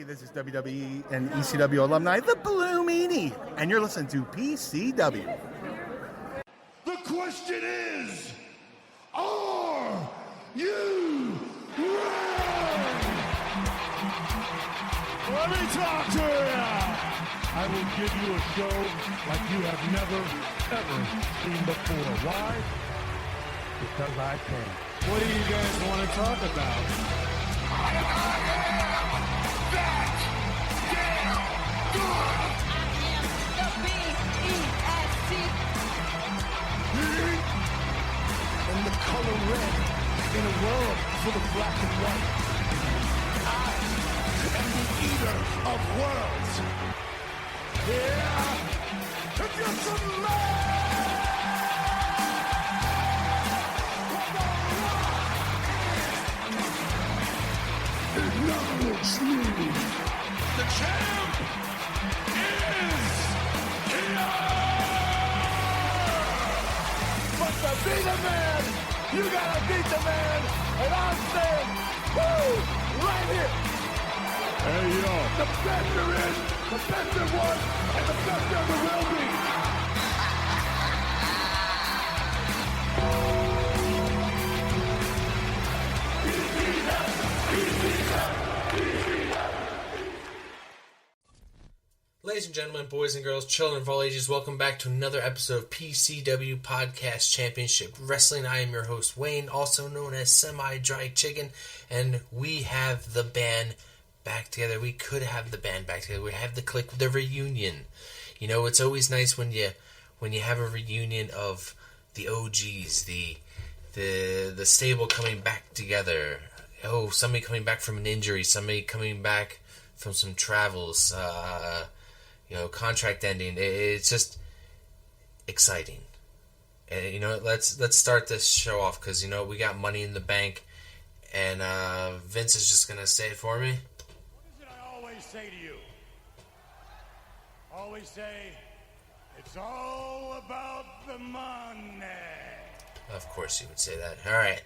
This is WWE and ECW alumni, the Blue Meanie, and you're listening to PCW. The question is, are you ready? Let me talk to you. I will give you a show like you have never, ever seen before. Why? Because I can. What do you guys want to talk about? I am that damn good. I am the B-E-S-T. In the color red, in a world full of black and white, I am the eater of worlds. Yeah, if you're some man, acknowledge me. The champ is here. But to be the man, you gotta beat the man. And I'm saying, woo, right here. Hey, yo. The best there is, the best there was, and the best there ever will be. Ladies and gentlemen, boys and girls, children of all ages, welcome back to another episode of PCW Podcast Championship Wrestling. I am your host, Wayne, also known as Semi-Dry Chicken, and we have the band back together. We could have the band back together. We have the click, the reunion. You know, it's always nice when you have a reunion of the OGs, the stable coming back together. Oh, somebody coming back from an injury, somebody coming back from some travels, contract ending. It's just exciting. And, let's start this show off because, we got Money in the Bank, and Vince is just going to say it for me. What is it I always say to you? Always say, it's all about the money. Of course you would say that. All right.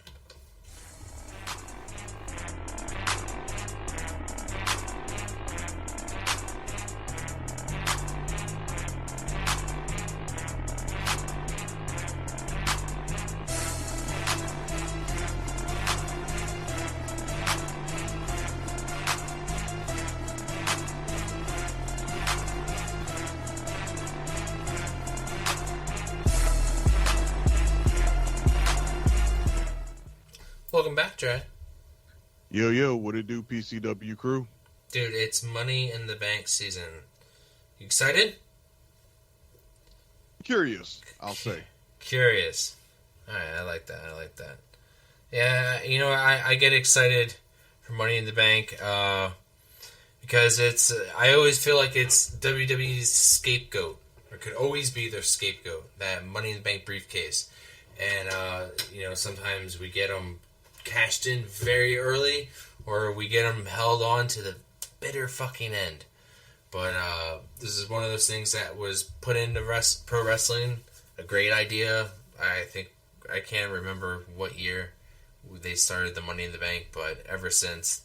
Welcome back, Dre. Yo, what it do, PCW crew? Dude, it's Money in the Bank season. You excited? Curious, I'll say. Curious. Alright, I like that. Yeah, I get excited for Money in the Bank because I always feel like it's WWE's scapegoat, or could always be their scapegoat, that Money in the Bank briefcase. And, sometimes we get them cashed in very early, or we get them held on to the bitter fucking end. But this is one of those things that was put into pro wrestling. A great idea. I think I can't remember what year they started the Money in the Bank, but ever since,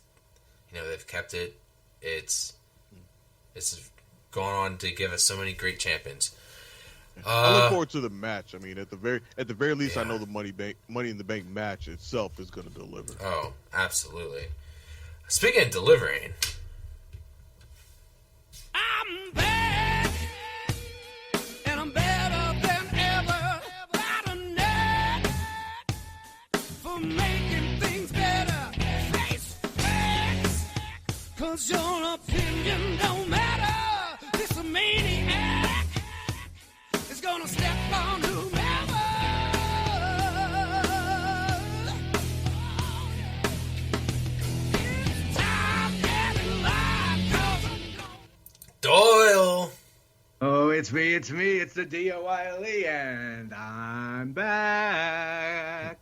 they've kept it. It's gone on to give us so many great champions. I look forward to the match. I mean, at the very least, yeah. I know the Money in the Bank match itself is going to deliver. Oh, absolutely. Speaking of delivering, I'm back, and I'm better than ever. Got a knack for making things better. Face facts, 'cause your opinion don't matter. This maniac is gonna step on whomever. It's time getting live, 'cause I'm Doyle. Oh, it's me, it's the D-O-I-L-E, and I'm back.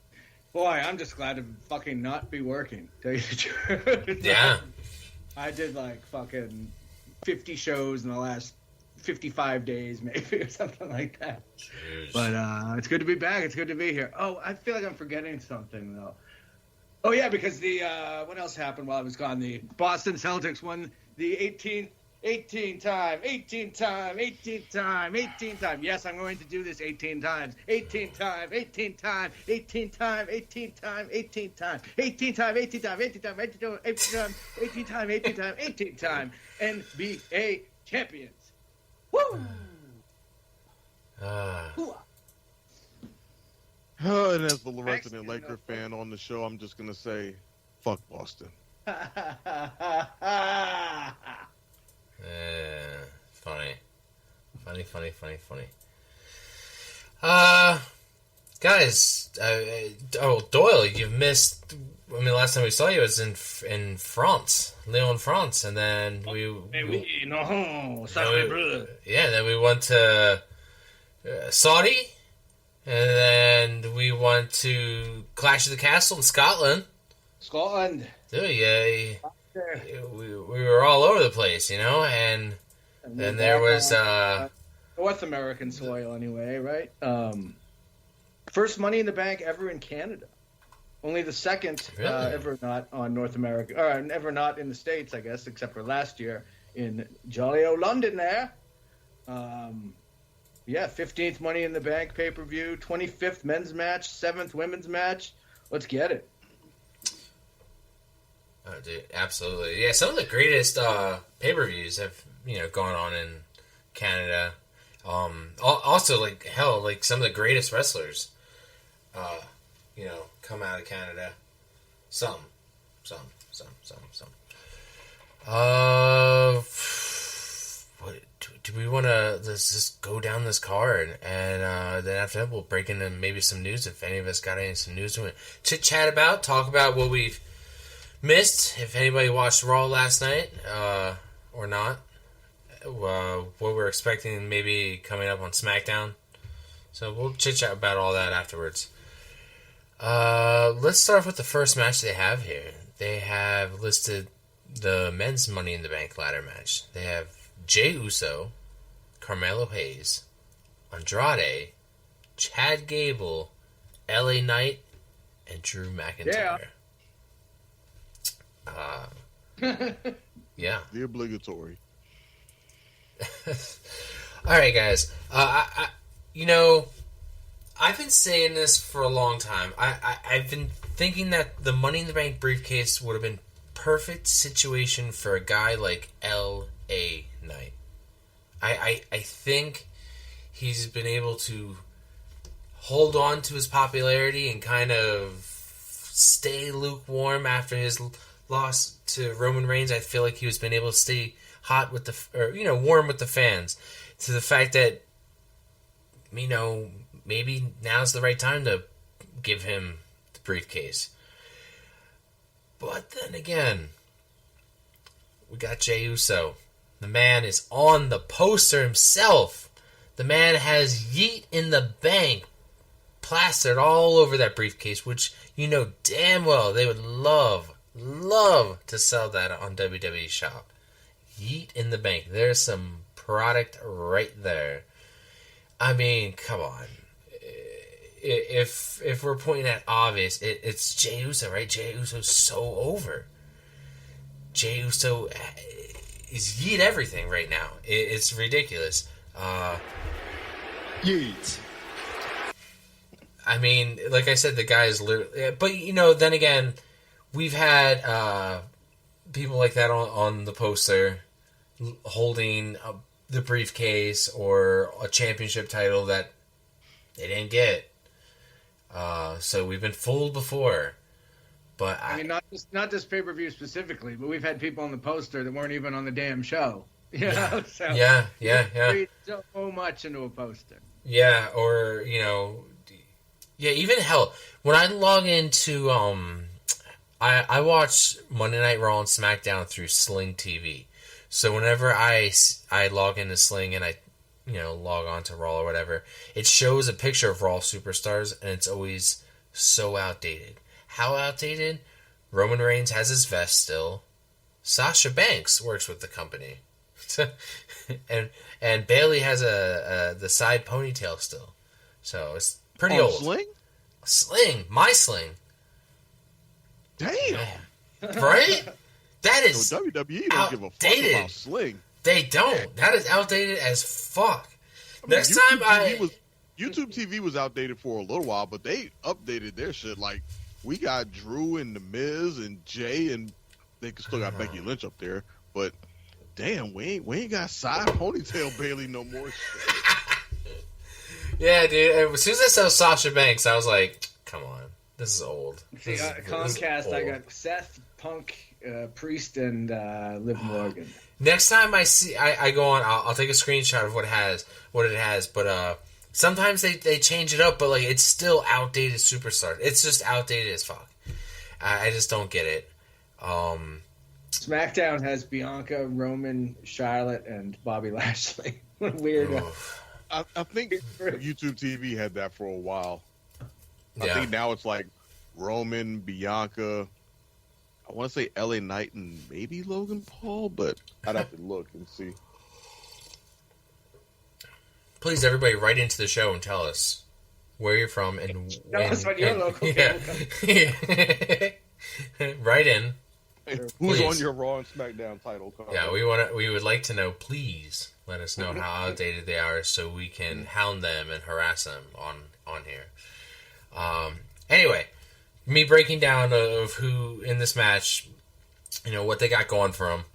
Boy, I'm just glad to fucking not be working, tell you the truth. Yeah. I did like fucking 50 shows in the last 55 days, maybe, or something like that. Jeez. But it's good to be back. It's good to be here. Oh, I feel like I'm forgetting something, though. Oh yeah, because the what else happened while I was gone? The Boston Celtics won the 18 time. Yes, I'm going to do this 18 times. 18 time, 18 time, 18 time, 18 time, 18 time, 18 time, 18 time, 18 time, 18 time, 18 time, 18 time, 18 time, NBA champions. Woo! And as the resident Laker fan on the show, I'm just gonna say, fuck Boston. Funny. Guys, Doyle, you've missed. I mean, last time we saw you was in France, Lyon, France, and then then we went to Saudi, and then we went to Clash of the Castle in Scotland. Dude, yeah, we were all over the place, you know, and then there was North American soil anyway, right? First Money in the Bank ever in Canada. Only the second ever not on North America, or ever not in the States, I guess, except for last year in jolly old London there. 15th Money in the Bank pay-per-view, 25th men's match, 7th women's match. Let's get it. Oh, dude, absolutely. Yeah, some of the greatest pay-per-views have, gone on in Canada. Also, like, hell, like, some of the greatest wrestlers, come out of Canada. Some. What do we want to? Let's just go down this card, and then after that, we'll break into maybe some news if any of us got some news to chit chat about, talk about what we've missed. If anybody watched Raw last night, or not, what we're expecting maybe coming up on SmackDown. So we'll chit chat about all that afterwards. Let's start off with the first match they have here. They have listed the men's Money in the Bank ladder match. They have Jey Uso, Carmelo Hayes, Andrade, Chad Gable, LA Knight, and Drew McIntyre. Yeah. The obligatory. All right, guys. I've been saying this for a long time. I've been thinking that the Money in the Bank briefcase would have been perfect situation for a guy like L.A. Knight. I think he's been able to hold on to his popularity and kind of stay lukewarm after his loss to Roman Reigns. I feel like he was been able to stay hot with warm with the fans, to the fact that, maybe now's the right time to give him the briefcase. But then again, we got Jey Uso. The man is on the poster himself. The man has Yeet in the Bank plastered all over that briefcase, which damn well they would love to sell that on WWE Shop. Yeet in the Bank. There's some product right there. I mean, come on. If we're pointing at obvious, it's Jey Uso, right? Jey Uso's so over. Jey Uso is Yeet everything right now. It's ridiculous. Yeet. I mean, like I said, the guy is literally... But, then again, we've had people like that on the poster holding the briefcase or a championship title that they didn't get. So we've been fooled before. But I mean, not this pay-per-view specifically, but we've had people on the poster that weren't even on the damn show. Yeah. So Yeah. Read so much into a poster. Yeah, or, even hell, when I log into, I watch Monday Night Raw and SmackDown through Sling TV. So whenever I log into Sling and I, log on to Raw or whatever, it shows a picture of Raw superstars, and it's always so outdated. How outdated? Roman Reigns has his vest still. Sasha Banks works with the company. and Bayley has the side ponytail still. So it's pretty old. Sling? Sling. My Sling. Damn. Right? That is So WWE don't give a fuck outdated. about Sling. They don't. That is outdated as fuck. I mean, Next time YouTube TV was outdated for a little while, but they updated their shit. Like, we got Drew and The Miz and Jay, and they still got Becky Lynch up there. But damn, we ain't got side ponytail Bailey no more. Yeah, dude. As soon as I saw Sasha Banks, I was like, come on. This is old. See, Comcast, I got Seth, Punk, Priest, and Liv Morgan. Next time I go on, I'll take a screenshot of what it has. But sometimes they change it up, but like it's still outdated superstar. It's just outdated as fuck. I just don't get it. SmackDown has Bianca, Roman, Charlotte, and Bobby Lashley. What a weirdo. I think YouTube TV had that for a while. I think now it's like Roman, Bianca. I want to say LA Knight and maybe Logan Paul, but I'd have to look and see. Please, everybody, write into the show and tell us where you're from and Tell us what your local Write in. Hey, who's Please. on your Raw and SmackDown title card? Yeah, we would like to know. Please let us know how outdated they are, so we can hound them and harass them on here. Anyway, me breaking down of who in this match, what they got going for them.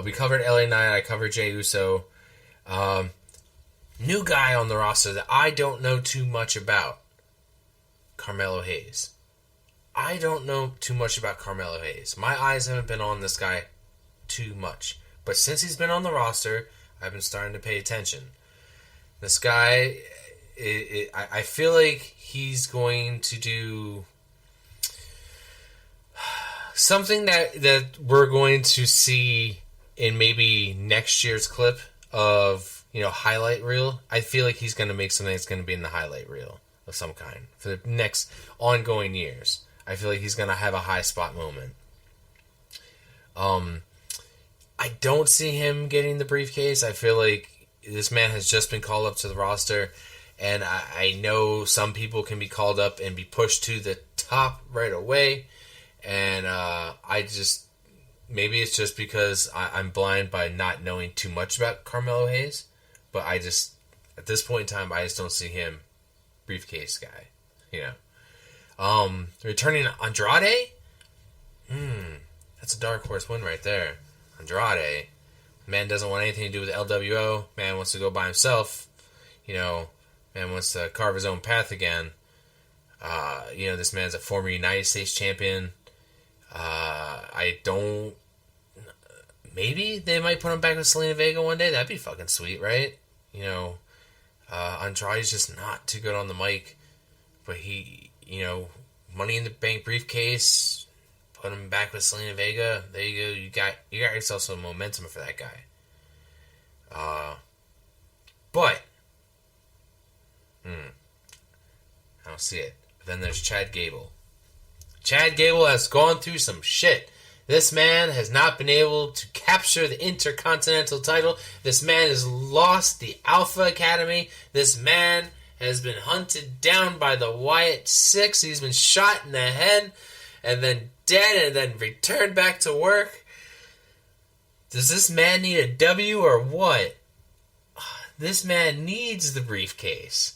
We covered LA Knight. I covered Jey Uso. New guy on the roster that I don't know too much about. Carmelo Hayes. I don't know too much about Carmelo Hayes. My eyes haven't been on this guy too much. But since he's been on the roster, I've been starting to pay attention. This guy, I feel like he's going to do something that we're going to see in maybe next year's clip of, highlight reel. I feel like he's going to make something that's going to be in the highlight reel of some kind for the next ongoing years. I feel like he's going to have a high spot moment. I don't see him getting the briefcase. I feel like this man has just been called up to the roster, and I know some people can be called up and be pushed to the top right away, and maybe it's just because I'm blind by not knowing too much about Carmelo Hayes, but at this point in time, I just don't see him briefcase guy, Returning Andrade? That's a dark horse win right there. Andrade. Man doesn't want anything to do with LWO. Man wants to go by himself. Man wants to carve his own path again. This man's a former United States champion. Maybe they might put him back with Selena Vega one day. That'd be fucking sweet, right? Andrade's just not too good on the mic. But he, Money in the Bank briefcase, put him back with Selena Vega. There you go. You got yourself some momentum for that guy. But I don't see it. But then there's Chad Gable. Chad Gable has gone through some shit. This man has not been able to capture the Intercontinental title. This man has lost the Alpha Academy. This man has been hunted down by the Wyatt Six. He's been shot in the head and then dead and then returned back to work. Does this man need a W or what? This man needs the briefcase.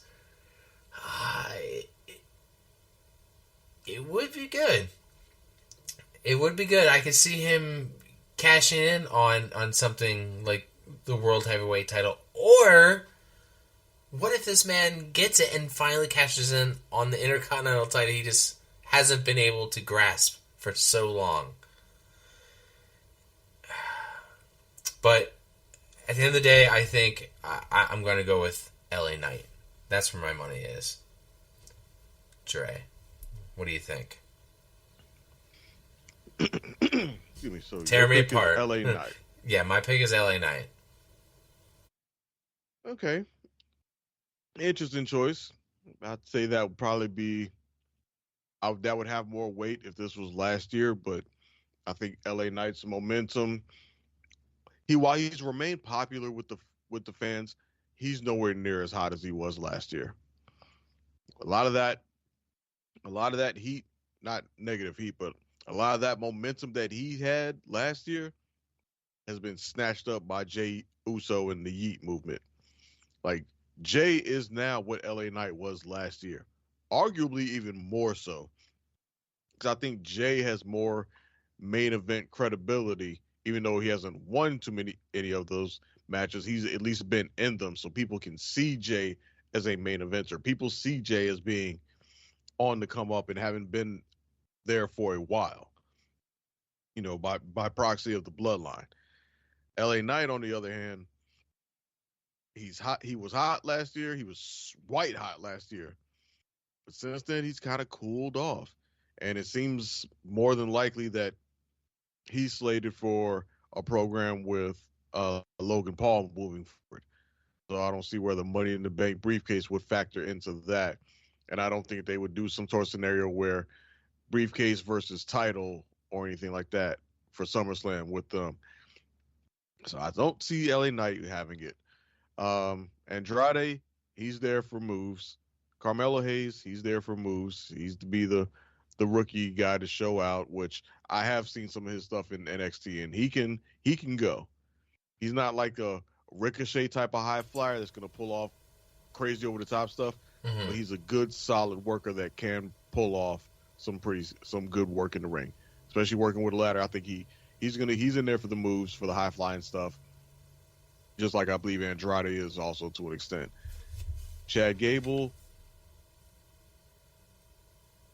It would be good. It would be good. I could see him cashing in on something like the World Heavyweight title. Or what if this man gets it and finally cashes in on the Intercontinental title he just hasn't been able to grasp for so long? But at the end of the day, I think I'm going to go with LA Knight. That's where my money is. Dre, what do you think? Excuse me, so Tear me apart. LA Knight. Yeah, my pick is LA Knight. Okay. Interesting choice. I'd say that would probably be that would have more weight if this was last year, but I think LA Knight's momentum. While he's remained popular with the fans, he's nowhere near as hot as he was last year. A lot of that heat, not negative heat, but a lot of that momentum that he had last year has been snatched up by Jey Uso and the Yeet movement. Like, Jay is now what LA Knight was last year, arguably even more so. Because I think Jay has more main event credibility, even though he hasn't won any of those matches. He's at least been in them, so people can see Jay as a main eventer. People see Jay as being on the come up and having been there for a while, by proxy of the bloodline. LA Knight, on the other hand, he's hot. He was hot last year. He was white hot last year. But since then, he's kind of cooled off. And it seems more than likely that he's slated for a program with Logan Paul moving forward. So I don't see where the Money in the Bank briefcase would factor into that. And I don't think they would do some sort of scenario where briefcase versus title or anything like that for SummerSlam with them. So I don't see LA Knight having it. Andrade, he's there for moves. Carmelo Hayes, he's there for moves. He's to be the rookie guy to show out, which I have seen some of his stuff in NXT, and he can go. He's not like a Ricochet type of high flyer that's going to pull off crazy over the top stuff, but he's a good solid worker that can pull off some good work in the ring, especially working with a ladder. I think he's in there for the moves, for the high flying stuff, just like I believe Andrade is also to an extent. Chad Gable,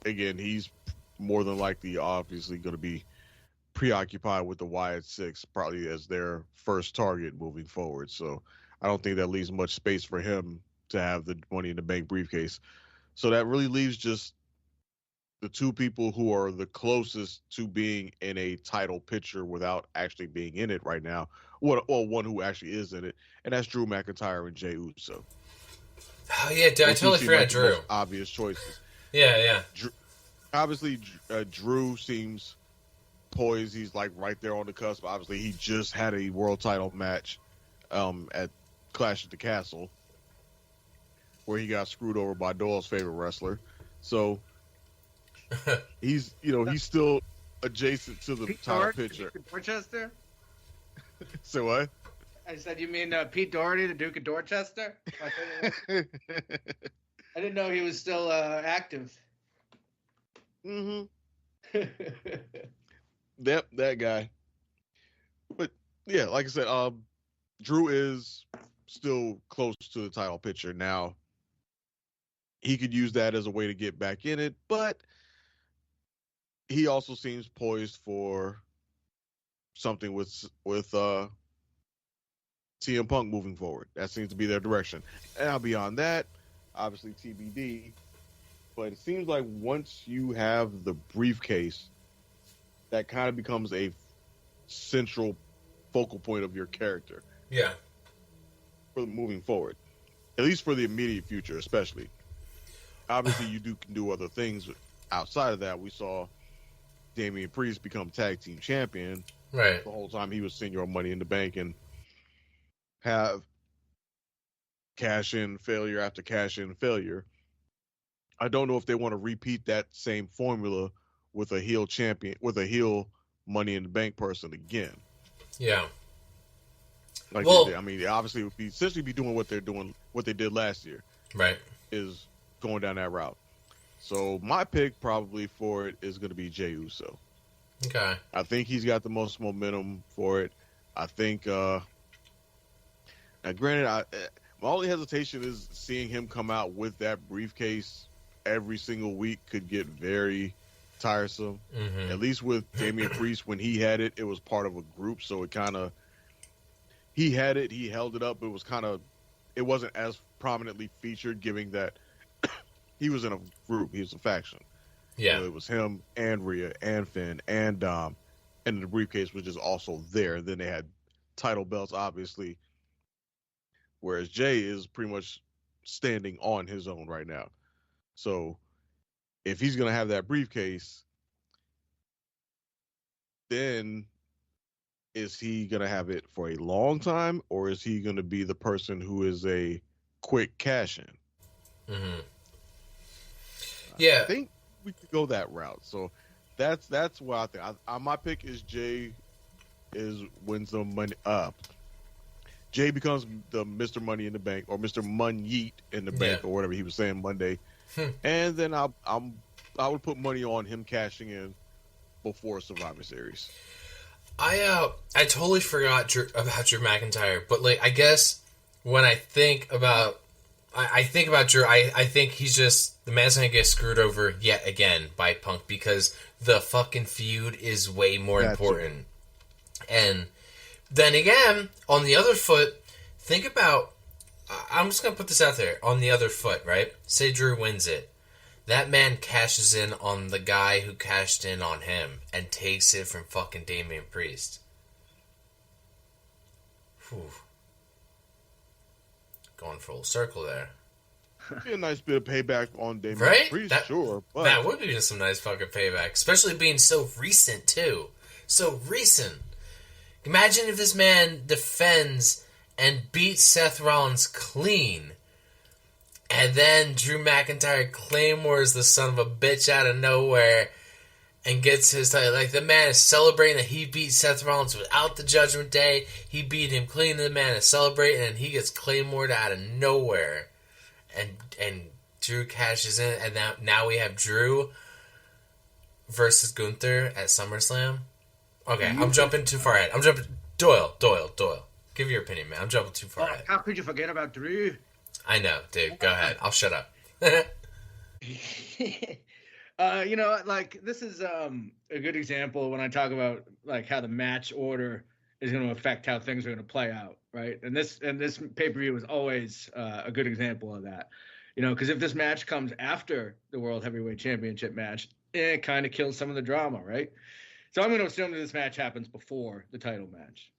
again, he's more than likely obviously going to be preoccupied with the Wyatt Six, probably as their first target moving forward. So I don't think that leaves much space for him to have the Money in the Bank briefcase. So that really leaves just the two people who are the closest to being in a title picture without actually being in it right now. Well, one who actually is in it, and that's Drew McIntyre and Jey Uso. Oh yeah, I totally forgot Drew. Obvious choices. Yeah. Obviously, Drew seems poised. He's like right there on the cusp. Obviously, he just had a world title match at Clash at the Castle, where he got screwed over by Doyle's favorite wrestler. So he's still adjacent to the title picture. Dorchester? So what? I said, you mean Pete Doherty, the Duke of Dorchester? I didn't know he was still active. Mm-hmm. Yep, that guy. But yeah, like I said, Drew is still close to the title picture now. He could use that as a way to get back in it, but he also seems poised for something with CM Punk moving forward. That seems to be their direction. Now beyond that, obviously TBD. But it seems like once you have the briefcase, that kind of becomes a central focal point of your character. Yeah. For moving forward, at least for the immediate future, especially. Obviously, you can do other things outside of that. We saw Damian Priest become tag team champion. Right. The whole time he was senior Money in the Bank and have cash in failure after cash in failure. I don't know if they want to repeat that same formula with a heel champion, with a heel Money in the Bank person again. Yeah. Like well, I mean, obviously, would be essentially be doing what they did last year. Right. Is going down that route. So my pick probably for it is going to be Jey Uso. Okay. I think he's got the most momentum for it. I think. Now, granted, my only hesitation is seeing him come out with that briefcase every single week could get very tiresome. Mm-hmm. At least with Damian Priest, when he had it, it was part of a group, so it kind of. He had it, he held it up. It wasn't as prominently featured, given that he was in a group, he was a faction. Yeah, so it was him and Rhea and Finn and Dom, and the briefcase was just also there. Then they had title belts, obviously, whereas Jay is pretty much standing on his own right now. So if he's gonna have that briefcase, then is he going to have it for a long time, or is he going to be the person who is a quick cash-in? Mm-hmm. Yeah. I think we could go that route. So That's what I think. My pick is Jay wins the money up. Jay becomes the Mr. Money in the Bank or Mr. Money in the Bank or whatever he was saying Monday, and then I would put money on him cashing in before Survivor Series. I totally forgot about Drew McIntyre, but like I guess when I think about Drew, I think he's just the man's gonna get screwed over yet again by Punk because the fucking feud is way more important. And then again, on the other foot, think about. I'm just gonna put this out there. On the other foot, right? Say Drew wins it. That man cashes in on the guy who cashed in on him and takes it from fucking Damian Priest. Whew. Going full circle there. Be a nice bit of payback on Damian Right? Priest, sure. But that would be some nice fucking payback. Especially being so recent, too. So recent. Imagine if this man defends and beats Seth Rollins clean. And then Drew McIntyre claymores the son of a bitch out of nowhere and gets his title. Like, the man is celebrating that he beat Seth Rollins without the Judgment Day. He beat him clean. The man is celebrating, and he gets claymored out of nowhere. And Drew cashes in, and now we have Drew versus Gunther at SummerSlam. Okay, I'm jumping too far ahead. Doyle. Give your opinion, man. I'm jumping too far ahead. How could you forget about Drew? I know, dude. Go ahead. I'll shut up. Like this is a good example when I talk about like how the match order is going to affect how things are going to play out, right? And this pay-per-view is always a good example of that. Because if this match comes after the World Heavyweight Championship match, it kind of kills some of the drama, right? So I'm going to assume that this match happens before the title match.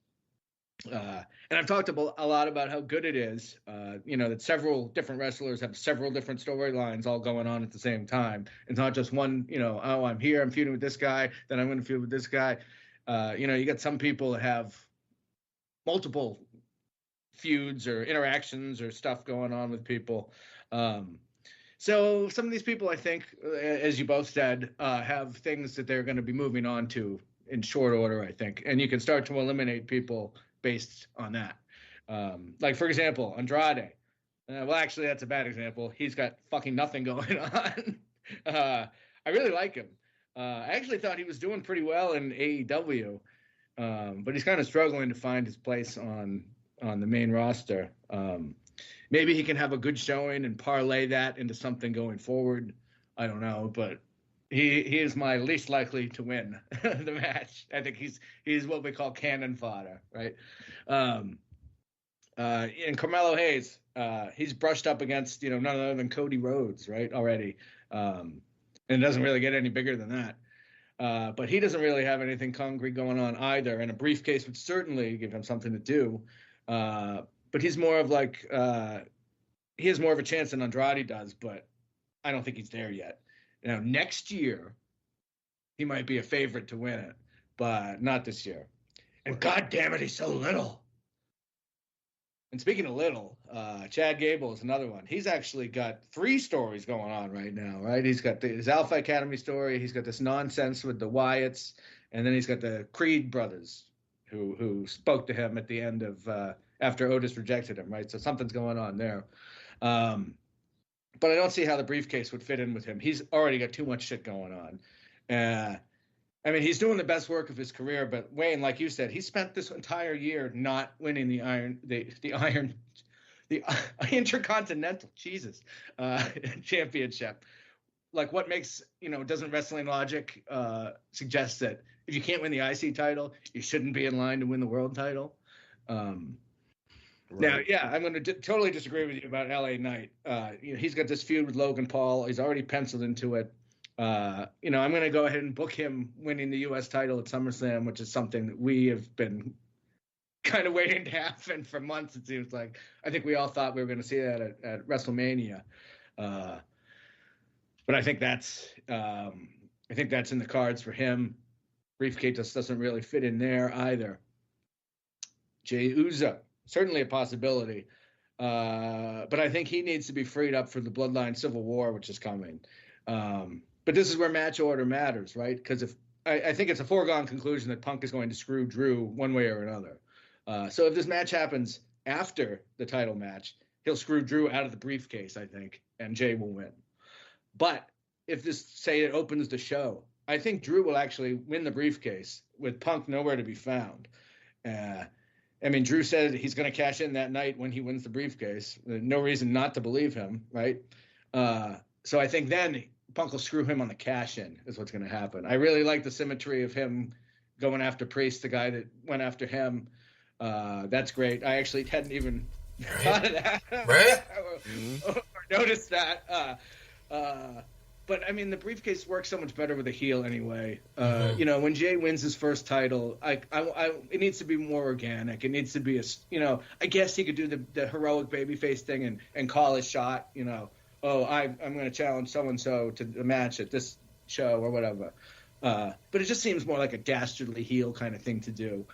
And I've talked a lot about how good it is, that several different wrestlers have several different storylines all going on at the same time. It's not just one, I'm here, I'm feuding with this guy, then I'm going to feud with this guy. You got some people that have multiple feuds or interactions or stuff going on with people. So some of these people, I think, as you both said, have things that they're going to be moving on to in short order, I think. And you can start to eliminate people based on that. Like, for example, Andrade. Actually, that's a bad example. He's got fucking nothing going on. I really like him. I actually thought he was doing pretty well in AEW, but he's kind of struggling to find his place on the main roster. Maybe he can have a good showing and parlay that into something going forward. I don't know, but he is my least likely to win the match. I think he's what we call cannon fodder, right? And Carmelo Hayes, he's brushed up against none other than Cody Rhodes, right, already, and it doesn't really get any bigger than that. But he doesn't really have anything concrete going on either, and a briefcase would certainly give him something to do. But he's more of like he has more of a chance than Andrade does, but I don't think he's there yet. Next year, he might be a favorite to win it, but not this year. And God damn it, he's so little. And speaking of little, Chad Gable is another one. He's actually got 3 stories going on right now, right? He's got his Alpha Academy story. He's got this nonsense with the Wyatts. And then he's got the Creed brothers who spoke to him at the end of after Otis rejected him, right? So something's going on there. But I don't see how the briefcase would fit in with him. He's already got too much shit going on. He's doing the best work of his career, but Wayne, like you said, he spent this entire year not winning the Intercontinental Championship. Like, what makes doesn't wrestling logic suggest that if you can't win the IC title, you shouldn't be in line to win the world title? Right. Now, yeah, I'm going to totally disagree with you about LA Knight. He's got this feud with Logan Paul. He's already penciled into it. I'm going to go ahead and book him winning the U.S. title at SummerSlam, which is something that we have been kind of waiting to happen for months, it seems like. I think we all thought we were going to see that at WrestleMania. But I think that's in the cards for him. Briefcase just doesn't really fit in there either. Jey Uso. Certainly a possibility. But I think he needs to be freed up for the Bloodline Civil War, which is coming. But this is where match order matters, right? Because if I think it's a foregone conclusion that Punk is going to screw Drew one way or another. So if this match happens after the title match, he'll screw Drew out of the briefcase, I think, and Jay will win. But if this, say, it opens the show, I think Drew will actually win the briefcase with Punk nowhere to be found. I mean, Drew said he's going to cash in that night when he wins the briefcase. No reason not to believe him, right? So I think then Punk will screw him on the cash in is what's going to happen. I really like the symmetry of him going after Priest, the guy that went after him. That's great. I actually hadn't even thought of that. Right? or noticed that. But I mean, the briefcase works so much better with a heel anyway. You know, when Jay wins his first title, it needs to be more organic. It needs to be I guess he could do the heroic babyface thing and call his shot. You know, I'm going to challenge so and so to the match at this show or whatever. But it just seems more like a dastardly heel kind of thing to do.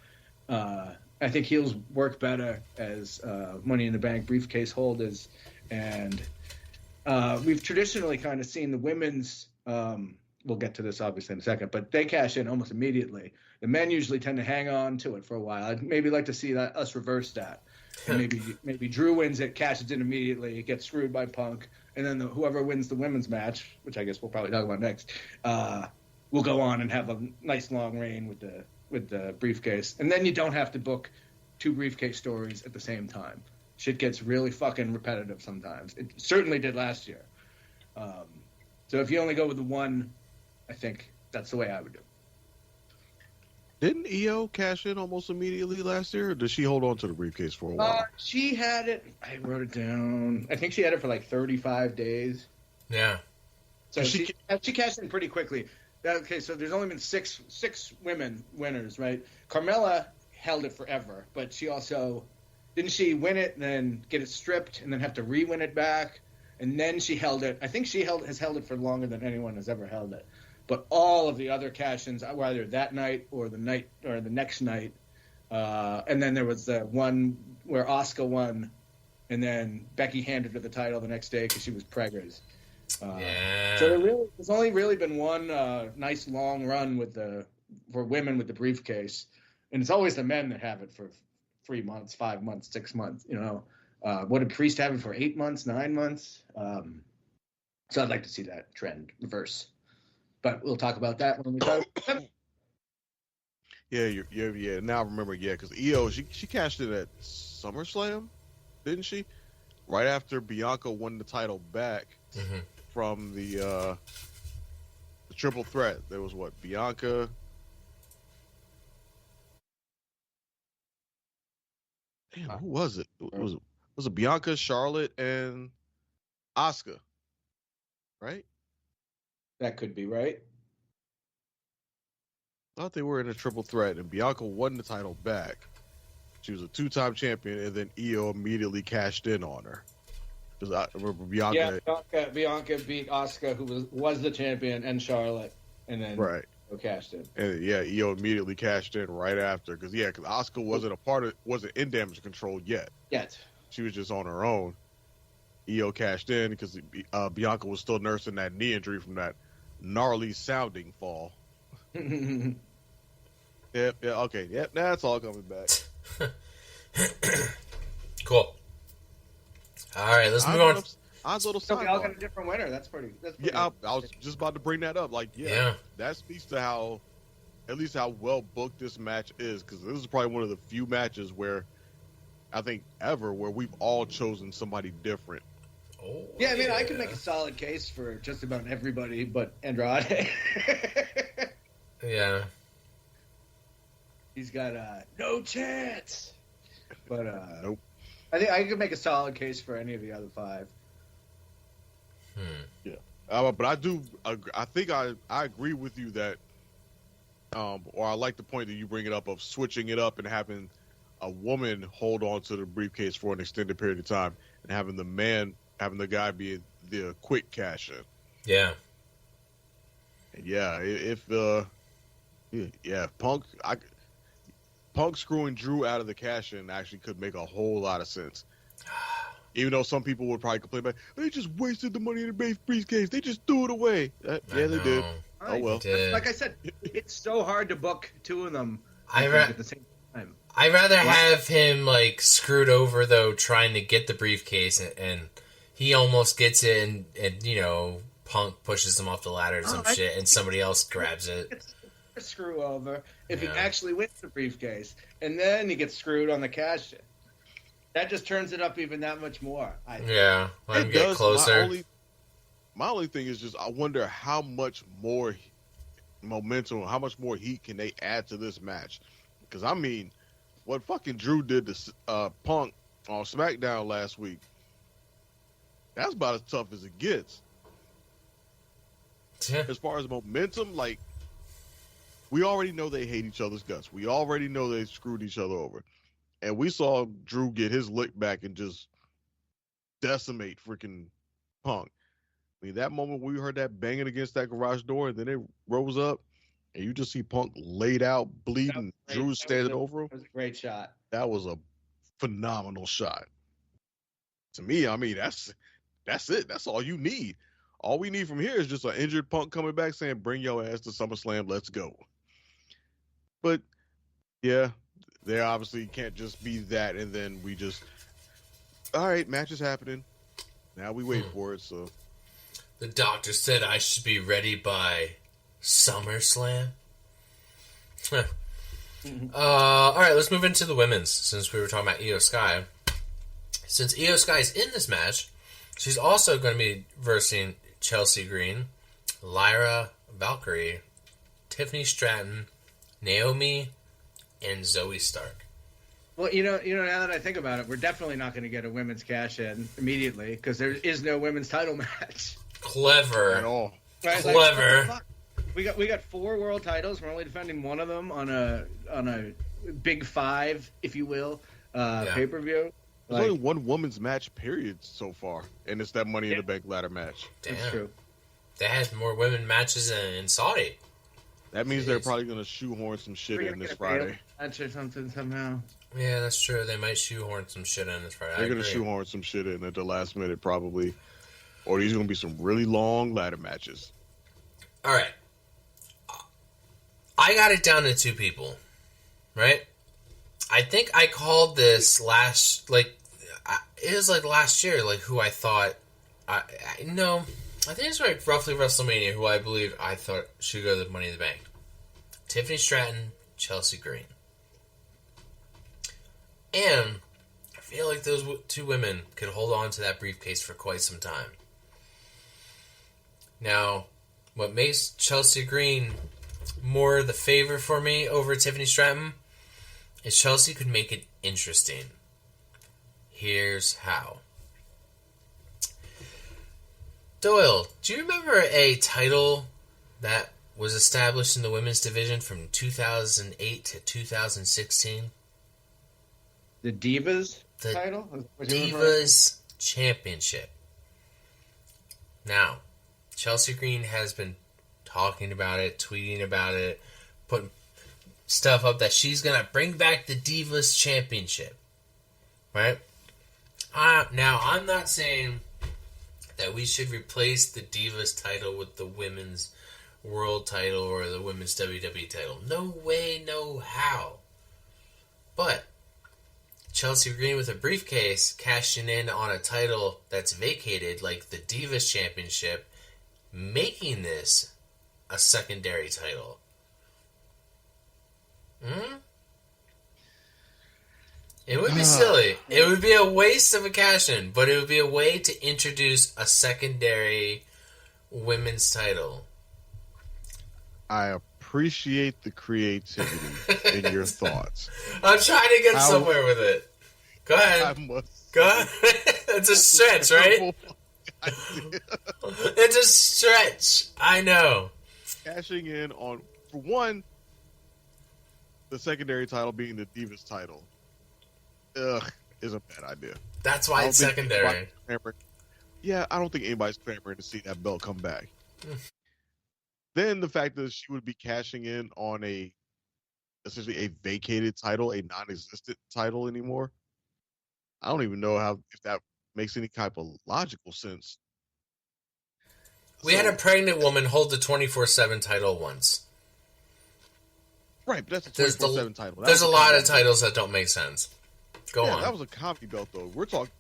I think heels work better as Money in the Bank briefcase holders, and we've traditionally kind of seen the women's, we'll get to this obviously in a second, but they cash in almost immediately. The men usually tend to hang on to it for a while. I'd maybe like to see us reverse that. And maybe Drew wins it, cashes in immediately, gets screwed by Punk, and then whoever wins the women's match, which I guess we'll probably talk about next, will go on and have a nice long reign with the briefcase. And then you don't have to book 2 briefcase stories at the same time. Shit gets really fucking repetitive sometimes. It certainly did last year. So if you only go with the one, I think that's the way I would do it. Didn't Io cash in almost immediately last year, or did she hold on to the briefcase for a while? She had it. I wrote it down. I think she had it for like 35 days. Yeah. So she cashed in pretty quickly. Okay, so there's only been six women winners, right? Carmella held it forever, but she also didn't she win it and then get it stripped and then have to re-win it back, and then she held it. I think she has held it for longer than anyone has ever held it. But all of the other cash-ins were either that night or the next night, and then there was the one where Asuka won, and then Becky handed her the title the next day because she was preggers. So there's only really been one nice long run for women with the briefcase, and it's always the men that have it for 3 months, 5 months, 6 months. You know, what did Priest have it for 8 months, 9 months? So I'd like to see that trend reverse, but we'll talk about that when we talk. Yeah. Now I remember, because Io she cashed it at SummerSlam, didn't she? Right after Bianca won the title back. Mm-hmm. From the triple threat. There was Bianca. Damn, who was it? Was it Bianca, Charlotte, and Asuka? Right? That could be right. I thought they were in a triple threat, and Bianca won the title back. She was a 2-time champion, and then Io immediately cashed in on her. I remember Bianca. Yeah, Bianca beat Asuka, who was the champion, and Charlotte, and then cashed in. And Io immediately cashed in right after, because Asuka wasn't in Damage Control yet. She was just on her own. Io cashed in because Bianca was still nursing that knee injury from that gnarly sounding fall. Yep, that's all coming back. Cool. All right, let's move on. Odd little so we all got a different winner. That's pretty I was just about to bring that up. That speaks to how well booked this match is, because this is probably one of the few matches where I think ever where we've all chosen somebody different. Oh, yeah, I mean, I could make a solid case for just about everybody but Andrade. Yeah. He's got no chance. But nope. I think I could make a solid case for any of the other 5. Yeah. But I think I agree with you that, or I like the point that you bring it up of switching it up and having a woman hold on to the briefcase for an extended period of time and having the guy be the quick cash in. Yeah. And Punk screwing Drew out of the cash in actually could make a whole lot of sense. Even though some people would probably complain about, they just wasted the money in the Bank briefcase. They just threw it away. Yeah, they did. Oh well. Did. Like I said, it's so hard to book two of them I think, ra- at the same time. I'd rather have him like screwed over though, trying to get the briefcase, and he almost gets it, and you know, Punk pushes him off the ladder or some shit, and somebody else grabs it. It's a screw over if he Yeah. actually wins the briefcase, and then he gets screwed on the cash in. That just turns it up even that much more. I think. Yeah, let him It get does. closer. My only thing is just I wonder how much more momentum, how much more heat can they add to this match? Because I mean, what fucking Drew did to Punk on SmackDown last week, that's about as tough as it gets. Yeah. As far as momentum, like, we already know they hate each other's guts. We already know they screwed each other over. And we saw Drew get his lick back and just decimate freaking Punk. I mean, that moment we heard that banging against that garage door, and then it rose up, and you just see Punk laid out, bleeding. Drew standing over him. That was a great shot. That was a phenomenal shot. To me, I mean, that's it. That's all you need. All we need from here is just an injured Punk coming back saying, "Bring your ass to SummerSlam. Let's go." But yeah, they obviously can't just be that, and then we just, all right, match is happening. Now we wait for it. So The doctor said I should be ready by SummerSlam. All right, let's move into the women's, since we were talking about Io Sky. Since Io Sky is in this match, she's also going to be versing Chelsea Green, Lyra Valkyrie, Tiffany Stratton, Naomi, and Zoe Stark. Well, you know, now that I think about it, we're definitely not going to get a women's cash in immediately because there is no women's title match. Clever. at all. Right? Clever. Like, what the fuck? We got 4 world titles. We're only defending one of them on a big 5, if you will, pay-per-view. There's only one women's match period so far, and it's that Money in the Bank ladder match. Damn. That's true. They had more women matches in Saudi. That means they're probably going to shoehorn some shit We're in gonna this get a Friday. match or something somehow. Yeah, that's true. They might shoehorn some shit in this Friday. They're going to agree. shoehorn some shit in at the last minute, probably. Or these are going to be some really long ladder matches. All right. I got it down to 2 people, right? I think I called this last, it was like last year, like who I thought, I think it's like roughly WrestleMania, who I believe I thought should go to the Money in the Bank. Tiffany Stratton, Chelsea Green. And I feel like those 2 women could hold on to that briefcase for quite some time. Now, what makes Chelsea Green more the favor for me over Tiffany Stratton is Chelsea could make it interesting. Here's how. Doyle, do you remember a title that was established in the women's division from 2008 to 2016? The Divas The title? Was you referring- Divas Championship. Now, Chelsea Green has been talking about it, tweeting about it, putting stuff up that she's going to bring back the Divas Championship. Right? Now, I'm not saying that we should replace the Divas title with the Women's World title or the Women's WWE title. No way, no how. But Chelsea Green with a briefcase cashing in on a title that's vacated, like the Divas Championship, making this a secondary title. It would be silly. It would be a waste of a cash-in, but it would be a way to introduce a secondary women's title. I appreciate the creativity in your thoughts. I'm trying to get somewhere with it. Go I ahead. must Go ahead. It's a stretch, right? It's a stretch. I know. Cashing in on, for one, the secondary title being the Divas title. Is a bad idea. That's why it's secondary. Yeah, I don't think anybody's clamoring to see that belt come back. Then the fact that she would be cashing in on essentially a vacated title, a non-existent title anymore. I don't even know if that makes any type of logical sense. We had a pregnant woman hold the 24/7 title once. Right, but that's a There's 24/7 title. That There's was a lot comedy of titles that don't make sense. Go Yeah, on. that was a comedy belt, though. You're talking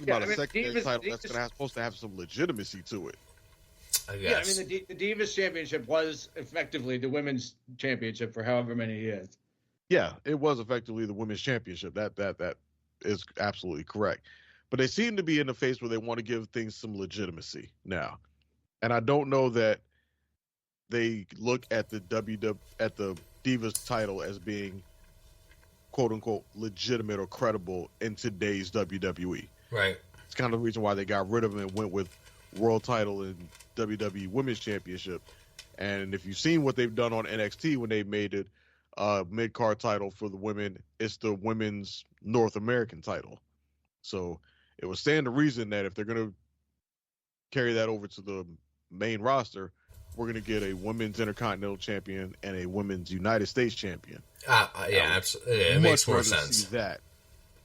Yeah, about I mean, a secondary Divas- title that's Divas- supposed to have some legitimacy to it. I Yeah, I guess. mean the Divas Championship was effectively the women's championship for however many years. Yeah, it was effectively the women's championship. That is absolutely correct. But they seem to be in the phase where they want to give things some legitimacy now, and I don't know that they look at the Divas title as being quote unquote legitimate or credible in today's WWE. Right. It's kind of the reason why they got rid of it and went with world title and WWE Women's Championship. And if you've seen what they've done on NXT when they made it mid-card title for the women, it's the women's North American title. So it was standing to reason that if they're going to carry that over to the main roster, we're going to get a women's Intercontinental Champion and a women's United States Champion. Yeah, absolutely. It makes more Much rather sense. see that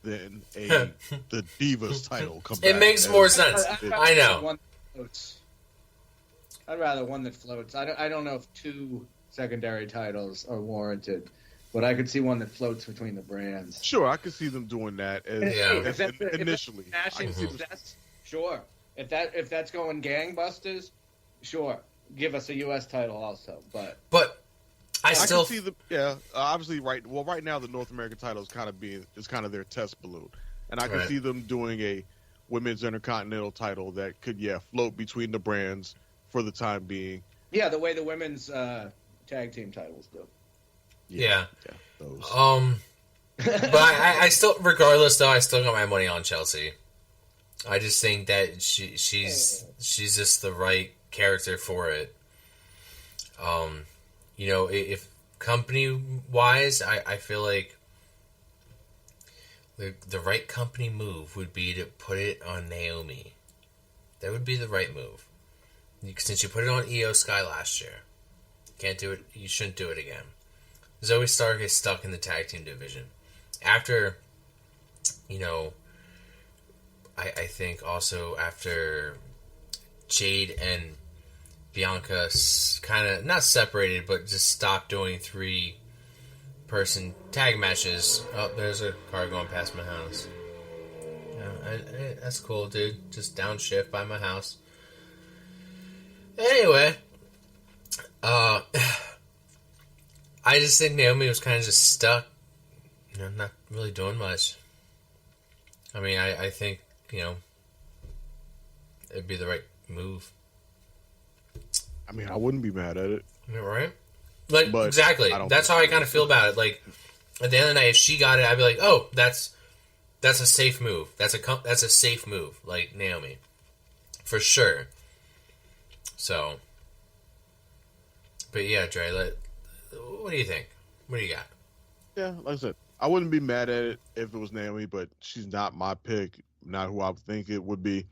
than the Divas title come back. It makes more sense. I know. One that floats. I'd rather one that floats. I don't know if two secondary titles are warranted, but I could see one that floats between the brands. Sure, I could see them doing that as, Yeah. initially. If that's smashing I could see success, sure. If that's going gangbusters, sure. Give us a U.S. title also, but I I still can see obviously right now the North American title is kind of their test balloon, and I can Right. see them doing a women's Intercontinental title that could float between the brands for the time being. yeah, the way the women's tag team titles do. yeah. Those. But I still, regardless though, I still got my money on Chelsea. I just think that she's just the right character for it. If company wise, I feel like the right company move would be to put it on Naomi. That would be the right move. Since you put it on Io Sky last year, can't do it. You shouldn't do it again. Zoe Stark is stuck in the tag team division. After, I think also after Jade and Bianca kind of not separated, but just stopped doing 3-person tag matches. Oh, there's a car going past my house. Yeah, that's cool, dude. Just downshift by my house. Anyway, I just think Naomi was kind of just stuck, not really doing much. I mean, I think, it'd be the right move. I mean, I wouldn't be mad at it. Right? But exactly. I don't That's think how I so. kind of feel about it. Like, at the end of the night, if she got it, I'd be like, oh, that's a safe move. That's a safe move, like Naomi. For sure. So, but yeah, Dre, what do you think? What do you got? Yeah, like I said, I wouldn't be mad at it if it was Naomi, but she's not my pick, not who I would think it would be.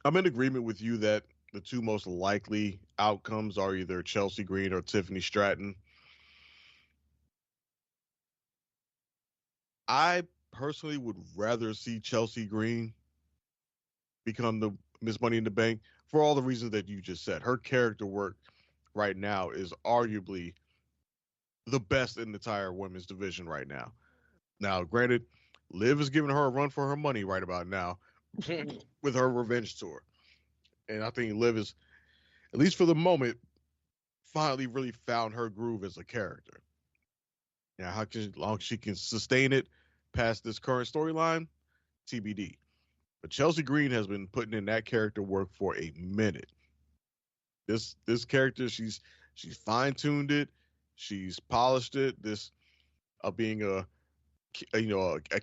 I'm in agreement with you that the two most likely outcomes are either Chelsea Green or Tiffany Stratton. I personally would rather see Chelsea Green become the Miss Money in the Bank for all the reasons that you just said. Her character work right now is arguably the best in the entire women's division right now. Now, granted, Liv is giving her a run for her money right about now with her revenge tour. And I think Liv is, at least for the moment, finally really found her groove as a character. Now, how long she can sustain it past this current storyline, TBD. But Chelsea Green has been putting in that character work for a minute. This character, she's fine-tuned it, she's polished it. This being a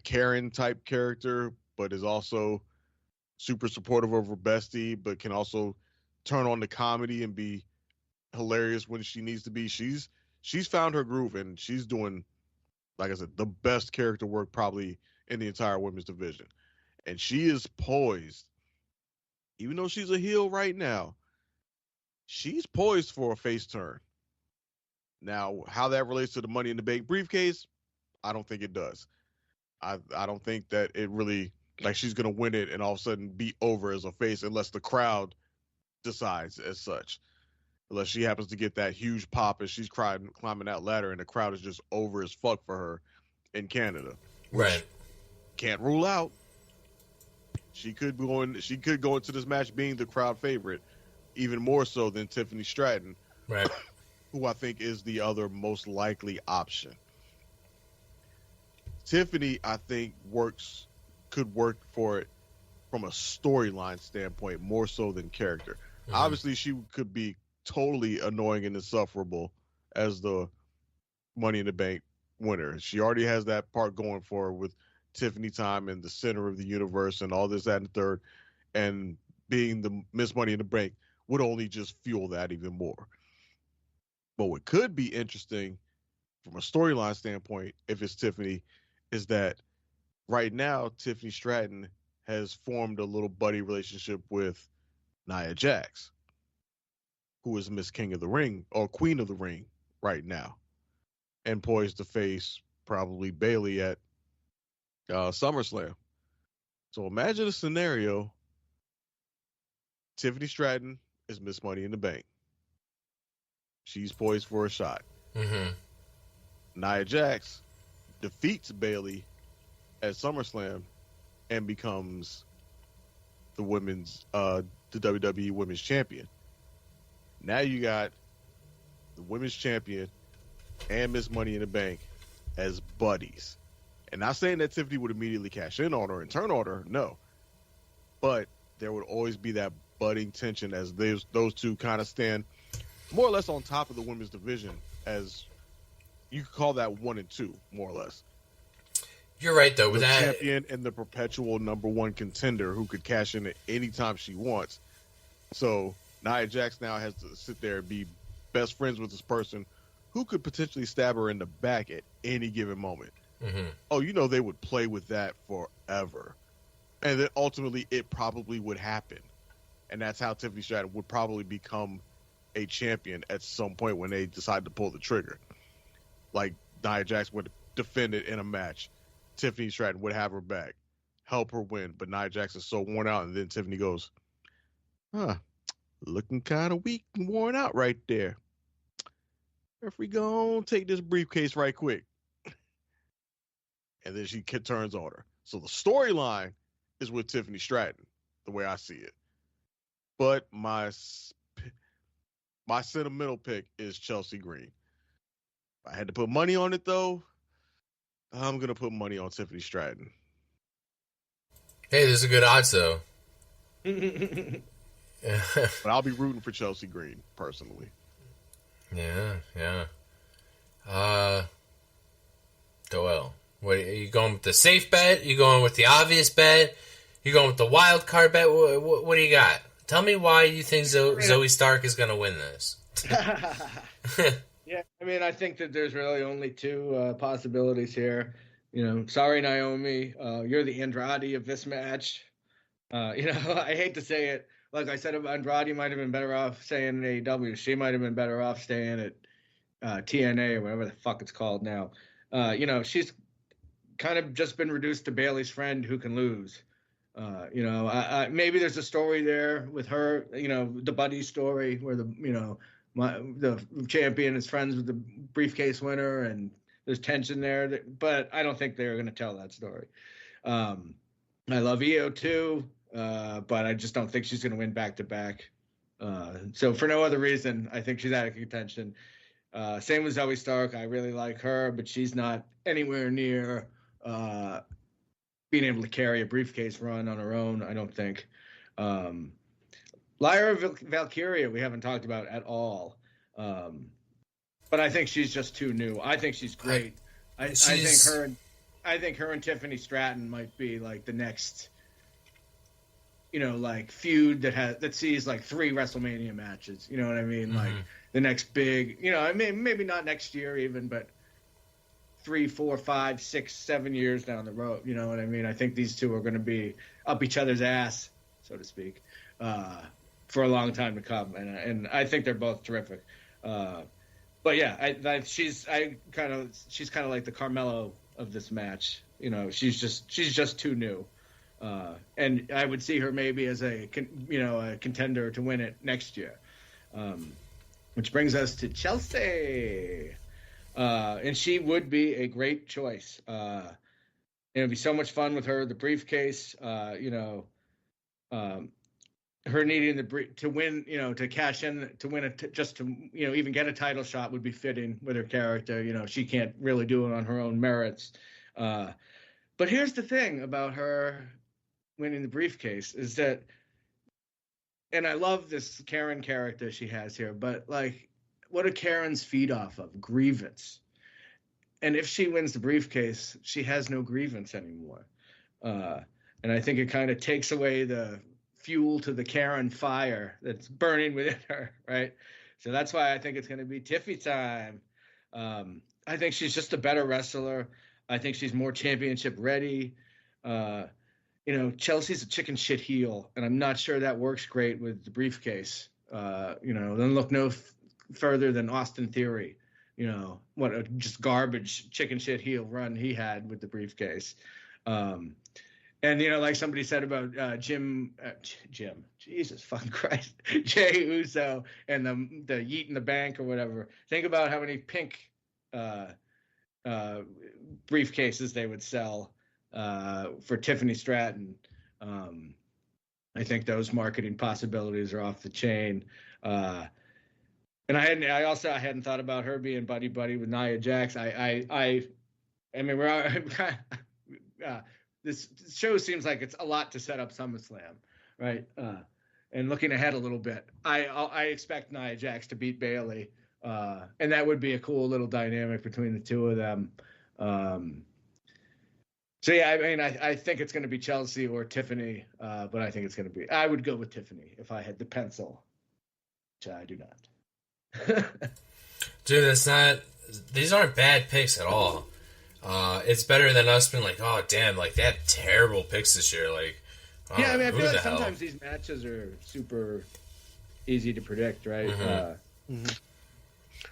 Karen type character, but is also super supportive of her bestie, but can also turn on the comedy and be hilarious when she needs to be. She's found her groove, and she's doing, like I said, the best character work probably in the entire women's division. And she is poised, even though she's a heel right now, she's poised for a face turn. Now, how that relates to the Money in the Bank briefcase, I don't think it does. I don't think that it really like she's gonna win it and all of a sudden be over as a face unless the crowd decides as such. Unless she happens to get that huge pop as she's climbing that ladder and the crowd is just over as fuck for her in Canada. Right. Can't rule out. She could go into this match being the crowd favorite, even more so than Tiffany Stratton, Right. who I think is the other most likely option. Tiffany, I think, could work for it from a storyline standpoint more so than character. Obviously, she could be totally annoying and insufferable as the Money in the Bank winner. She already has that part going for her with Tiffany time in the center of the universe and all this, that, and the third. And being the Miss Money in the Bank would only just fuel that even more. But what could be interesting from a storyline standpoint, if it's Tiffany, is that right now Tiffany Stratton has formed a little buddy relationship with Nia Jax, who is Miss King of the Ring or Queen of the Ring right now, and poised to face probably Bayley at SummerSlam. So imagine a scenario: Tiffany Stratton is Miss Money in the Bank. She's poised for a shot. Mm-hmm. Nia Jax defeats Bayley at SummerSlam and becomes the WWE Women's Champion. Now you got the Women's Champion and Miss Money in the Bank as buddies. And not saying that Tiffany would immediately cash in on her and turn on her, no. But there would always be that budding tension as those two kind of stand more or less on top of the women's division, as you could call that 1 and 2, more or less. You're right, though. With The that, champion and the perpetual number one contender who could cash in at any time she wants. So Nia Jax now has to sit there and be best friends with this person who could potentially stab her in the back at any given moment. Mm-hmm. Oh, they would play with that forever. And then ultimately it probably would happen. And that's how Tiffany Stratton would probably become a champion at some point when they decide to pull the trigger. Like Nia Jax would defend it in a match. Tiffany Stratton would have her back, help her win. But Nia Jax is so worn out, and then Tiffany goes, looking kind of weak and worn out right there. If we go take this briefcase right quick. And then she turns on her. So the storyline is with Tiffany Stratton, the way I see it. But my sentimental pick is Chelsea Green. If I had to put money on it, though, I'm going to put money on Tiffany Stratton. hey, there's a good odds, though. But I'll be rooting for Chelsea Green, personally. Yeah. Doel, what are you going with, the safe bet? You going with the obvious bet? You going with the wild card bet? What do you got? Tell me why you think Zoe Stark is going to win this. Yeah, I mean, I think that there's really only two possibilities here. Sorry, Naomi, you're the Andrade of this match. I hate to say it. Like I said, Andrade might have been better off staying in AEW. She might have been better off staying at TNA or whatever the fuck it's called now. She's kind of just been reduced to Bayley's friend who can lose. Maybe there's a story there with her, the buddy story where the champion is friends with the briefcase winner and there's tension there. But I don't think they're going to tell that story. I love Io too, but I just don't think she's going to win back to back. So for no other reason, I think she's out of contention. Same with Zoe Stark. I really like her, but she's not anywhere near being able to carry a briefcase run on her own, I don't think. Lyra Valkyria, we haven't talked about at all. But I think she's just too new. I think she's great. I think her and Tiffany Stratton might be like the next, feud that sees like 3 WrestleMania matches. You know what I mean? Mm-hmm. Like the next big, maybe not next year even, but 3, 4, 5, 6, 7 years down the road. You know what I mean? I think these two are going to be up each other's ass, so to speak, for a long time to come. And I think they're both terrific. But yeah, she's kind of like the Carmelo of this match. You know, she's just too new. And I would see her maybe as a contender to win it next year. Which brings us to Chelsea. And she would be a great choice. It'd be so much fun with her, the briefcase, her needing to win, to cash in, to win it, just to, even get a title shot would be fitting with her character. She can't really do it on her own merits. But here's the thing about her winning the briefcase is that, and I love this Karen character she has here, but like, what do Karens feed off of? Grievance. And if she wins the briefcase, she has no grievance anymore. And I think it kind of takes away the fuel to the Karen fire that's burning within her, right? So that's why I think it's going to be Tiffy time. I think she's just a better wrestler. I think she's more championship ready. Chelsea's a chicken shit heel, and I'm not sure that works great with the briefcase. Then look no further than Austin Theory. What a just garbage chicken shit heel run he had with the briefcase. And, like somebody said about Jim, Jesus fucking Christ, Jey Uso and the Yeet in the Bank or whatever. Think about how many pink briefcases they would sell for Tiffany Stratton. I think those marketing possibilities are off the chain. And I hadn't thought about her being buddy with Nia Jax. This show seems like it's a lot to set up SummerSlam, right? And looking ahead a little bit, I expect Nia Jax to beat Bayley, and that would be a cool little dynamic between the two of them. I think it's going to be Chelsea or Tiffany, but I think I would go with Tiffany if I had the pencil, which I do not. Dude, these aren't bad picks at all. It's better than us being like, oh damn, like they had terrible picks this year. Like, I feel like sometimes these matches are super easy to predict, right? And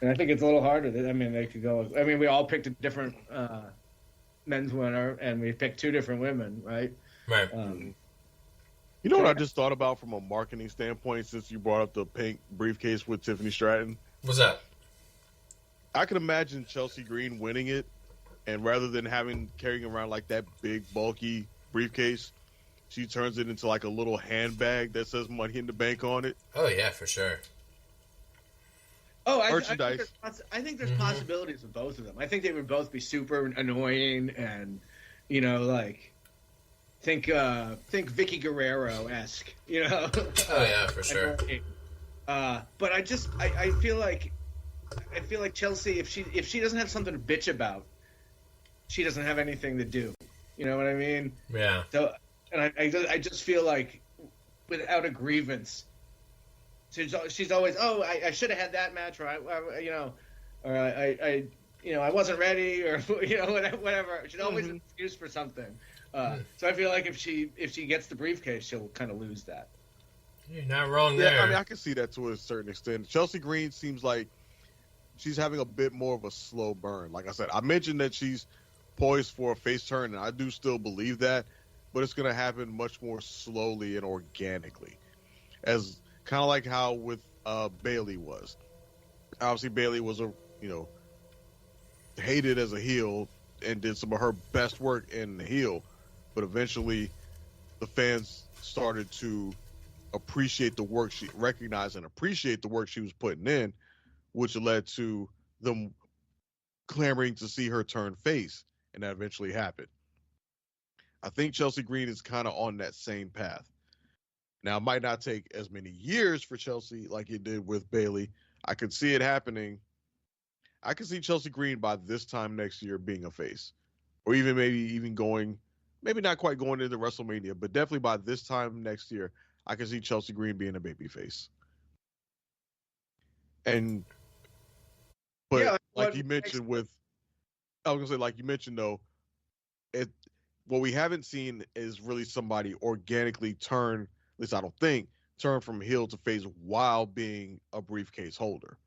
I think it's a little harder. They could go. We all picked a different men's winner, and we picked two different women, right? Right. You know what I just thought about from a marketing standpoint, since you brought up the pink briefcase with Tiffany Stratton? What's that? I could imagine Chelsea Green winning it, and rather than carrying around like that big bulky briefcase, she turns it into like a little handbag that says Money in the Bank on it. Oh yeah, for sure. Oh, merchandise. I think there's possibilities with both of them. I think they would both be super annoying, and think Vicky Guerrero-esque. Oh yeah, for sure. But I feel like Chelsea, if she doesn't have something to bitch about, she doesn't have anything to do. You know what I mean? Yeah. So, and I just feel like without a grievance, she's always, I should have had that match, or I wasn't ready, or whatever. She's always an excuse for something. So I feel like if she gets the briefcase, she'll kind of lose that. You're not wrong there. Yeah, I can see that to a certain extent. Chelsea Green seems like she's having a bit more of a slow burn. Like I said, I mentioned that she's poised for a face turn, and I do still believe that, but it's going to happen much more slowly and organically, as kind of like how with Bayley was. Obviously, Bayley was hated as a heel and did some of her best work in the heel, but eventually the fans started to appreciate the work recognize and appreciate the work she was putting in, which led to them clamoring to see her turn face, and that eventually happened. I think Chelsea Green is kind of on that same path. Now, it might not take as many years for Chelsea like it did with Bayley. I could see it happening. I could see Chelsea Green by this time next year being a face, or maybe not quite going into WrestleMania, but definitely by this time next year, I can see Chelsea Green being a baby face. Like you mentioned though, what we haven't seen is really somebody organically turn, at least I don't think, turn from heel to face while being a briefcase holder,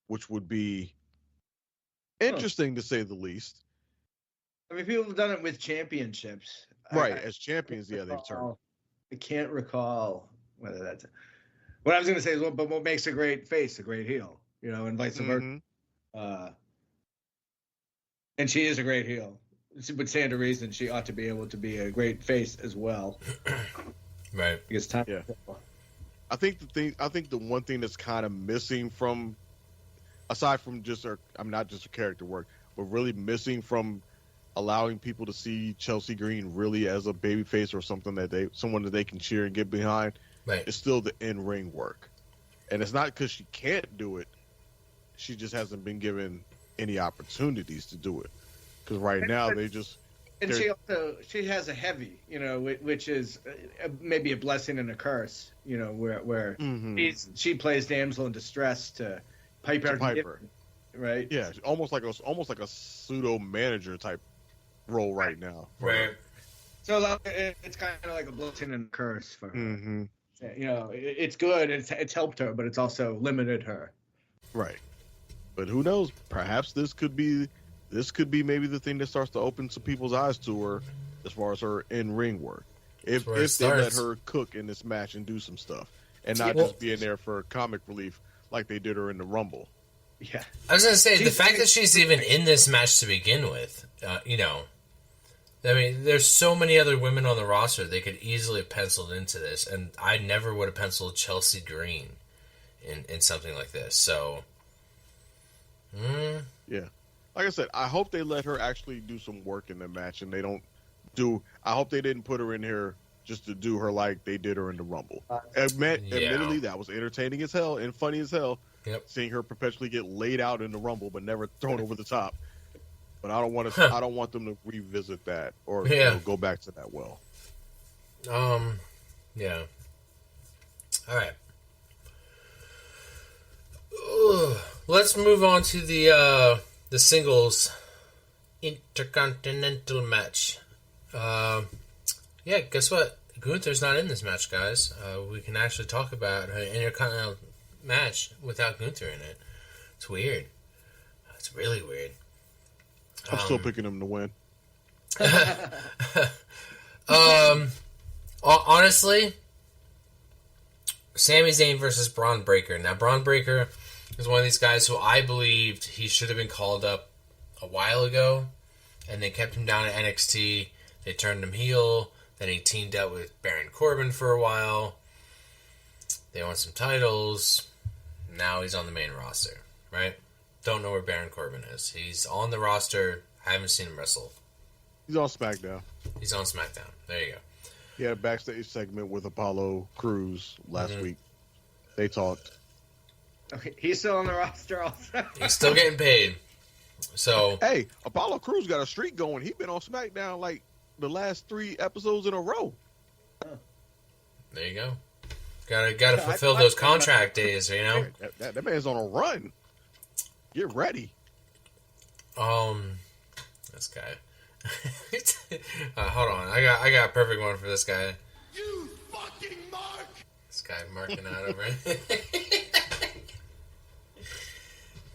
which would be interesting to say the least. I mean, people have done it with championships. Right, I as champions, yeah, they've turned. I can't recall whether that's what I was going to say is but what makes a great face a great heel, and vice versa. Mhm. And she is a great heel. She would stand to reason she ought to be able to be a great face as well. Right. Because time. Yeah. I think the one thing that's kind of missing from, aside from just her, I'm not just her character work, but really missing from allowing people to see Chelsea Green really as a babyface or someone that they can cheer and get behind, Right. is still the in-ring work. And it's not because she can't do it. She just hasn't been given any opportunities to do it. Because right now they just. And she has a heavy, which is maybe a blessing and a curse, where she plays damsel in distress to Piper. Right. Yeah, almost like a pseudo manager type role right now. Right. So it's kind of like a blessing and a curse for her. Mm-hmm. It's good. It's helped her, but it's also limited her. Right. But who knows? Perhaps this could be maybe the thing that starts to open some people's eyes to her as far as her in-ring work. If they let her cook in this match and do some stuff and not just be in there for comic relief like they did her in the Rumble. Yeah. I was going to say, the fact that she's even in this match to begin with, I mean, there's so many other women on the roster they could easily have penciled into this, and I never would have penciled Chelsea Green in something like this. So, yeah. Like I said, I hope they let her actually do some work in the match, and I hope they didn't put her in here just to do her like they did her in the Rumble. Admittedly, that was entertaining as hell and funny as hell. Yep. Seeing her perpetually get laid out in the Rumble, but never thrown over the top. But I don't want them to revisit that or go back to that well. Yeah. All right. Let's move on to the singles intercontinental match. Yeah, guess what? Gunther's not in this match, guys. We can actually talk about an intercontinental match without Gunther in it. It's weird. It's really weird. I'm still picking him to win. Honestly, Sami Zayn versus Braun Breaker. Now, Braun Breaker is one of these guys who I believed he should have been called up a while ago, and they kept him down at NXT. They turned him heel. Then he teamed up with Baron Corbin for a while. They won some titles. Now he's on the main roster, right? Don't know where Baron Corbin is. He's on the roster. I haven't seen him wrestle. He's on SmackDown. He's on SmackDown. There you go. He had a backstage segment with Apollo Crews last week. They talked. Okay, he's still on the roster also. He's still getting paid. So hey, Apollo Crews got a streak going. He's been on SmackDown like the last 3 episodes in a row. There you go. Gotta fulfill those contract days, you know. That man's on a run. Get ready. This guy. Hold on, I got a perfect one for this guy. You fucking mark! This guy marking out over.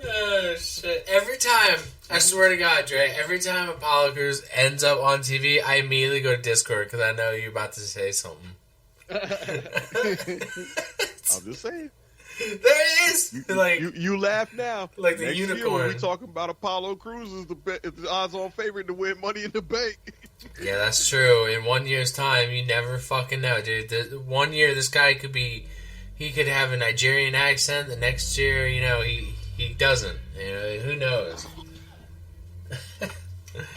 Oh shit! Every time, I swear to God, Dre, every time Apollo Crews ends up on TV, I immediately go to Discord because I know you're about to say something. I'm just saying. There it is. You laugh now. Like the Next unicorn. Year when we talking about Apollo Crews is the odds-on favorite to win Money in the Bank. Yeah, that's true. In 1 year's time, you never fucking know, dude. 1 year, this guy could have a Nigerian accent. The next year, he doesn't. Who knows?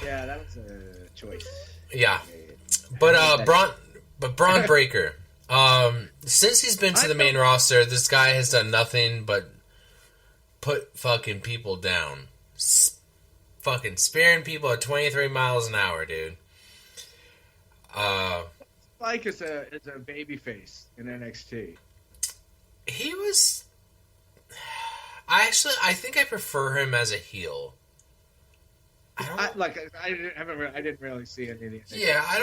Yeah, that was a choice. Yeah, but Braun Breaker. Since he's been to the main roster, this guy has done nothing but put fucking people down. Fucking spearing people at 23 miles an hour, dude. Like as a baby face in NXT. He was. I think I prefer him as a heel. I didn't really see any of these. Yeah, I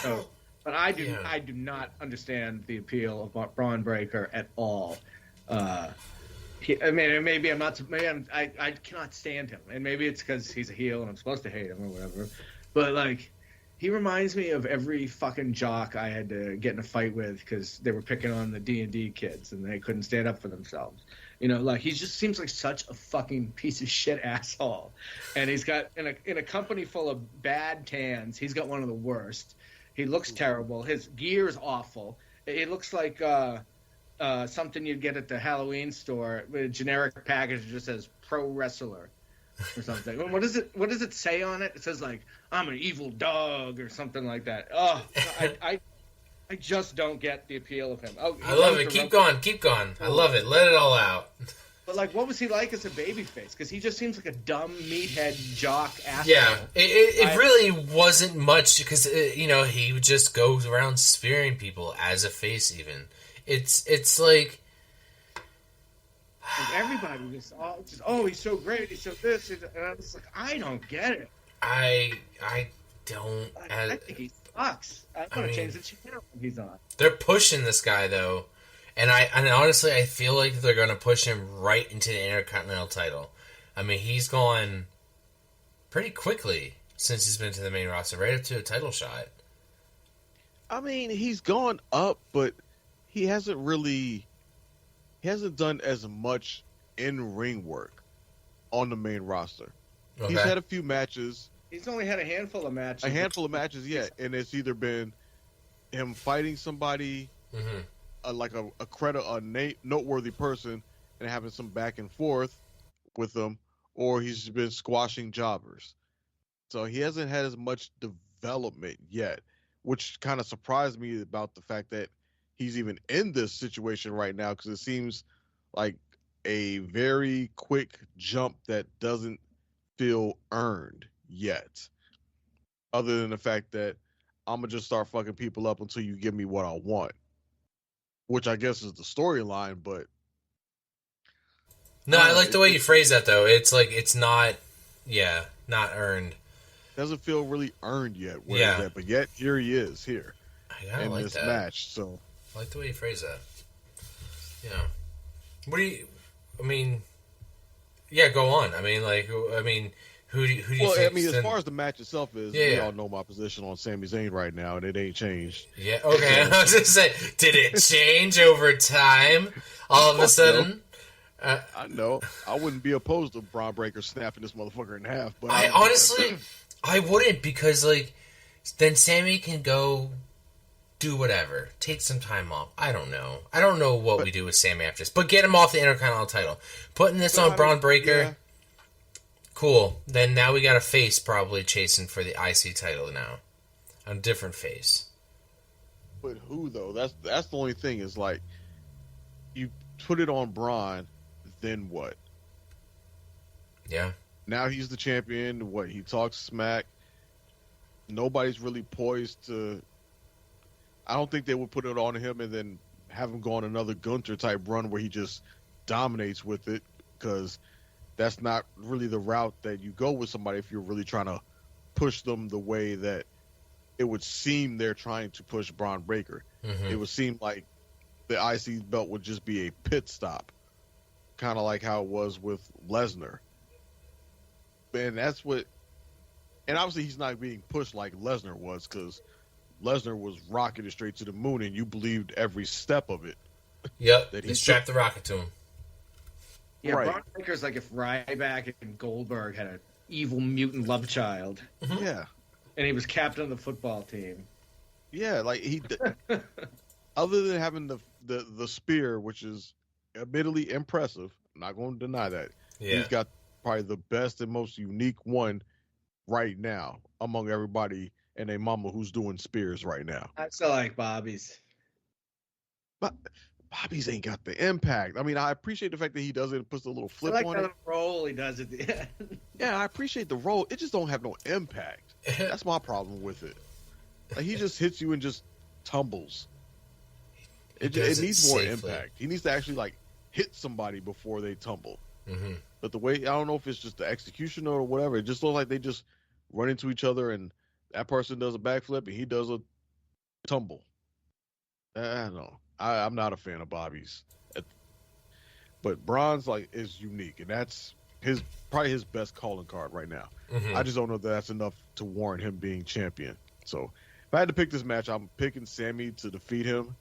don't. But I do not understand the appeal of Braun Breaker at all. I mean, maybe I'm not. Maybe I cannot stand him, and maybe it's because he's a heel and I'm supposed to hate him or whatever. But like, he reminds me of every fucking jock I had to get in a fight with because they were picking on the D&D kids and they couldn't stand up for themselves. You know, like he just seems like such a fucking piece of shit asshole. And he's got in a company full of bad tans, he's got one of the worst. He looks terrible. His gear is awful. It looks like something you'd get at the Halloween store with a generic package that just says pro wrestler or something. What does it say on it? It says like, I'm an evil dog or something like that. Oh, I just don't get the appeal of him. Oh, I love it. Keep going. I love it. Let it all out. But like, what was he like as a babyface? Because he just seems like a dumb meathead jock asshole. Yeah, it really wasn't much because he would just go around spearing people as a face. Even it's like everybody was oh, he's so great, he's so this, and I was like, I don't get it. I don't. I think he sucks. I want to change the channel he's on. They're pushing this guy though, and honestly I feel like they're going to push him right into the Intercontinental title. I mean, he's gone pretty quickly since he's been to the main roster, right up to a title shot. I mean, he's gone up, but he hasn't done as much in-ring work on the main roster. Okay. He's had a few matches. He's only had a handful of matches. Yeah, and it's either been him fighting somebody, like a noteworthy person, and having some back and forth with them, or he's been squashing jobbers. So he hasn't had as much development yet, which kind of surprised me about the fact that he's even in this situation right now, because it seems like a very quick jump that doesn't feel earned yet, other than the fact that I'm gonna just start fucking people up until you give me what I want, which I guess is the storyline. But no, I like the way you phrase that though. It's like it's not earned. Doesn't feel really earned yet. But yet here he is here in like this that match. So I like the way you phrase that. Yeah. What do you? I mean, yeah. Go on. I mean, who do you think? Well, I mean, as far as the match itself is, we all know my position on Sami Zayn right now, and it ain't changed. Yeah, okay. I was going to say, did it change over time all of a sudden? I know. I wouldn't be opposed to Braun Breaker snapping this motherfucker in half. But I honestly, I wouldn't, because, like, then Sammy can go do whatever. Take some time off. I don't know. I don't know what we do with Sammy after this. But get him off the Intercontinental title. Putting this on Braun Breaker... Yeah. Cool. Then now we got a face probably chasing for the IC title now. A different face. But who though? That's the only thing, is like, you put it on Braun, then what? Yeah. Now he's the champion. What? He talks smack. Nobody's really poised to. I don't think they would put it on him and then have him go on another Gunther type run where he just dominates with it, because that's not really the route that you go with somebody if you're really trying to push them the way that it would seem they're trying to push Braun Breaker. It would seem like the IC belt would just be a pit stop, kind of like how it was with Lesnar. And that's what. And obviously he's not being pushed like Lesnar was, because Lesnar was rocketed straight to the moon, and you believed every step of it. Yep, that he strapped the rocket to him. Yeah, right. Braun Breaker's like if Ryback and Goldberg had an evil mutant love child. Yeah. And he was captain of the football team. Yeah, like he, other than having the spear, which is admittedly impressive, I'm not going to deny that. Yeah. He's got probably the best and most unique one right now among everybody and a mama who's doing spears right now. I still like Bobby's. But Bobby's ain't got the impact. I mean, I appreciate the fact that he does it and puts a little flip on it. I like the roll he does at the end. Yeah, I appreciate the roll. It just don't have no impact. That's my problem with it. Like, he just hits you and just tumbles. It needs more impact. He needs to actually, like, hit somebody before they tumble. But the way, I don't know if it's just the execution or whatever, it just looks like they just run into each other and that person does a backflip and he does a tumble. I don't know. I'm not a fan of Bobby's. But Braun's is unique, and that's probably his best calling card right now. Mhm. I just don't know if that's enough to warrant him being champion. So if I had to pick this match, I'm picking Sammy to defeat him.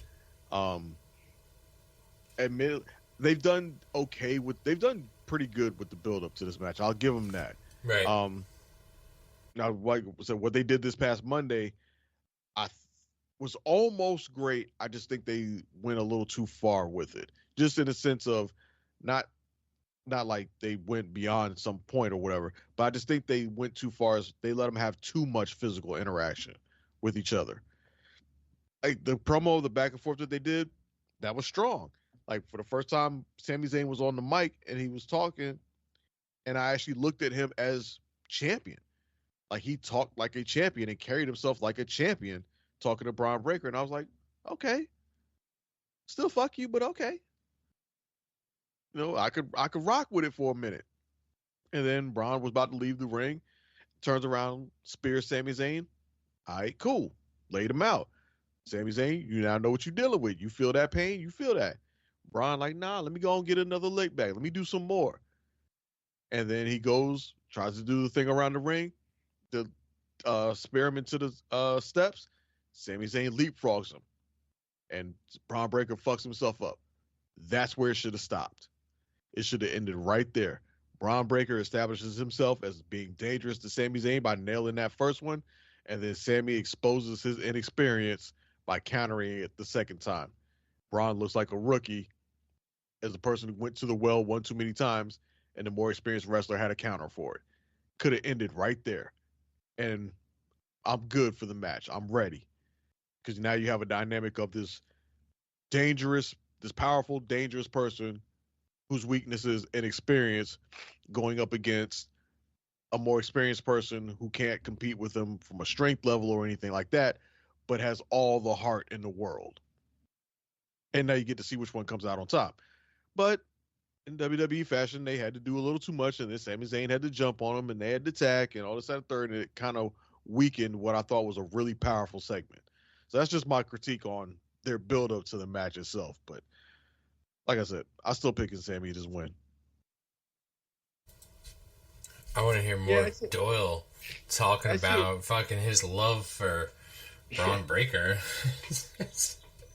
Admit they've done pretty good with the build up to this match. I'll give them that. Right. Now, like I said, what they did this past Monday, was almost great. I just think they went a little too far with it, just in the sense of not like they went beyond some point or whatever, but I just think they went too far as they let them have too much physical interaction with each other. Like the promo, the back and forth that they did, that was strong. Like for the first time, Sami Zayn was on the mic and he was talking, and I actually looked at him as champion. Like he talked like a champion and carried himself like a champion talking to Braun Breaker, and I was like, okay, still fuck you, but okay. You know, I could rock with it for a minute. And then Braun was about to leave the ring, turns around, spears Sami Zayn. All right, cool. Laid him out. Sami Zayn, you now know what you're dealing with. You feel that pain? You feel that. Braun like, nah, let me go and get another leg back. Let me do some more. And then he goes, tries to do the thing around the ring, to spear him into the steps. Sami Zayn leapfrogs him. And Braun Breaker fucks himself up. That's where it should have stopped. It should have ended right there. Braun Breaker establishes himself as being dangerous to Sami Zayn by nailing that first one, and then Sami exposes his inexperience by countering it the second time. Braun looks like a rookie as a person who went to the well one too many times, and the more experienced wrestler had a counter for it. Could have ended right there. And I'm good for the match. I'm ready. Because now you have a dynamic of this powerful, dangerous person whose weaknesses and experience going up against a more experienced person who can't compete with them from a strength level or anything like that, but has all the heart in the world. And now you get to see which one comes out on top. But in WWE fashion, they had to do a little too much, and then Sami Zayn had to jump on him, and they had to attack, and all this, that, and third, and it kind of weakened what I thought was a really powerful segment. So that's just my critique on their build-up to the match itself. But like I said, I still picking Sami to just win. I want to hear more Doyle talking about fucking his love for Braun Breaker.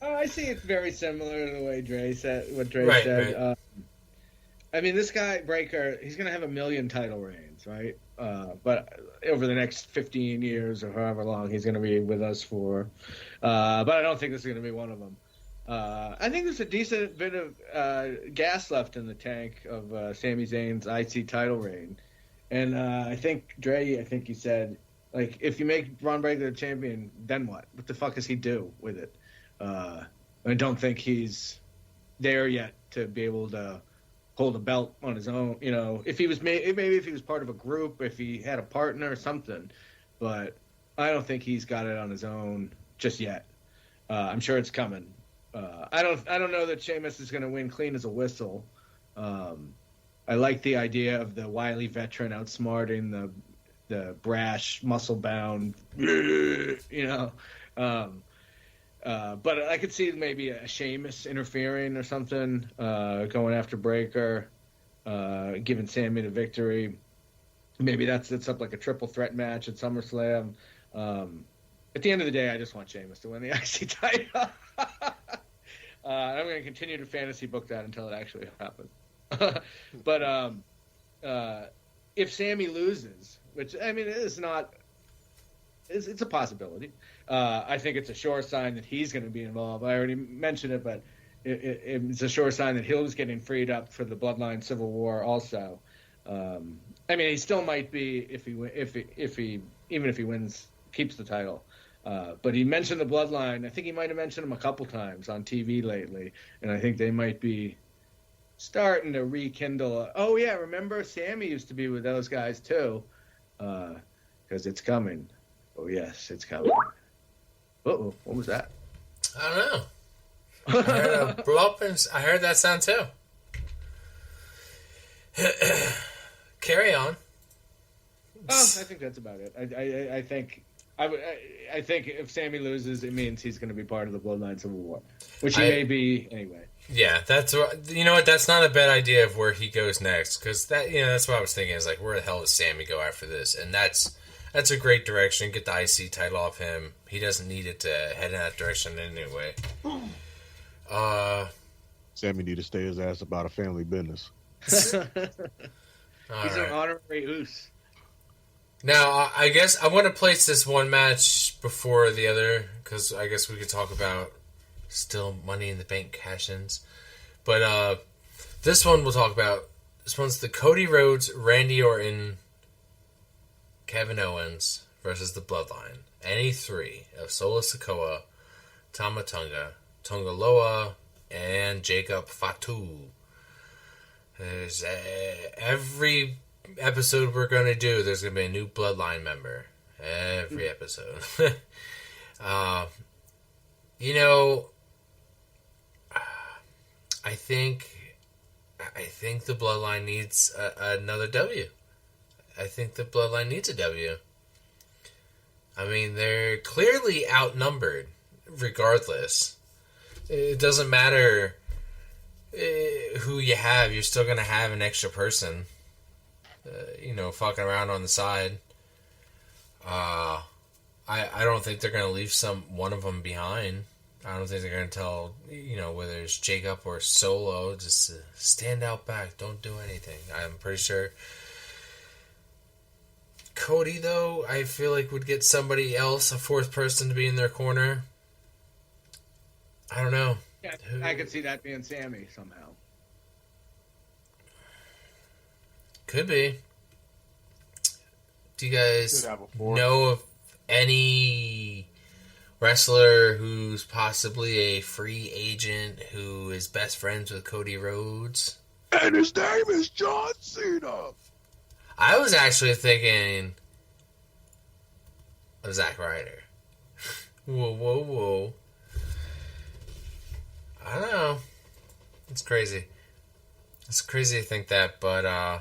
I see it's very similar to the way Dre said. What Dre said. Right. I mean, this guy Breaker, he's gonna have 1 million title reigns, right? But over the next 15 years or however long he's gonna be with us for. But I don't think this is gonna be one of them. I think there's a decent bit of gas left in the tank of Sami Zayn's IC title reign. And I think, Dre, you said, like, if you make Braun Breaker the champion, then what? What the fuck does he do with it? I don't think he's there yet to be able to hold a belt on his own. You know, if he was maybe if he was part of a group, if he had a partner or something. But I don't think he's got it on his own just yet. I'm sure it's coming. I don't know that Sheamus is going to win clean as a whistle. I like the idea of the wily veteran outsmarting the brash, muscle-bound, you know. But I could see maybe a Sheamus interfering or something, going after Breaker, giving Sami the victory. Maybe that sets up like a triple threat match at SummerSlam. At the end of the day, I just want Sheamus to win the IC title. I'm going to continue to fantasy book that until it actually happens. But if Sami loses, which I mean it's a possibility. I think it's a sure sign that he's going to be involved. I already mentioned it, but it's a sure sign that Hill's getting freed up for the Bloodline Civil War. Also, I mean he still might be if he wins, keeps the title. But he mentioned the Bloodline. I think he might have mentioned them a couple times on TV lately, and I think they might be starting to rekindle. Oh yeah, remember Sami used to be with those guys too, because it's coming. Oh yes, it's coming. Uh-oh, what was that? I don't know. I heard a blop and I heard that sound too. Carry on. Oh, I think that's about it. I think I think if Sammy loses, it means he's going to be part of the Bloodline Civil War, which he I- may be anyway. Yeah, that's what, you know what, that's not a bad idea of where he goes next, because that's what I was thinking, is like, where the hell does Sammy go after this? And that's a great direction. Get the IC title off him. He doesn't need it to head in that direction anyway. Sammy need to stay his ass about a family business. He's All an right. honorary Oos. Now, I guess I want to place this one match before the other, because I guess we could talk about still Money in the Bank cash-ins. But this one we'll talk about. This one's the Cody Rhodes, Randy Orton, Kevin Owens versus the Bloodline. Any three of Solo Sikoa, Tama Tonga, Tonga Loa, and Jacob Fatu. There's every episode we're going to do, there's going to be a new Bloodline member. Every episode. You know, I think the Bloodline needs another W. I think the Bloodline needs a W. I mean, they're clearly outnumbered, regardless. It doesn't matter who you have, you're still going to have an extra person, fucking around on the side. I don't think they're going to leave one of them behind. I don't think they're going to tell, whether it's Jacob or Solo, just stand out back, don't do anything. I'm pretty sure Cody, though, I feel like would get somebody else, a fourth person, to be in their corner. I don't know. Yeah, I could see that being Sammy somehow. Could be. Do you guys Could have a fourth. know of any wrestler who's possibly a free agent who is best friends with Cody Rhodes? And his name is John Cena. I was actually thinking of Zack Ryder. Whoa. I don't know. It's crazy. It's crazy to think that, but I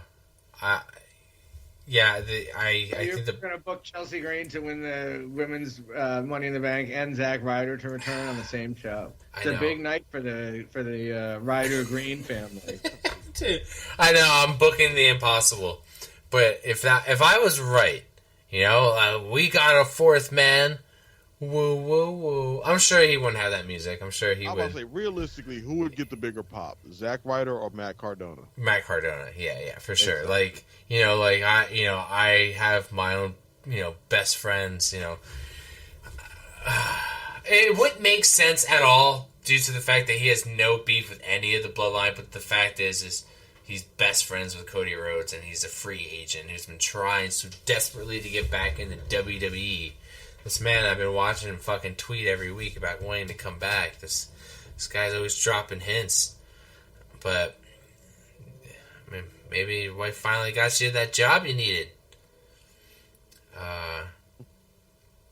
You're think going to book Chelsea Green to win the women's Money in the Bank and Zack Ryder to return on the same show. It's I a know. big night for the Ryder Green family. Dude, I know, I'm booking the impossible. But if I was right, we got a fourth man. Woo, woo, woo. I'm sure he wouldn't have that music. I'm sure he I'm about would. to say, realistically, who would get the bigger pop, Zack Ryder or Matt Cardona? Matt Cardona, yeah, for sure. Exactly. I have my own, best friends. It wouldn't make sense at all due to the fact that he has no beef with any of the Bloodline. But the fact is he's best friends with Cody Rhodes, and he's a free agent who's been trying so desperately to get back into WWE. This man, I've been watching him fucking tweet every week about wanting to come back. This guy's always dropping hints. But, I mean, maybe your wife finally got you that job you needed. I'm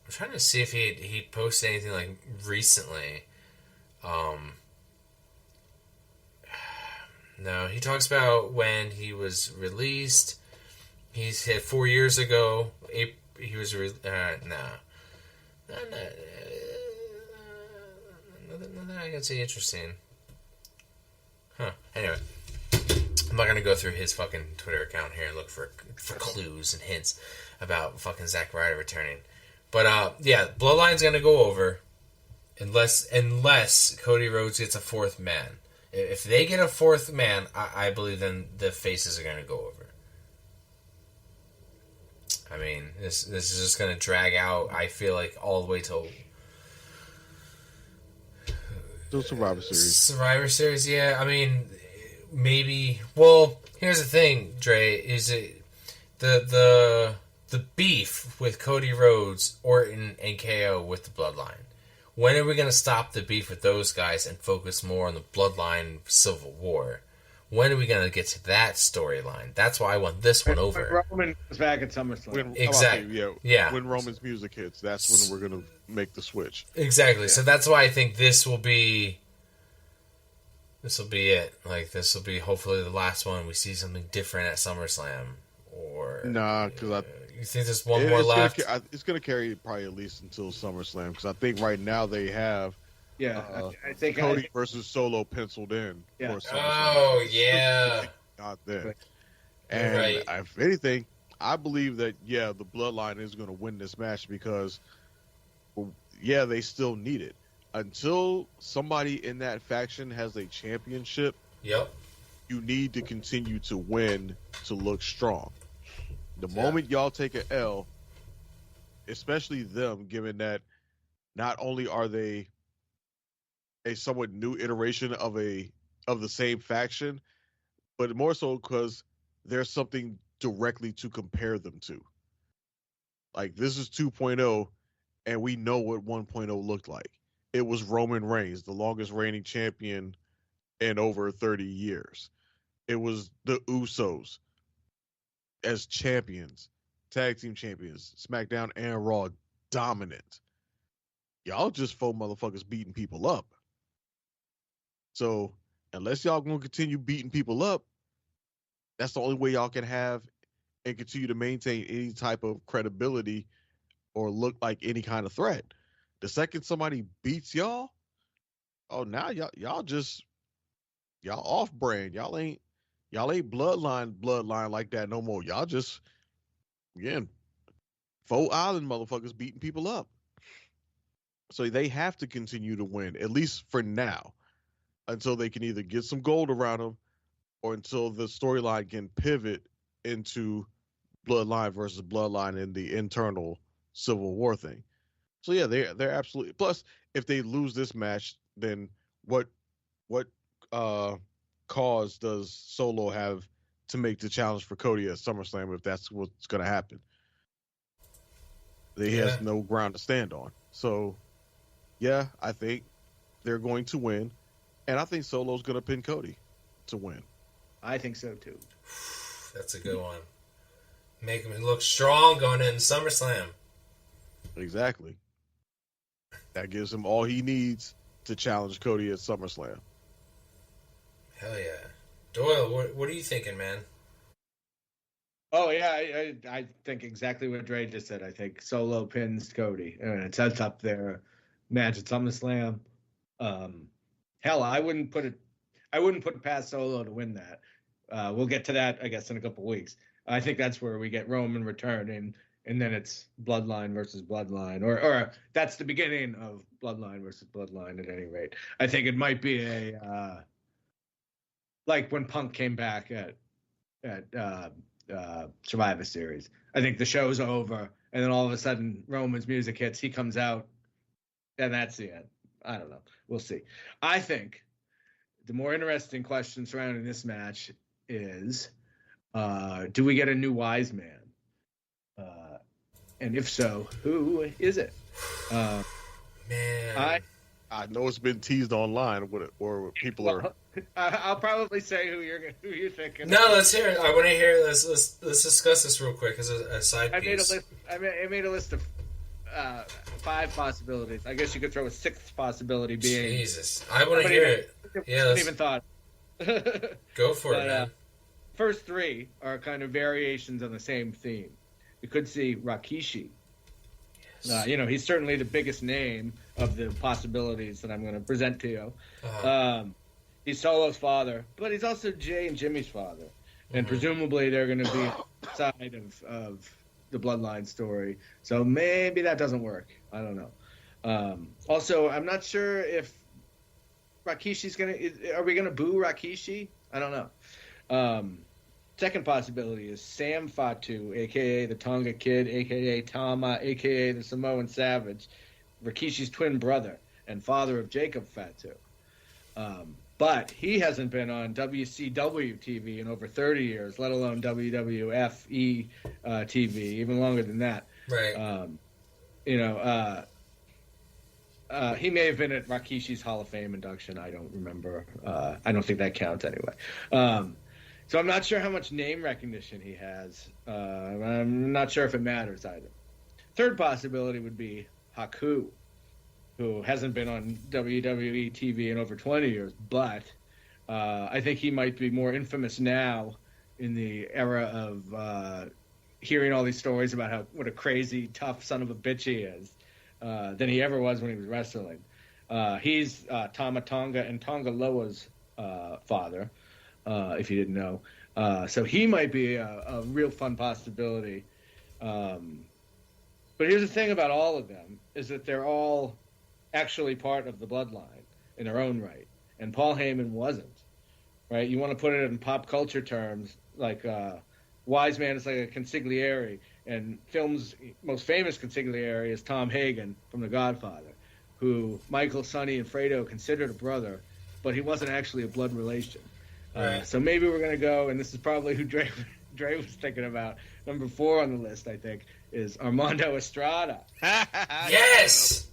trying to see if he posted anything, like, recently. No, he talks about when he was released. He said 4 years ago, he was, nothing I can see interesting. Huh. Anyway, I'm not gonna go through his fucking Twitter account here and look for clues and hints about fucking Zack Ryder returning. But yeah, Bloodline's gonna go over unless Cody Rhodes gets a fourth man. If they get a fourth man, I believe then the faces are gonna go over. I mean, this is just going to drag out, I feel like, all the way till Survivor Series. Survivor Series, yeah. I mean, maybe. Well, here's the thing, Dre. Is it the beef with Cody Rhodes, Orton, and KO with the Bloodline? When are we going to stop the beef with those guys and focus more on the Bloodline Civil War? When are we going to get to that storyline? That's why I want this one over. When Roman comes back at SummerSlam. When, Exactly. Yeah. When Roman's music hits, that's when we're going to make the switch. Exactly. So that's why I think this will be it. Like, this will be hopefully the last one. We see something different at SummerSlam, or Nah, because You think there's one more left? It's going to carry probably at least until SummerSlam because I think right now they have I think Cody versus Solo penciled in. Yeah. For SummerSlam. Oh, yeah. Not there. Right. And Right. if anything, I believe that the Bloodline is going to win this match because, they still need it until somebody in that faction has a championship. Yep. You need to continue to win to look strong. The moment y'all take an L, especially them, given that not only are they a somewhat new iteration of the same faction, but more so because there's something directly to compare them to. Like, this is 2.0, and we know what 1.0 looked like. It was Roman Reigns, the longest reigning champion in over 30 years. It was the Usos as champions, tag team champions, SmackDown and Raw, dominant. Y'all just 4 motherfuckers beating people up. So unless y'all gonna continue beating people up, that's the only way y'all can have and continue to maintain any type of credibility or look like any kind of threat. The second somebody beats y'all, now y'all off brand. Y'all ain't bloodline like that no more. Y'all just, again, faux island motherfuckers beating people up. So they have to continue to win, at least for now, until they can either get some gold around them or until the storyline can pivot into Bloodline versus Bloodline in the internal Civil War thing. So yeah, they're absolutely. Plus, if they lose this match, then what cause does Solo have to make the challenge for Cody at SummerSlam if that's what's going to happen? He has no ground to stand on. So, yeah, I think they're going to win, and I think Solo's going to pin Cody to win. I think so too. That's a good one. Make him look strong going in SummerSlam. Exactly. That gives him all he needs to challenge Cody at SummerSlam. Hell yeah. Doyle, what are you thinking, man? Oh yeah, I think exactly what Dre just said. I think Solo pins Cody, and it sets up their match at SummerSlam. Hell, I wouldn't put it past Solo to win that. We'll get to that, I guess, in a couple weeks. I think that's where we get Roman return, and then it's Bloodline versus Bloodline, or that's the beginning of Bloodline versus Bloodline. At any rate, I think it might be a like when Punk came back at Survivor Series. I think the show's over, and then all of a sudden Roman's music hits. He comes out, and that's the end. I don't know. We'll see. I think the more interesting question surrounding this match is, do we get a new Wise Man? And if so, who is it? Man. I know it's been teased online, or people are. I'll probably say who you're thinking. No, let's hear it. I want to hear. Let's discuss this real quick as a side piece. I made a list of 5 possibilities. I guess you could throw a 6th possibility being. Jesus, I want to hear it. Yeah, haven't even thought. Go for it, man. First 3 are kind of variations on the same theme. We could see Rikishi. Yes. He's certainly the biggest name of the possibilities that I'm going to present to you. He's Solo's father, but he's also Jay and Jimmy's father. And presumably they're going to be side of the Bloodline story. So maybe that doesn't work. I don't know. Also, I'm not sure if Rikishi's going to... Are we going to boo Rikishi? I don't know. Second possibility is Sam Fatu, a.k.a. the Tonga Kid, a.k.a. Tama, a.k.a. the Samoan Savage, Rikishi's twin brother and father of Jacob Fatu. But he hasn't been on WCW TV in over 30 years, let alone WWF TV, even longer than that. Right. He may have been at Rikishi's Hall of Fame induction. I don't remember. I don't think that counts anyway. So I'm not sure how much name recognition he has. I'm not sure if it matters either. Third possibility would be Haku, who hasn't been on WWE TV in over 20 years, but I think he might be more infamous now in the era of hearing all these stories about what a crazy, tough son of a bitch he is than he ever was when he was wrestling. He's Tama Tonga and Tonga Loa's father, if you didn't know. So he might be a real fun possibility. But here's the thing about all of them, is that they're all actually part of the bloodline in their own right. And Paul Heyman wasn't. Right? You want to put it in pop culture terms, like Wise Man is like a consigliere, and film's most famous consigliere is Tom Hagen from The Godfather, who Michael, Sonny, and Fredo considered a brother, but he wasn't actually a blood relation. Right. So maybe we're going to go, and this is probably who Dre was thinking about. Number 4 on the list, I think, is Armando Estrada, Yes!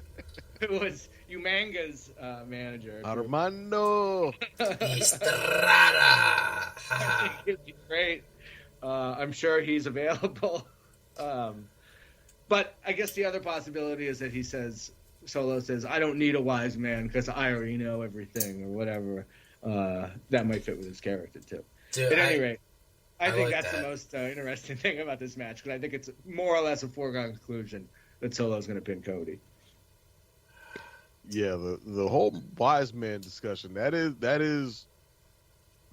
who was Umanga's manager. Armando. Estrada! He'd be great. I'm sure he's available. But I guess the other possibility is that Solo says, I don't need a wise man because I already know everything or whatever. That might fit with his character too. Dude, At any rate, I think like that's that. the most interesting thing about this match, because I think it's more or less a foregone conclusion that Solo's going to pin Cody. Yeah, the whole wise man discussion, that is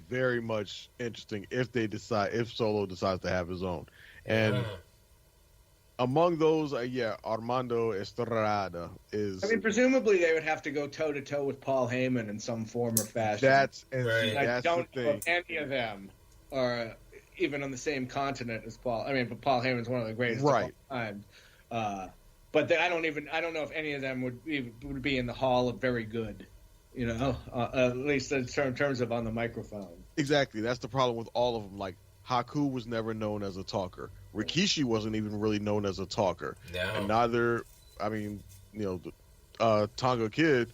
very much interesting if Solo decides to have his own. And among those, Armando Estrada is. I mean, presumably they would have to go toe to toe with Paul Heyman in some form or fashion. Right. And I That's don't the know thing. if any of them are even on the same continent as Paul. I mean, but Paul Heyman's one of the greatest Right. of all time. But I don't know if any of them would be in the Hall of Very Good. You know, at least in terms of on the microphone. Exactly. That's the problem with all of them. Like, Haku was never known as a talker. Rikishi wasn't even really known as a talker. No. And neither, Tonga Kid,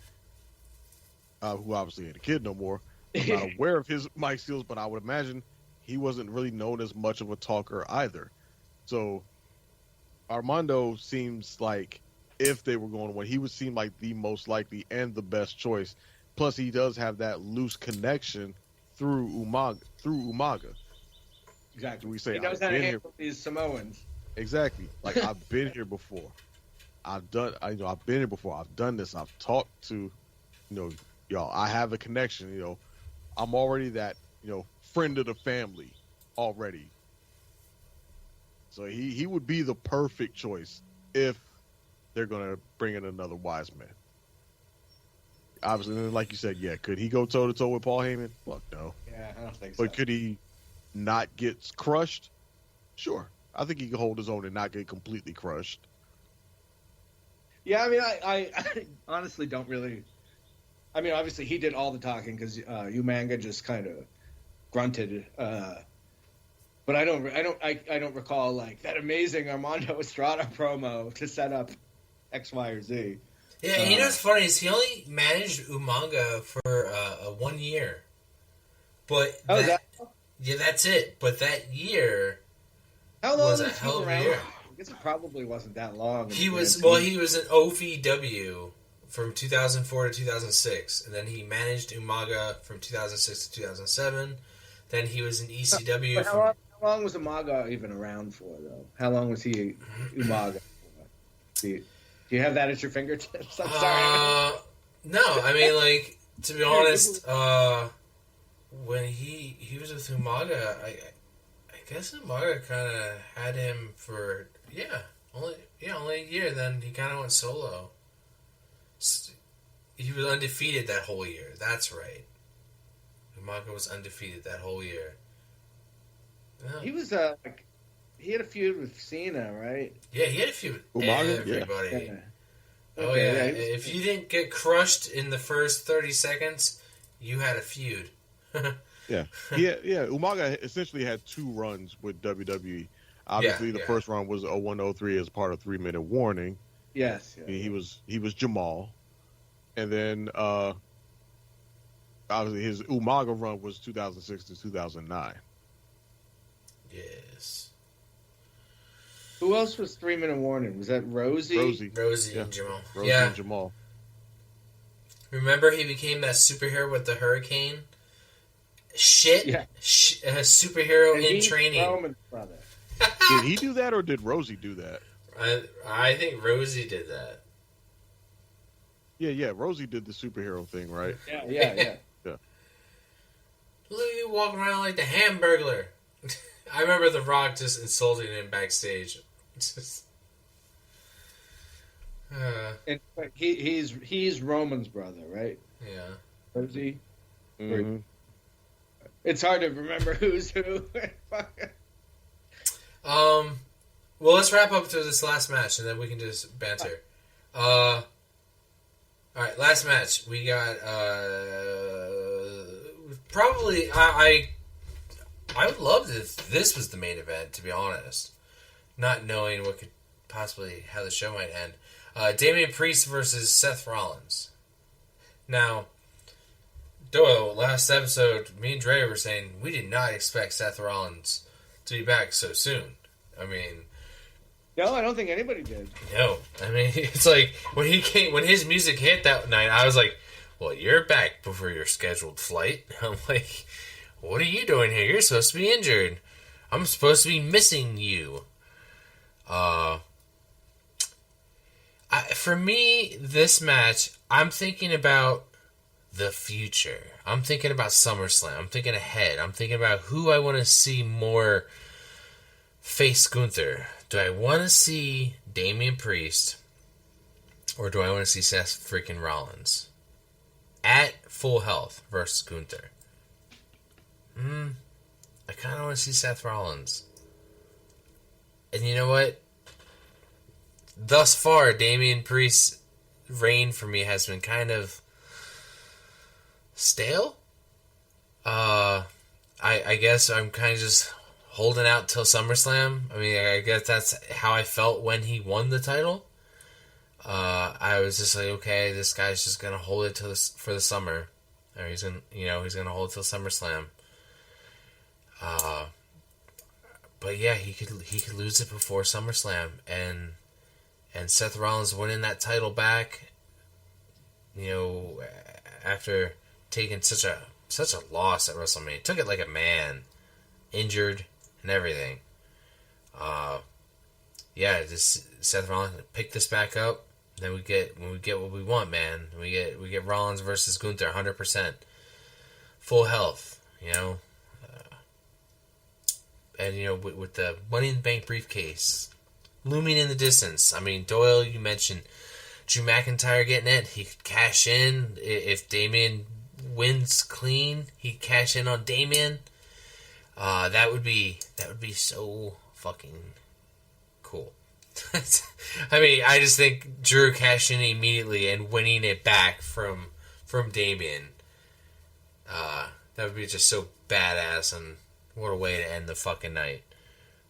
who obviously ain't a kid no more, I'm not aware of his mic skills, but I would imagine he wasn't really known as much of a talker either. So Armando seems like, if they were going one, he would seem like the most likely and the best choice. Plus, he does have that loose connection through Umaga. Exactly. We say, he knows I've how to been handle these Samoans. Exactly. Like, I've been here before. I've been here before. I've done this. I've talked to, y'all. I have a connection. I'm already that, friend of the family already. So he would be the perfect choice if they're going to bring in another wise man. Obviously, like you said, could he go toe to toe with Paul Heyman? Fuck no. Yeah, I don't think so. But could he not get crushed? Sure. I think he can hold his own and not get completely crushed. Yeah, I mean, I honestly don't really. I mean, obviously he did all the talking because Umanga just kind of grunted. But I don't recall like that amazing Armando Estrada promo to set up X, Y, or Z. Yeah, you know what's funny is he only managed Umanga for 1 year. But yeah, that's it. But that year How long was a was he hell of a around? year. I guess it probably wasn't that long. He was an OVW from 2004 to 2006, and then he managed Umaga from 2006 to 2007. Then he was in ECW. But how long was Umaga even around for, though? How long was he Umaga for? Do you have that at your fingertips? I'm sorry. No, I mean, like, to be honest, when he was with Umaga, I guess Umaga kind of had him for only a year. Then he kind of went solo. He was undefeated that whole year. That's right. Umaga was undefeated that whole year. Yeah. He was he had a feud with Cena, right? Yeah, he had a feud with Umaga? everybody. Yeah. Oh Okay, yeah, yeah, he was- if you didn't get crushed in the first 30 seconds, you had a feud. Yeah. Umaga essentially had 2 runs with WWE. Obviously, the first run was 0103 as part of 3 Minute Warning. Yes. I mean, he was Jamal, and then obviously his Umaga run was 2006 to 2009. Yes. Who else was 3 Minute Warning? Was that Rosie? Rosie Yeah. and Jamal. Rosie Yeah. and Jamal. Remember he became that superhero with the hurricane? Shit. Yeah. Superhero And in he's training. Roman's brother. Did he do that or did Rosie do that? I think Rosie did that. Yeah. Rosie did the superhero thing, right? Yeah. Look at you walking around like the Hamburglar. I remember The Rock just insulting him backstage. Just, And he's Roman's brother, right? yeah. Is he? Mm-hmm. It's hard to remember who's who. Well, let's wrap up to this last match, and then we can just banter. All right, last match. We got probably I would love if this was the main event, to be honest. Not knowing what could possibly how the show might end. Damian Priest versus Seth Rollins. Now, Doyle, last episode, me and Dre were saying we did not expect Seth Rollins to be back so soon. I mean, No, I don't think anybody did. no. I mean, it's like when his music hit that night, I was like, "Well, you're back before your scheduled flight." I'm like, "What are you doing here? You're supposed to be injured. I'm supposed to be missing you." For me, this match, I'm thinking about the future. I'm thinking about SummerSlam. I'm thinking ahead. I'm thinking about who I want to see more face Gunther. Do I want to see Damian Priest or do I want to see Seth freaking Rollins at full health versus Gunther? I kind of want to see Seth Rollins. And you know what? Thus far, Damian Priest's reign for me has been kind of stale. I guess I'm kind of just holding out till SummerSlam. I mean, I guess that's how I felt when he won the title. I was just like, okay, this guy's just gonna hold it for the summer, or he's gonna hold it till SummerSlam. But yeah, he could lose it before SummerSlam, and Seth Rollins winning that title back. After taking such a loss at WrestleMania, took it like a man, injured and everything. Just Seth Rollins pick this back up. Then we get what we want, man. We get Rollins versus Gunther, 100%, full health. And with the Money in the Bank briefcase looming in the distance. I mean, Doyle, you mentioned Drew McIntyre getting it. He could cash in if Damian wins clean. He could cash in on Damian. That would be so fucking cool. I mean, I just think Drew cashing in immediately and winning it back from Damian. That would be just so badass, and what a way to end the fucking night.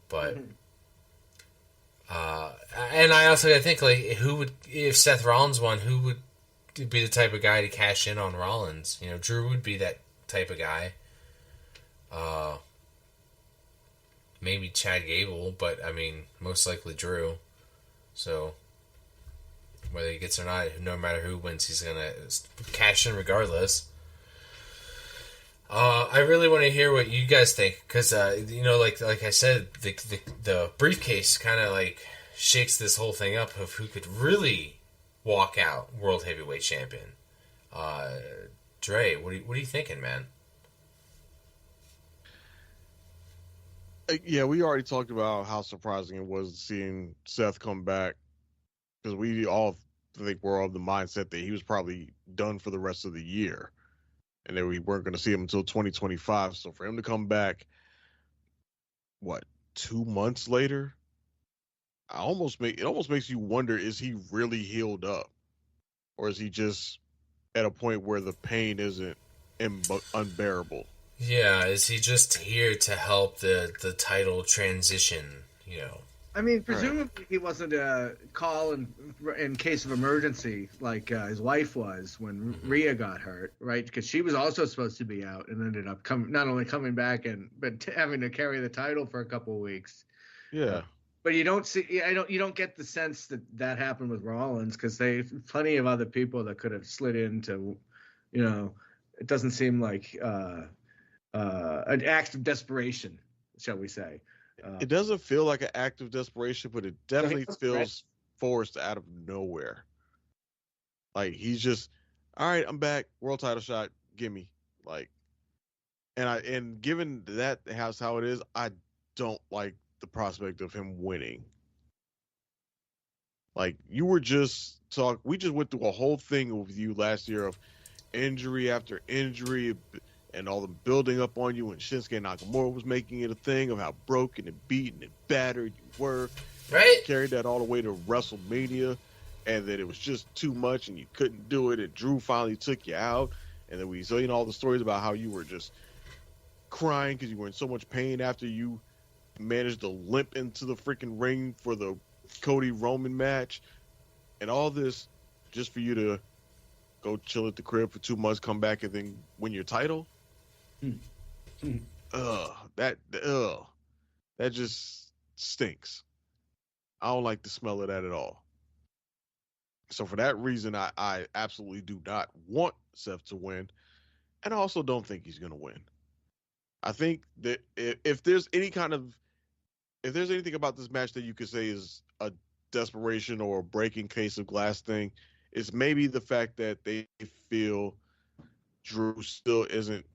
But and I think like if Seth Rollins won, who would be the type of guy to cash in on Rollins? Drew would be that type of guy. Maybe Chad Gable, but I mean, most likely Drew. So whether he gets or not, no matter who wins, he's gonna cash in regardless. I really want to hear what you guys think, because like I said, the briefcase kind of like shakes this whole thing up of who could really walk out World Heavyweight Champion. Dre, what are you thinking, man? Yeah, we already talked about how surprising it was seeing Seth come back, because we all think we're of the mindset that he was probably done for the rest of the year, and that we weren't going to see him until 2025. So for him to come back, 2 months later, it almost makes you wonder: is he really healed up, or is he just at a point where the pain isn't unbearable? Yeah, is he just here to help the title transition? I mean, presumably he wasn't a call in case of emergency like his wife was when Rhea got hurt, right? Because she was also supposed to be out and ended up not only coming back but having to carry the title for a couple of weeks. Yeah. But you don't get the sense that happened with Rollins, because they plenty of other people that could have slid into, it doesn't seem like an act of desperation, shall we say. It doesn't feel like an act of desperation, but it definitely was feels forced out of nowhere. Like he's just, all right, I'm back, world title shot, gimme. Like, and given that has how it is, I don't like the prospect of him winning. Like you were just we just went through a whole thing with you last year of injury after injury and all the building up on you, and Shinsuke Nakamura was making it a thing of how broken and beaten and battered you were. Right? You carried that all the way to WrestleMania, and that it was just too much and you couldn't do it, and Drew finally took you out. And then we saw all the stories about how you were just crying because you were in so much pain after you managed to limp into the freaking ring for the Cody Roman match, and all this just for you to go chill at the crib for 2 months, come back, and then win your title. That just stinks. I don't like the smell of that at all. So for that reason, I absolutely do not want Seth to win, and I also don't think he's going to win. I think that if there's anything about this match that you could say is a desperation or a breaking case of glass thing, it's maybe the fact that they feel Drew still isn't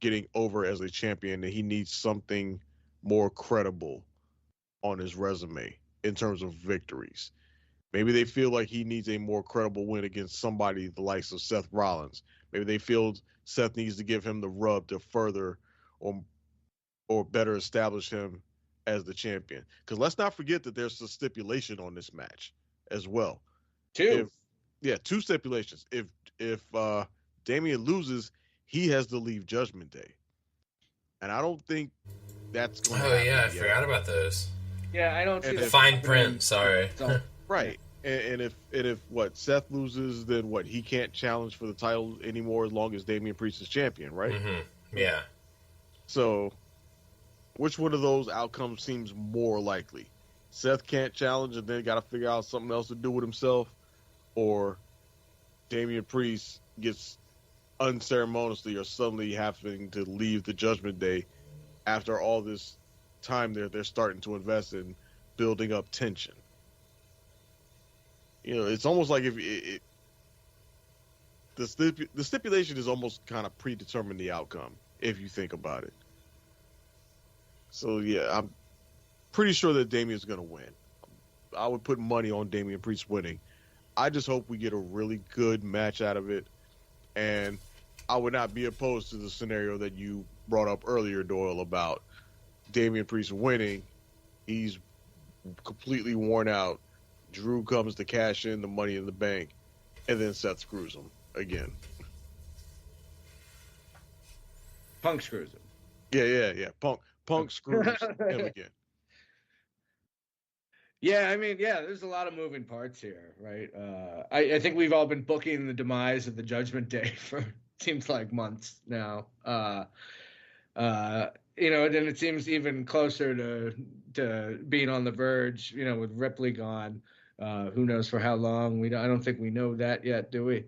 getting over as a champion, and he needs something more credible on his resume in terms of victories. Maybe they feel like he needs a more credible win against somebody the likes of Seth Rollins. Maybe they feel Seth needs to give him the rub to further or better establish him as the champion. Because let's not forget that there's a stipulation on this match as well. Two stipulations. If Damian loses, he has to leave Judgment Day, and I don't think that's going to happen. Oh yeah, I yet. forgot about those. Yeah, I don't see And the Fine print. Sorry. Right. And if Seth loses, then he can't challenge for the title anymore as long as Damian Priest is champion, right? Mm-hmm. Yeah. So, which one of those outcomes seems more likely? Seth can't challenge and then got to figure out something else to do with himself, or Damian Priest gets unceremoniously or suddenly having to leave the Judgment Day after all this time they're starting to invest in building up tension. It's almost like if the stipulation is almost kind of predetermined the outcome if you think about it. So yeah, I'm pretty sure that Damian's going to win. I would put money on Damian Priest winning. I just hope we get a really good match out of it, and I would not be opposed to the scenario that you brought up earlier, Doyle, about Damian Priest winning. He's completely worn out. Drew comes to cash in the Money in the Bank, and then Seth screws him again. Punk screws him. Yeah. Punk screws him again. Yeah, I mean, there's a lot of moving parts here, right? I think we've all been booking the demise of the Judgment Day for seems like months now. And it seems even closer to being on the verge, with Ripley gone. Who knows for how long? I don't think we know that yet, do we?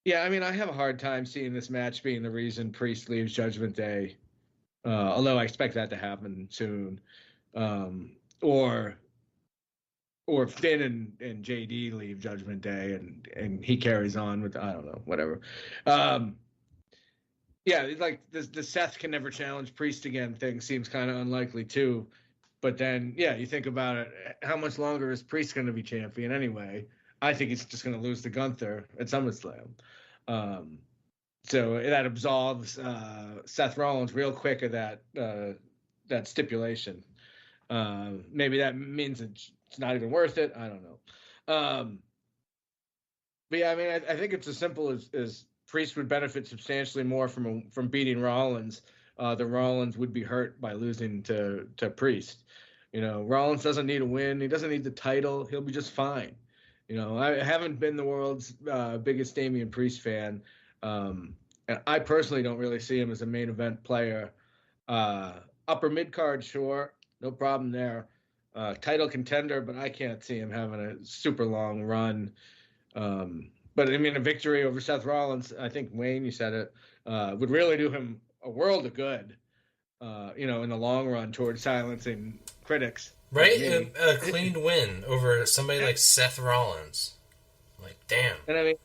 Yeah, I mean, I have a hard time seeing this match being the reason Priest leaves Judgment Day, although I expect that to happen soon. Or Finn and JD leave Judgment Day and he carries on with, I don't know, whatever. Yeah, like the Seth can never challenge Priest again thing seems kind of unlikely too. But then, yeah, you think about it, how much longer is Priest going to be champion anyway? I think he's just going to lose to Gunther at SummerSlam. So that absolves Seth Rollins real quick of that stipulation. Maybe that means it's not even worth it. I don't know. But yeah, I mean, I think it's as simple as Priest would benefit substantially more from beating Rollins. The Rollins would be hurt by losing to Priest. Rollins doesn't need a win. He doesn't need the title. He'll be just fine. I haven't been the world's biggest Damian Priest fan. And I personally don't really see him as a main event player. Upper mid-card, sure. No problem there. Title contender, but I can't see him having a super long run. But, I mean, a victory over Seth Rollins, I think, Wayne, you said it, would really do him a world of good. in the long run towards silencing critics. Right? Like me. A clean win over somebody like Seth Rollins. Like, damn. And I mean,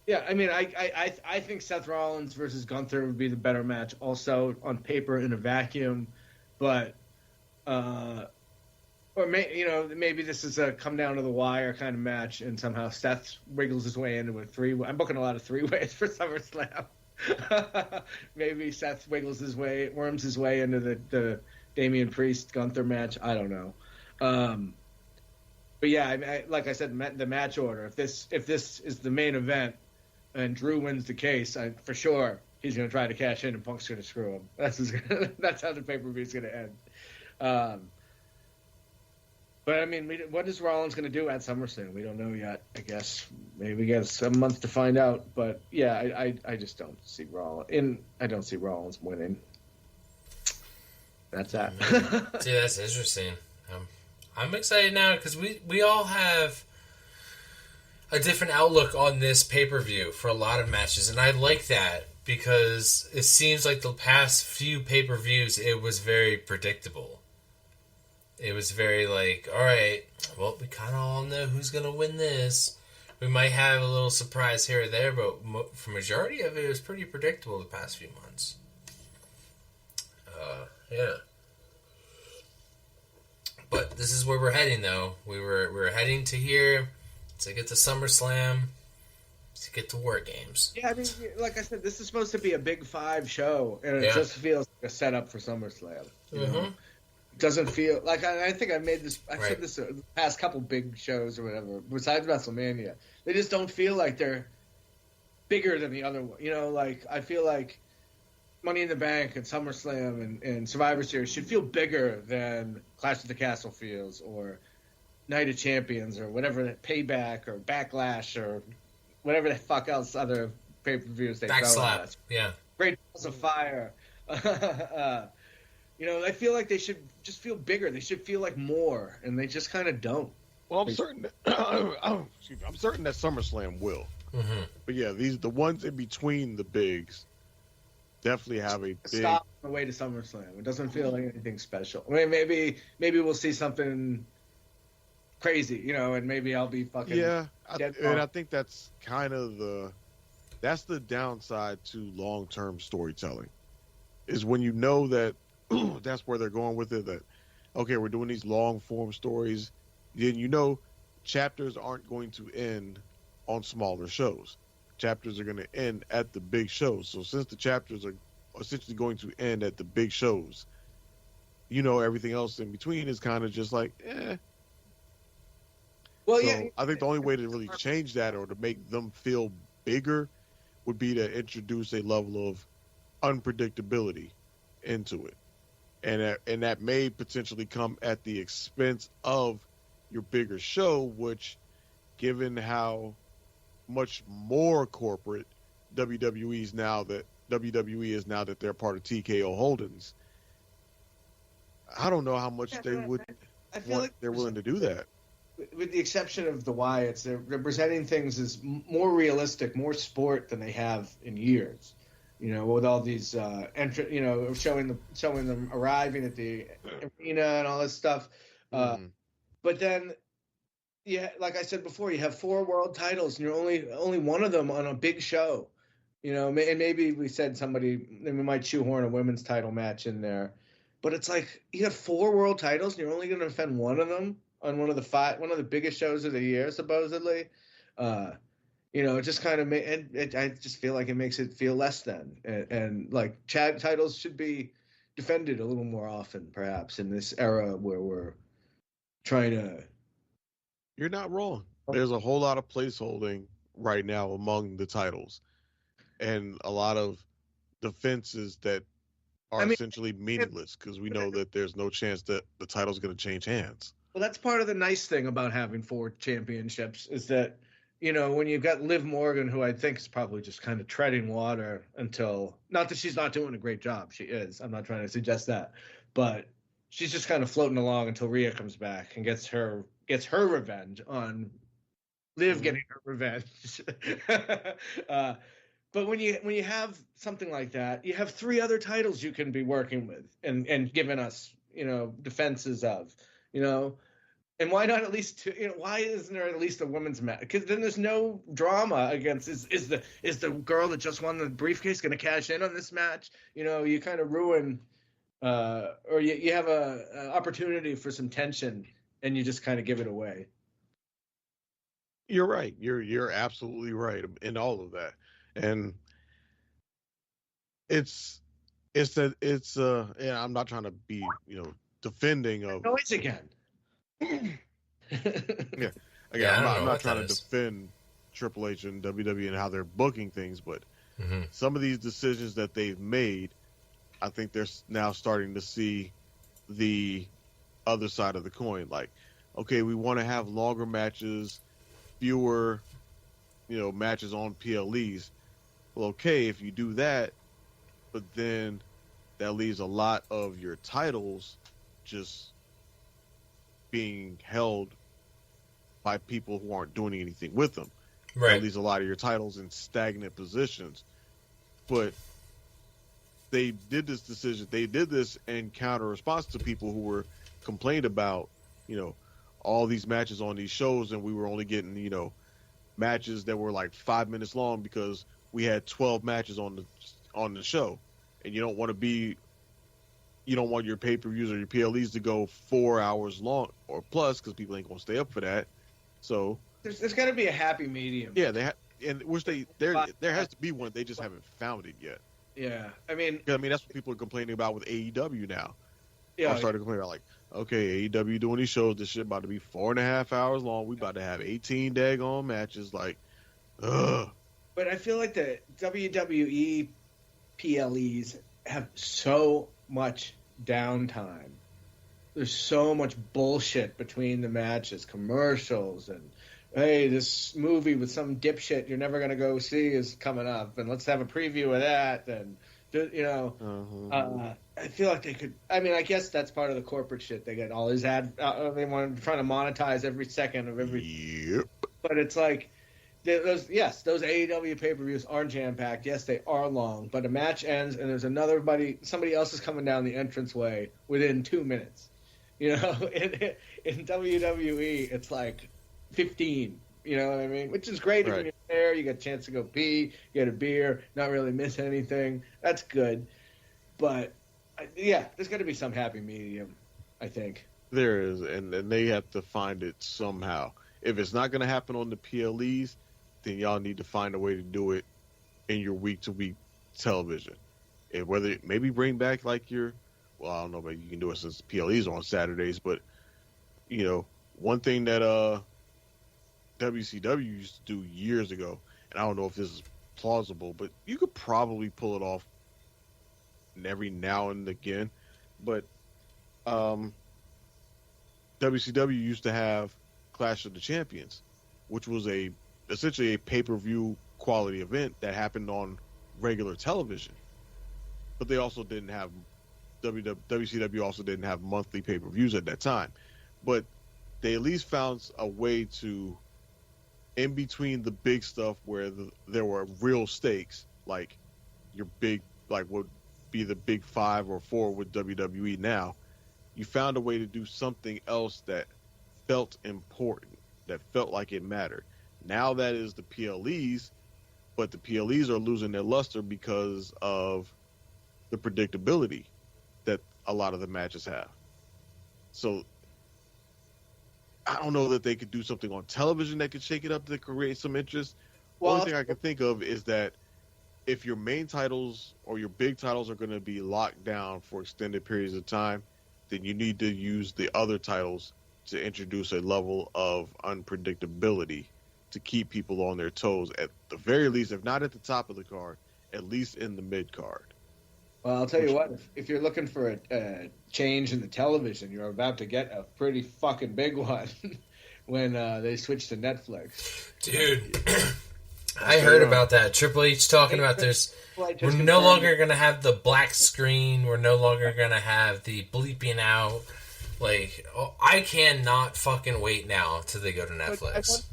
yeah, I mean, I think Seth Rollins versus Gunther would be the better match, also on paper in a vacuum, but maybe this is a come down to the wire kind of match, and somehow Seth wiggles his way into a three. I'm booking a lot of three-ways for SummerSlam. Maybe Seth worms his way into the Damian Priest Gunther match. I don't know. But yeah, like I said, the match order. If this is the main event and Drew wins the case, for sure he's going to try to cash in and Punk's going to screw him. That's how the pay-per-view is going to end. But I mean, what is Rollins going to do at SummerSlam? We don't know yet. I guess maybe we get some month to find out. But yeah, I just don't see Rollins. I don't see Rollins winning. That's that. See, that's interesting. I'm excited now because we all have a different outlook on this pay-per-view for a lot of matches, and I like that because it seems like the past few pay-per-views it was very predictable. It was very like, all right, well, we kind of all know who's going to win this. We might have a little surprise here or there, but for majority of it, it was pretty predictable the past few months. Yeah. But this is where we're heading, though. We're heading to here to get to SummerSlam, to get to War Games. Yeah, I mean, like I said, this is supposed to be a Big Five show, and it just feels like a setup for SummerSlam. You know? It doesn't feel like I think I've said this the past couple big shows or whatever. Besides WrestleMania, they just don't feel like they're bigger than the other one. Like I feel like Money in the Bank and SummerSlam and Survivor Series should feel bigger than Clash of the Castle feels, or Night of Champions, or whatever, Payback or Backlash or whatever the fuck else other pay-per-views they throw at us. Yeah. Great Balls of Fire. I feel like they should just feel bigger. They should feel like more, and they just kind of don't. Well, I'm certain that SummerSlam will. Mm-hmm. But yeah, the ones in between the bigs definitely have a big stop on the way to SummerSlam. It doesn't feel like anything special. I mean, maybe we'll see something crazy, and maybe I'll be fucking I think that's kind of that's the downside to long-term storytelling, is when you know that that's where they're going with it, that okay, we're doing these long-form stories, then chapters aren't going to end on smaller shows. Chapters are going to end at the big shows. So since the chapters are essentially going to end at the big shows, everything else in between is kind of just like, eh. Well, so yeah. I think the only way to really change that or to make them feel bigger would be to introduce a level of unpredictability into it. And that may potentially come at the expense of your bigger show, which, given how much more corporate WWE is now that they're part of TKO Holdings, I don't know how much they would they're willing to do that. With the exception of the Wyatts, they're representing things as more realistic, more sport than they have in years. With all these showing them arriving at the arena and all this stuff. But then, like I said before, you have 4 world titles, and you're only one of them on a big show. And maybe we said we might shoehorn a women's title match in there, but it's like you have 4 world titles, and you're only going to defend one of them on one of the biggest shows of the year, supposedly. It just kind of I just feel like it makes it feel less than, and like titles should be defended a little more often, perhaps, in this era where we're trying to. You're not wrong. There's a whole lot of placeholding right now among the titles, and a lot of defenses that are essentially meaningless because we know that there's no chance that the title's going to change hands. Well, that's part of the nice thing about having 4 championships is that, when you've got Liv Morgan, who I think is probably just kind of treading water until, not that she's not doing a great job, she is. I'm not trying to suggest that, but she's just kind of floating along until Rhea comes back and gets her revenge on Liv getting her revenge. But when you have something like that, you have 3 other titles you can be working with and giving us, defenses of, and why not at least two, why isn't there at least a women's match? Because then there's no drama against is the girl that just won the briefcase going to cash in on this match? You kind of ruin, or you have a opportunity for some tension and you just kind of give it away. You're right. You're absolutely right in all of that. And I'm not trying to be, defending of Noise again. yeah. Again, Yeah, I'm not trying to defend Triple H and WWE and how they're booking things, but some of these decisions that they've made, I think they're now starting to see the other side of the coin. Like, okay, we want to have longer matches, fewer, matches on PLEs. Well, okay, if you do that, but then that leaves a lot of your titles just being held by people who aren't doing anything with them. Right. That leaves a lot of your titles in stagnant positions. But they did this decision. They did this in counter response to people who were complained about, all these matches on these shows, and we were only getting, matches that were like 5 minutes long because we had 12 matches on the show, and you don't want your pay-per-views or your PLEs to go 4 hours long or plus because people ain't gonna stay up for that. So there's got to be a happy medium. Yeah, there has to be one. They just haven't found it yet. Yeah, I mean that's what people are complaining about with AEW now. Yeah, I started complaining about, like, okay, AEW doing these shows, this shit about to be 4.5 hours long. We about to have 18 daggone matches. Like, ugh. But I feel like the WWE PLEs have so much downtime. There's so much bullshit between the matches, commercials, and hey, this movie with some dipshit you're never going to go see is coming up, and let's have a preview of that, and I feel like they could. I mean, I guess that's part of the corporate shit. They get all these they want trying to monetize every second of every. Yep. But it's like those AEW pay-per-views are jam-packed. Yes, they are long, but a match ends and there's somebody else is coming down the entranceway within 2 minutes. In WWE, it's like 15. You know what I mean? Which is great. Right. When you're there, you get a chance to go pee, get a beer, not really miss anything. That's good. But yeah, there's got to be some happy medium, I think. There is, and they have to find it somehow. If it's not going to happen on the PLEs, then y'all need to find a way to do it in your week-to-week television. And maybe bring back like I don't know, maybe you can do it since PLEs are on Saturdays, but one thing that WCW used to do years ago, and I don't know if this is plausible, but you could probably pull it off every now and again. But WCW used to have Clash of the Champions, which was essentially a pay-per-view quality event that happened on regular television. But they also didn't have WCW also didn't have monthly pay-per-views at that time. But they at least found a way to, in between the big stuff where there were real stakes, like your big, like would be the big 5 or 4 with WWE now, you found a way to do something else that felt important, that felt like it mattered. Now that is the PLEs, but the PLEs are losing their luster because of the predictability that a lot of the matches have. So I don't know that they could do something on television that could shake it up to create some interest. Well, the only thing I can think of is that if your main titles or your big titles are going to be locked down for extended periods of time, then you need to use the other titles to introduce a level of unpredictability to keep people on their toes, at the very least, if not at the top of the card, at least in the mid card. Well, I'll tell you what, if you're looking for a change in the television, you're about to get a pretty fucking big one when they switch to Netflix. Dude, I heard about that. Triple H talking about we're no longer going to have the black screen. We're no longer going to have the bleeping out. Like, I cannot fucking wait now till they go to Netflix.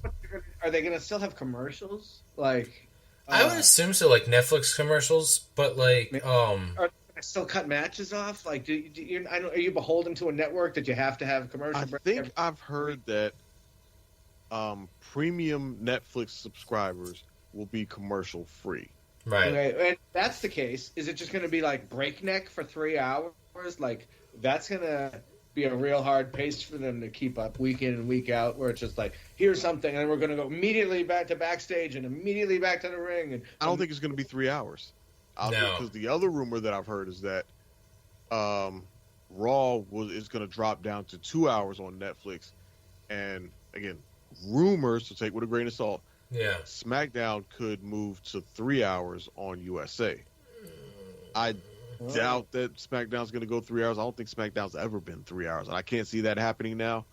Are they going to still have commercials? Like, I would assume so, like Netflix commercials, but like, Are they still cut matches off? Like, are you beholden to a network that you have to have commercial I break think every- I've heard that premium Netflix subscribers will be commercial free. right? Okay, and if that's the case, is it just going to be like breakneck for 3 hours? Like, that's going to be a real hard pace for them to keep up week in and week out, where it's just like, here's something, and then we're going to go immediately back to backstage and immediately back to the ring. And I don't think it's going to be 3 hours. No. Because the other rumor that I've heard is that Raw is going to drop down to 2 hours on Netflix. And again, rumors, to take with a grain of salt, Yeah. SmackDown could move to 3 hours on USA. I doubt that SmackDown's going to go 3 hours. I don't think SmackDown's ever been 3 hours. And I can't see that happening now.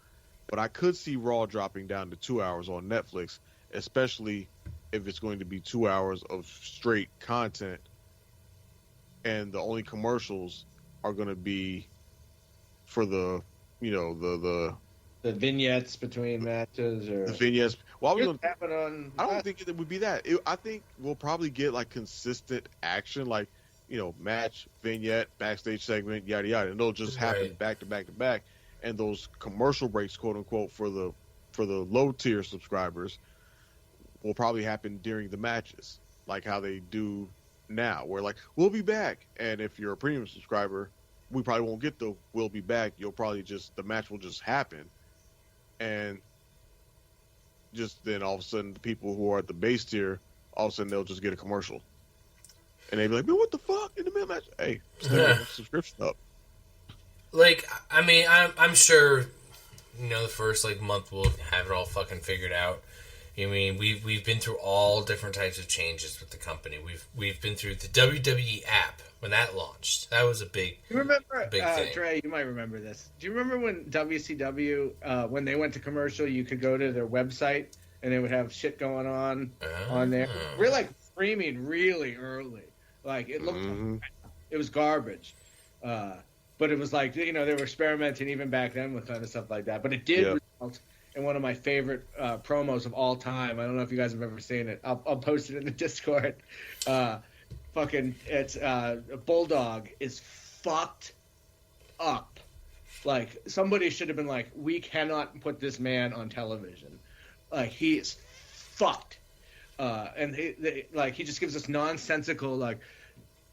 But I could see Raw dropping down to 2 hours on Netflix, especially if it's going to be 2 hours of straight content. And the only commercials are going to be for the vignettes between matches or the vignettes. Well, I was What's gonna, happening on. I don't think it would be that. I think we'll probably get like consistent action, like match, vignette, backstage segment, yada yada, and they'll just happen Right. back to back to back. And those commercial breaks, quote unquote, for the low tier subscribers, will probably happen during the matches, like how they do now, where like we'll be back. And if you're a premium subscriber, we probably won't get the "we'll be back." You'll probably the match will just happen, and just then all of a sudden the people who are at the base tier, all of a sudden they'll just get a commercial, and they'll be like, "Man, what the fuck in the middle match?" Hey, step your subscription up. Like, I mean, I'm sure, the first like month we'll have it all fucking figured out. I mean, we've been through all different types of changes with the company. We've been through the WWE app when that launched. That was a big. You remember, Big thing. Dre? You might remember this. Do you remember when WCW, when they went to commercial, you could go to their website and they would have shit going on there. We're like streaming really early. Like it looked, it was garbage. But it was like they were experimenting even back then with kind of stuff like that. But it did result in one of my favorite promos of all time. I don't know if you guys have ever seen it. I'll post it in the Discord. It's Bulldog is fucked up. Like somebody should have been like, we cannot put this man on television. Like he is fucked. And he just gives us nonsensical like.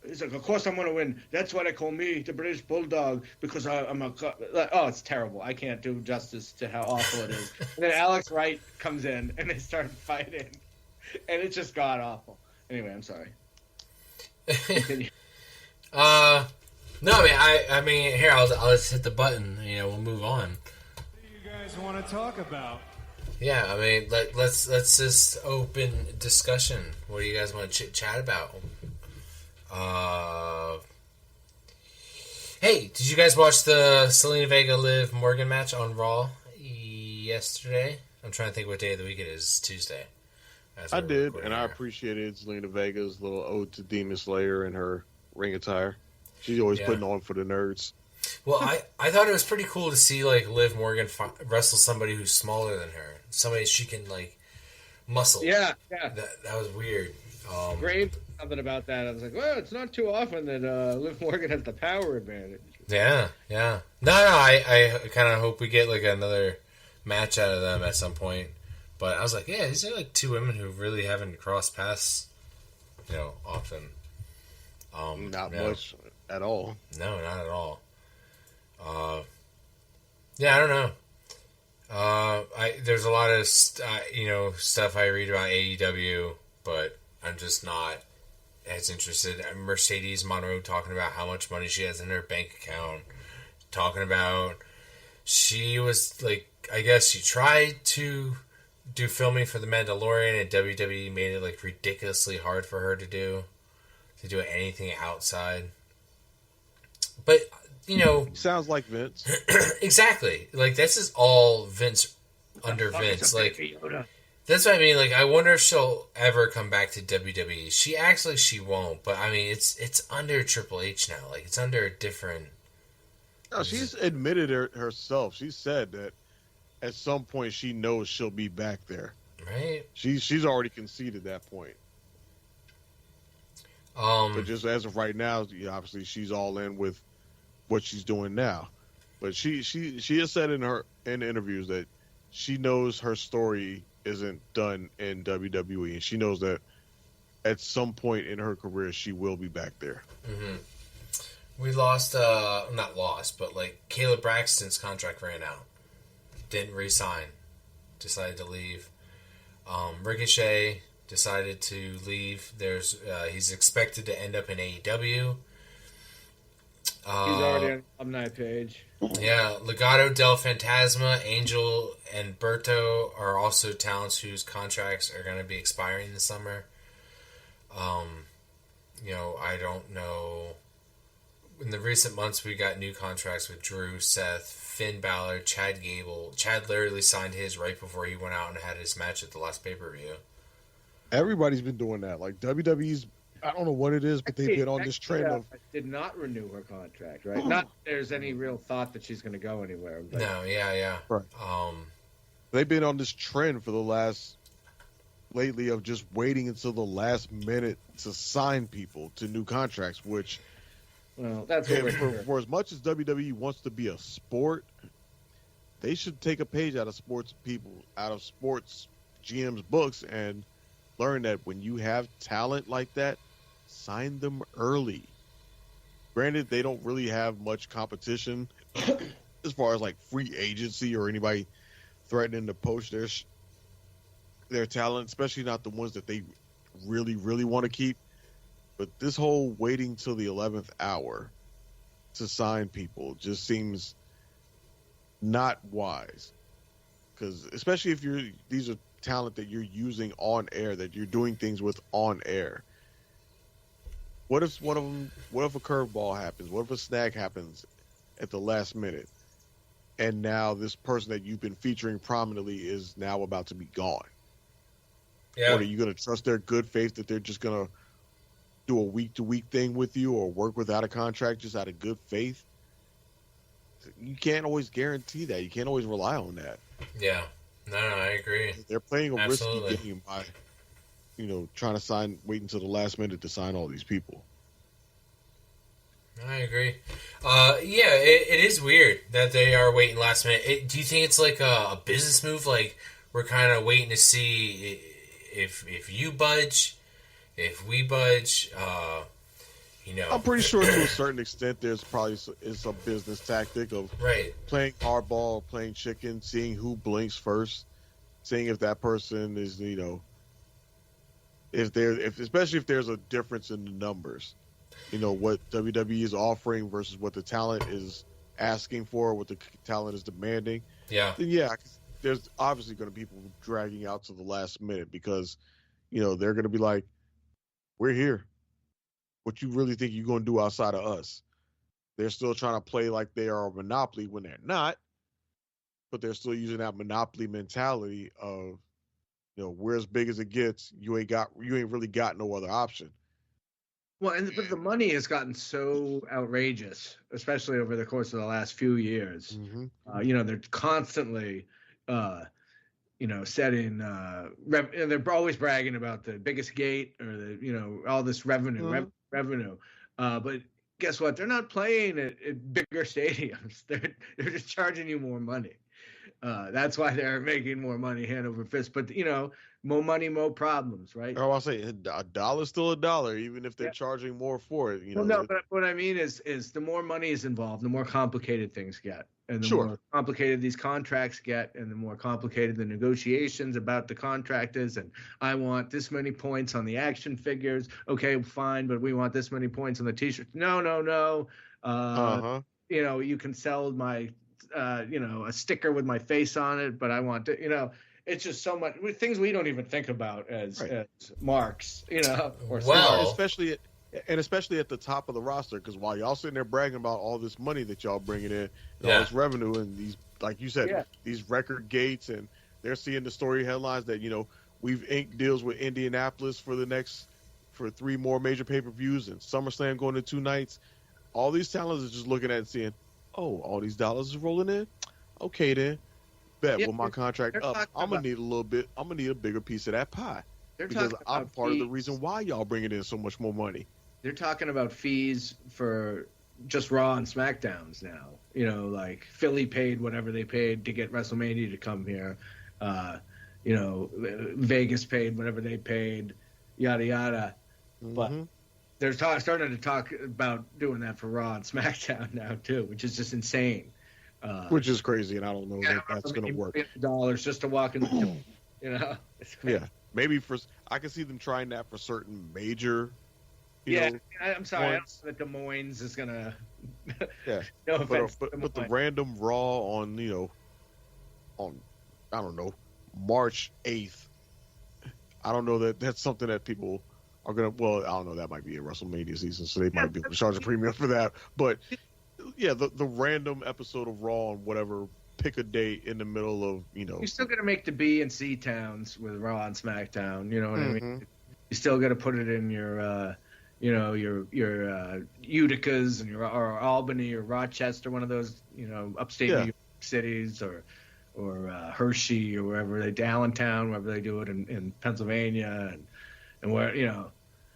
He's like, of course I'm going to win. That's why they call me the British Bulldog, because I'm a... oh, it's terrible. I can't do justice to how awful it is. And then Alex Wright comes in, and they start fighting. And it's just god-awful. Anyway, I'm sorry. Continue. No, I mean, here, I'll just hit the button. We'll move on. What do you guys want to talk about? Yeah, I mean, let's just open discussion. What do you guys want to chat about? Hey, did you guys watch the Selena Vega Liv Morgan match on Raw yesterday? I'm trying to think what day of the week it is. Tuesday. I did, and I appreciated Selena Vega's little ode to Demon Slayer and her ring attire. She's always putting on for the nerds. Well, I thought it was pretty cool to see like Liv Morgan wrestle somebody who's smaller than her, somebody she can like muscle. Yeah. That was weird. Great. Something about that. I was like, well, it's not too often that Liv Morgan has the power advantage. Yeah. No, I kind of hope we get like another match out of them at some point. But I was like, yeah, these are like two women who really haven't crossed paths, often. Not much at all. No, not at all. Yeah, I don't know. There's a lot of stuff I read about AEW, but I'm just not as interested. Mercedes Monroe talking about how much money she has in her bank account, talking about she was like, I guess she tried to do filming for The Mandalorian, and WWE made it like ridiculously hard for her to do anything outside. But Sounds like Vince. exactly. Like this is all Vince under Vince. Like that's what I mean. Like I wonder if she'll ever come back to WWE. She acts like she won't, but I mean it's under Triple H now. Like it's under a different. No, she's admitted herself. She said that at some point she knows she'll be back there. Right. She's already conceded that point. But just as of right now, obviously she's all in with what she's doing now. But she has said in interviews that she knows her story isn't done in WWE, and she knows that at some point in her career she will be back there. Mm-hmm. We lost, not lost, but like Caleb Braxton's contract ran out. Didn't re-sign. Decided to leave. Ricochet decided to leave. He's expected to end up in AEW. He's already on the alumni page. Yeah, Legado del Fantasma, Angel, and Berto are also talents whose contracts are going to be expiring this summer. I don't know. In the recent months, we got new contracts with Drew, Seth, Finn Balor, Chad Gable. Chad literally signed his right before he went out and had his match at the last pay-per-view. Everybody's been doing that. Like WWE's, I don't know what it is, but they've been on this trend of did not renew her contract, right? Not that there's any real thought that she's going to go anywhere. But... No, yeah. Right. They've been on this trend for the last lately of just waiting until the last minute to sign people to new contracts, which that's what for as much as WWE wants to be a sport, they should take a page out of sports GM's books and learn that when you have talent like that, sign them early. Granted, they don't really have much competition as far as like free agency or anybody threatening to poach their talent, especially not the ones that they really, really want to keep. But this whole waiting till the 11th hour to sign people just seems not wise. Because especially if these are talent that you're using on air, that you're doing things with on air. What if a curveball happens? What if a snag happens at the last minute? And now this person that you've been featuring prominently is now about to be gone. Yeah. Or are you going to trust their good faith that they're just going to do a week-to-week thing with you or work without a contract just out of good faith? You can't always guarantee that. You can't always rely on that. Yeah. No, I agree. They're playing a Absolutely. risky game by, trying to wait until the last minute to sign all these people. I agree. It is weird that they are waiting last minute. Do you think it's like a business move? Like we're kind of waiting to see if you budge, if we budge. I'm pretty sure to a certain extent there's probably is a business tactic of playing hardball, playing chicken, seeing who blinks first, seeing if that person is, especially if there's a difference in the numbers, what WWE is offering versus what the talent is asking for, what the talent is demanding. Yeah. Then there's obviously going to be people dragging out to the last minute because, they're going to be like, we're here. What you really think you're going to do outside of us? They're still trying to play like they are a monopoly when they're not, but they're still using that monopoly mentality of, we're as big as it gets. You ain't really got no other option. Well, but the money has gotten so outrageous, especially over the course of the last few years. Mm-hmm. They're constantly, setting, and they're always bragging about the biggest gate or all this revenue. But guess what? They're not playing at bigger stadiums. They're just charging you more money. That's why they're making more money hand over fist. But more money, more problems, right? Oh, I'll say a dollar's still a dollar, even if they're charging more for it. But what I mean is the more money is involved, the more complicated things get, and the more complicated these contracts get, and the more complicated the negotiations about the contract is. And I want this many points on the action figures. Okay, fine, but we want this many points on the T-shirt. No. You can sell my, a sticker with my face on it, but I want to, It's just so much things we don't even think about as marks, or especially at the top of the roster. Because while y'all sitting there bragging about all this money that y'all bringing in, and all this revenue, and these, like you said, these record gates, and they're seeing the story headlines that we've inked deals with Indianapolis for 3 more major pay-per-views, and SummerSlam going to 2 nights. All these talents are just looking at it and seeing, oh, all these dollars is rolling in. Okay, then. Bet with my contract up, I'm gonna need a little bit. I'm gonna need a bigger piece of that pie because I'm part of the reason why y'all bringing in so much more money. they're talking about fees for just Raw and SmackDowns now. You know, like Philly paid whatever they paid to get WrestleMania to come here. You know, Vegas paid whatever they paid, yada yada. But they're starting to talk about doing that for Raw and SmackDown now too, which is just insane. Which is crazy, and I don't know if that's going to work. $1 just to walk in the door, you know? It's crazy. Yeah, maybe I can see them trying that for certain major. You know, I'm sorry. I don't ones. know that Des Moines is gonna. Yeah, No offense. but the random Raw on I don't know, March 8th. I don't know that that's something that people are gonna. Well, I don't know. That might be a WrestleMania season, so they might be able to charge a premium for that. But yeah, the random episode of Raw on whatever. Pick a date in the middle of You're still gonna make the B and C towns with Raw and SmackDown. You know what I mean? You still got to put it in your. Your Uticas and or Albany or Rochester, one of those, upstate New York cities, or Hershey or wherever they Allentown, wherever they do it in Pennsylvania and where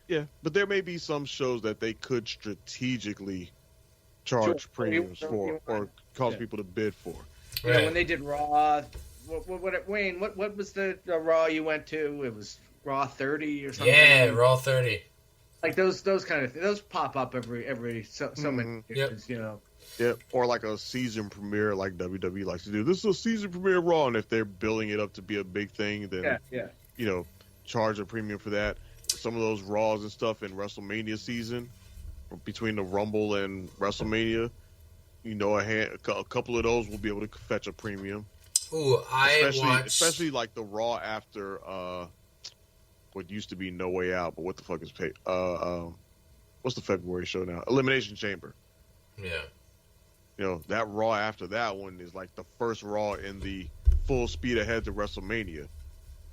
Yeah, but there may be some shows that they could strategically charge premiums for or cause people to bid for. Right. When they did Raw, Wayne, what was the Raw you went to? It was Raw 30 or something. Yeah, Raw 30. Like those kind of things, those pop up every so many years, Yeah, or like a season premiere, like WWE likes to do. This is a season premiere Raw, and if they're building it up to be a big thing, then charge a premium for that. Some of those Raws and stuff in WrestleMania season, between the Rumble and WrestleMania, a couple of those will be able to fetch a premium. Ooh, especially like the Raw after what used to be No Way Out, but what the fuck is what's the February show now? Elimination Chamber. Yeah. That Raw after that one is like the first Raw in the full speed ahead to WrestleMania.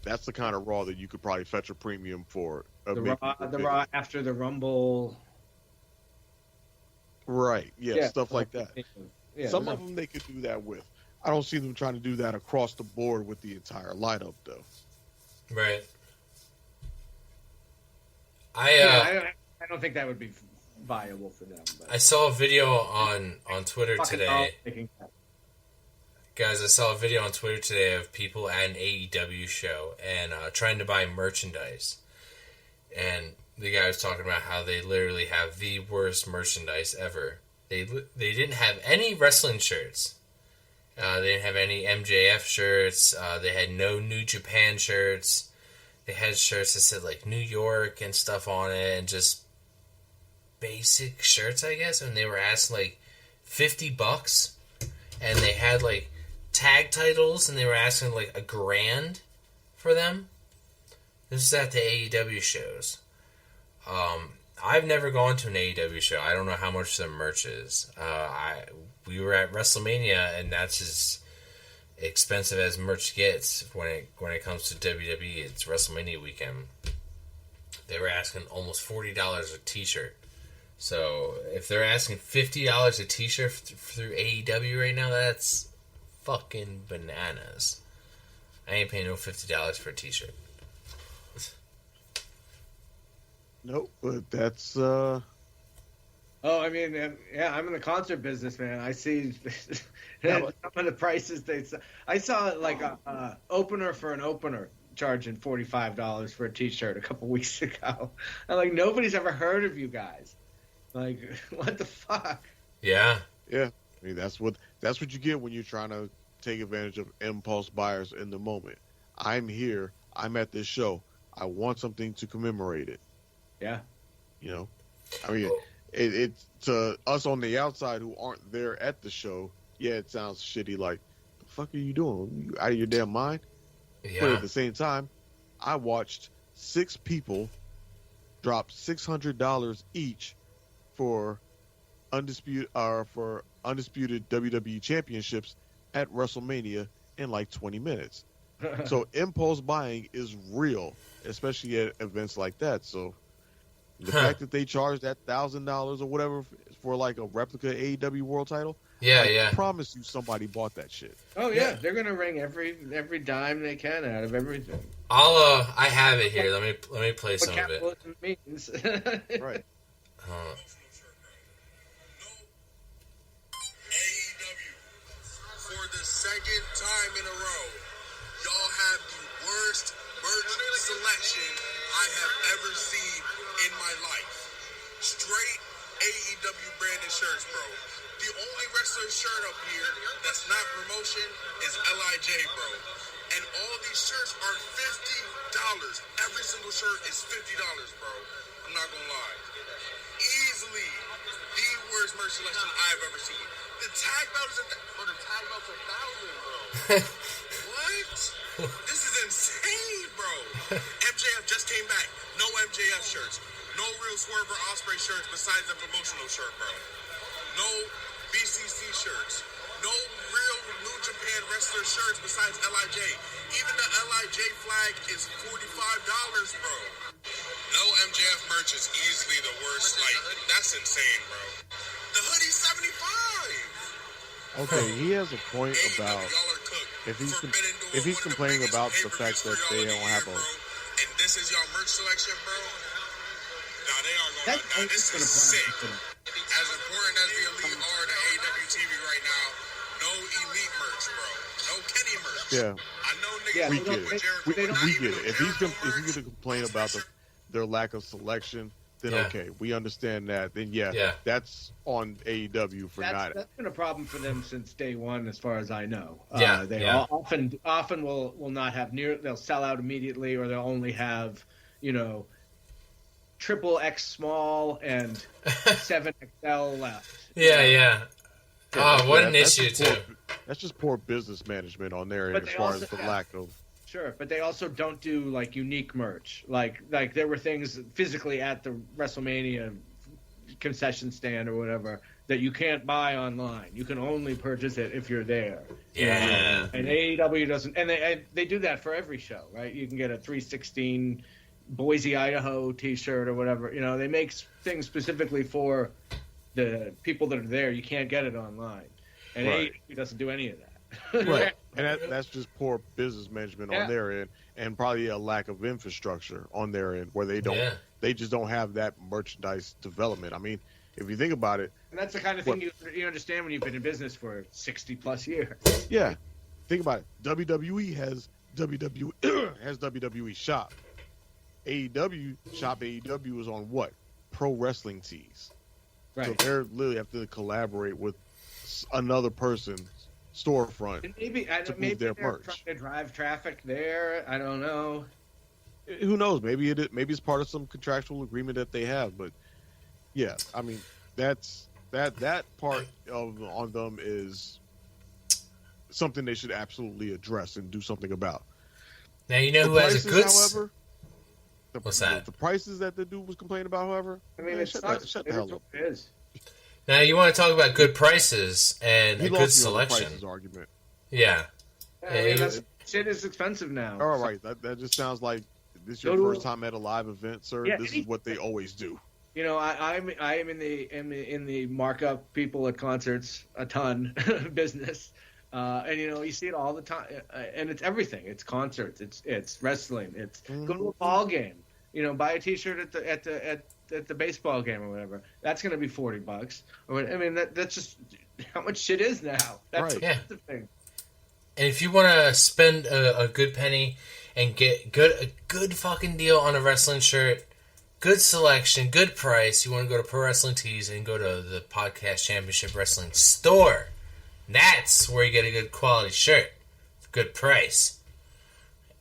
That's the kind of Raw that you could probably fetch a premium for. The Raw after the Rumble. Right. Yeah, stuff like that. Yeah, Some of them they could do that with. I don't see them trying to do that across the board with the entire lineup, though. Right. I don't think that would be viable for them. But. I saw a video on Twitter today. Guys, I saw a video on Twitter today of people at an AEW show and trying to buy merchandise. And the guy was talking about how they literally have the worst merchandise ever. They didn't have any wrestling shirts. They didn't have any MJF shirts. They had no New Japan shirts. They had shirts that said like New York and stuff on it, and just basic shirts, I guess. And they were asking like $50, and they had like tag titles, and they were asking like $1,000 for them. This is at the AEW shows. I've never gone to an AEW show. I don't know how much their merch is. We were at WrestleMania, and that's as expensive as merch gets when it comes to WWE. It's WrestleMania weekend. They were asking almost $40 a t-shirt. So if they're asking $50 a t-shirt through AEW right now, that's fucking bananas. I ain't paying no $50 for a t-shirt. Nope, but that's Oh, I mean, I'm in the concert business, man. I see some of the prices I saw like a opener for an opener charging $45 for a T-shirt a couple weeks ago. I'm like, nobody's ever heard of you guys. Like, what the fuck? Yeah. I mean, that's what you get when you're trying to take advantage of impulse buyers in the moment. I'm here. I'm at this show. I want something to commemorate it. Yeah. I mean. It's to us on the outside who aren't there at the show. Yeah, it sounds shitty. Like, the fuck are you doing? You out of your damn mind? Yeah. But at the same time, I watched 6 people drop $600 each for undisputed WWE championships at WrestleMania in like 20 minutes. So impulse buying is real, especially at events like that. So. The fact that they charged that $1,000 or whatever for like a replica AEW world title, I promise you somebody bought that shit. Oh yeah, they're gonna wring every dime they can out of everything. I have it here. Let me play some of it. Means. Right. AEW, for the second time in a row, y'all have the worst merch selection I have ever seen in my life. Straight AEW branded shirts, bro. The only wrestler shirt up here that's not promotion is LIJ, bro. And all these shirts are $50. Every single shirt is $50, bro. I'm not gonna lie. Easily the worst merch selection I've ever seen. The tag belt is the tag belt's $1,000, bro. What? This is insane, bro. MJF just came back. No MJF shirts. No real Swerve or Osprey shirts besides the promotional shirt, bro. No BCC shirts. No real New Japan wrestler shirts besides LIJ. Even the LIJ flag is $45, bro. No MJF merch is easily the worst. Like, that's insane, bro. The hoodie's $75. Okay, he has a point about Y'all are cooked. if he's Forbidden Door, if he's one of the complaining biggest about the pay-per-views fact that for they y'all don't of the have year, a bro. And this is y'all merch selection, bro. Nah, they are going. That's Nah, this is sick. gonna As important as the Elite are to AEW TV right now, no Elite merch, bro. No Kenny merch. yeah. I know niggas Yeah, We who get fuck it. with Jericho, We but not get even it. no If he's Jericho going merch. to complain about their lack of selection, then Yeah. okay, we understand that. Then Yeah. that's on AEW for not. that's been a problem for them since day one, as far as I know. Yeah, They yeah. often will not have they'll sell out immediately, or they'll only have, triple X small and 7XL left. Yeah. Oh, what an that's issue, just too. That's just poor business management on their end But as they far also as the have- lack of. Sure, but they also don't do like unique merch. Like there were things physically at the WrestleMania concession stand or whatever that you can't buy online. You can only purchase it if you're there. Yeah. And AEW doesn't, and they do that for every show, right? You can get a 316 Boise, Idaho T-shirt or whatever. They make things specifically for the people that are there. You can't get it online, and Right. AEW doesn't do any of that. Right. And that's just poor business management Yeah. on their end, and probably a lack of infrastructure on their end, where they just don't have that merchandise development. I mean, if you think about it, And that's the kind of thing you understand when you've been in business for 60 plus years. yeah, think about it. WWE has WWE Shop. AEW Shop AEW is on what? Pro Wrestling Tees. So Right. they're literally have to collaborate with another person's storefront. And maybe move their they're merch. trying to drive traffic there. I don't know. Who knows? Maybe it's part of some contractual agreement that they have. But yeah, I mean, that part of on them is something they should absolutely address and do something about. Now, you know The who has a prices, good... however, What's that? The prices that the dude was complaining about, however, I mean, man, it's shut not. the hell up. It is. Now, you want to talk about good prices and He a good lost me on the selection. prices argument. Yeah. I mean, shit is expensive now. All right, that just sounds like this is Go your to- first time at a live event, sir. Yeah, This is what they always do. I am in the markup people at concerts a ton business, and you see it all the time, and it's everything. It's concerts, it's wrestling, it's go to a ball game. Buy a T-shirt at the baseball game or whatever. That's going to be $40. I mean, that's just how much shit is now. That's Right. Yeah. the thing. And if you want to spend a good penny and get a good fucking deal on a wrestling shirt, good selection, good price, you want to go to Pro Wrestling Tees and go to the Podcast Championship Wrestling store. That's where you get a good quality shirt, good price,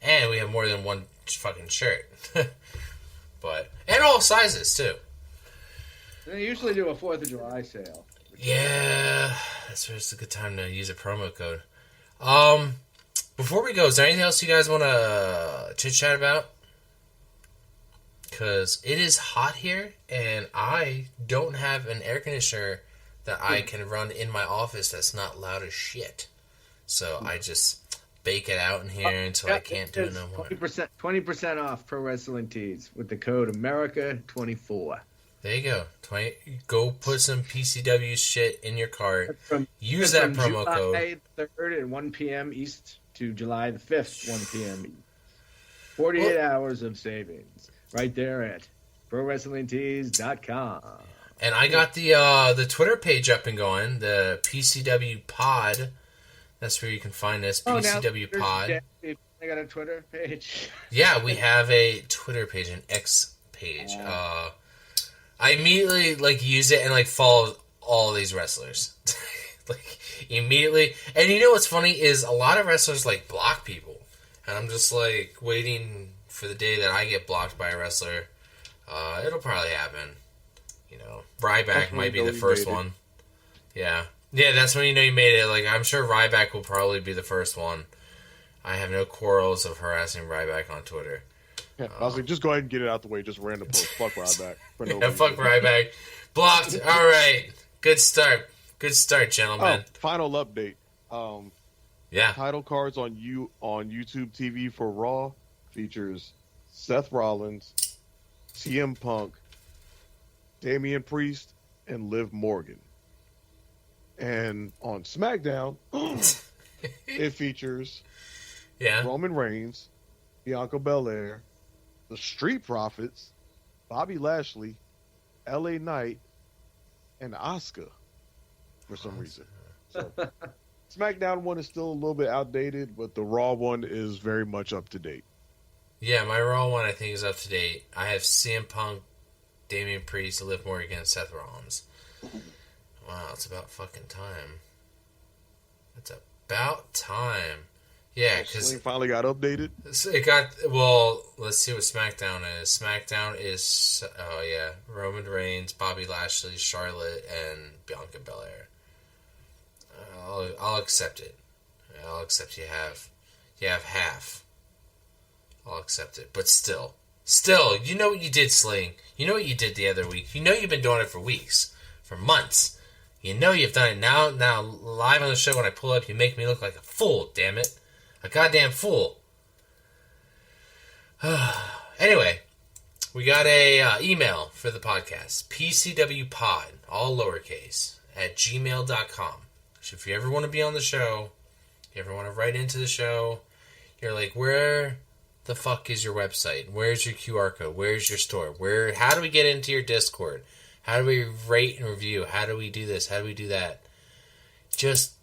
and we have more than one fucking shirt. And all sizes too. And they usually do a 4th of July sale. Yeah, that's where it's a good time to use a promo code. Before we go, is there anything else you guys want to chit chat about? Because it is hot here, and I don't have an air conditioner that I can run in my office that's not loud as shit. So I just bake it out in here until I can't do it no more. 20% off Pro Wrestling Tees with the code America24. There you go. Go put some PCW shit in your cart. Use that From promo code. July 3rd at 1 p.m. East to July the 5th, 1 p.m. East. 48 hours of savings right there at ProWrestlingTees.com. And I got the Twitter page up and going, the PCW Pod. That's where you can find us, PCW Pod. I got a Twitter page. Yeah, we have a Twitter page, an X page. I immediately use it and follow all these wrestlers. Immediately. And you know what's funny is a lot of wrestlers block people. And I'm just waiting for the day that I get blocked by a wrestler. It'll probably happen. Ryback might be the first one. Yeah. Yeah, that's when you know you made it. I'm sure Ryback will probably be the first one. I have no quarrels of harassing Ryback on Twitter. Yeah, I was just go ahead and get it out the way. Just random post. Fuck Ryback. For no reason. Fuck Ryback. Blocked. All right. Good start. Good start, gentlemen. Final update. Yeah. Title cards on YouTube TV for Raw features Seth Rollins, CM Punk, Damian Priest, and Liv Morgan. And on SmackDown, it features Roman Reigns, Bianca Belair, the Street Profits, Bobby Lashley, LA Knight, and Asuka for some reason. So, SmackDown one is still a little bit outdated, but the Raw one is very much up to date. Yeah, my Raw one I think is up to date. I have CM Punk, Damian Priest, Liv Morgan, and Seth Rollins. Wow, it's about fucking time. It's about time. Yeah, because finally got updated. It got let's see what SmackDown is. SmackDown is Roman Reigns, Bobby Lashley, Charlotte, and Bianca Belair. I'll accept it. I'll accept you have half. I'll accept it, but still, you know what you did, Sling. You know what you did the other week. You know you've been doing it for weeks, for months. You know you've done it now live on the show when I pull up, you make me look like a fool, damn it. A goddamn fool. Anyway, we got a email for the podcast. PCWpod, all lowercase, at gmail.com. So if you ever want to be on the show, you ever want to write into the show, you're like, where the fuck is your website? Where's your QR code? Where's your store? How do we get into your Discord? How do we rate and review? How do we do this? How do we do that? Just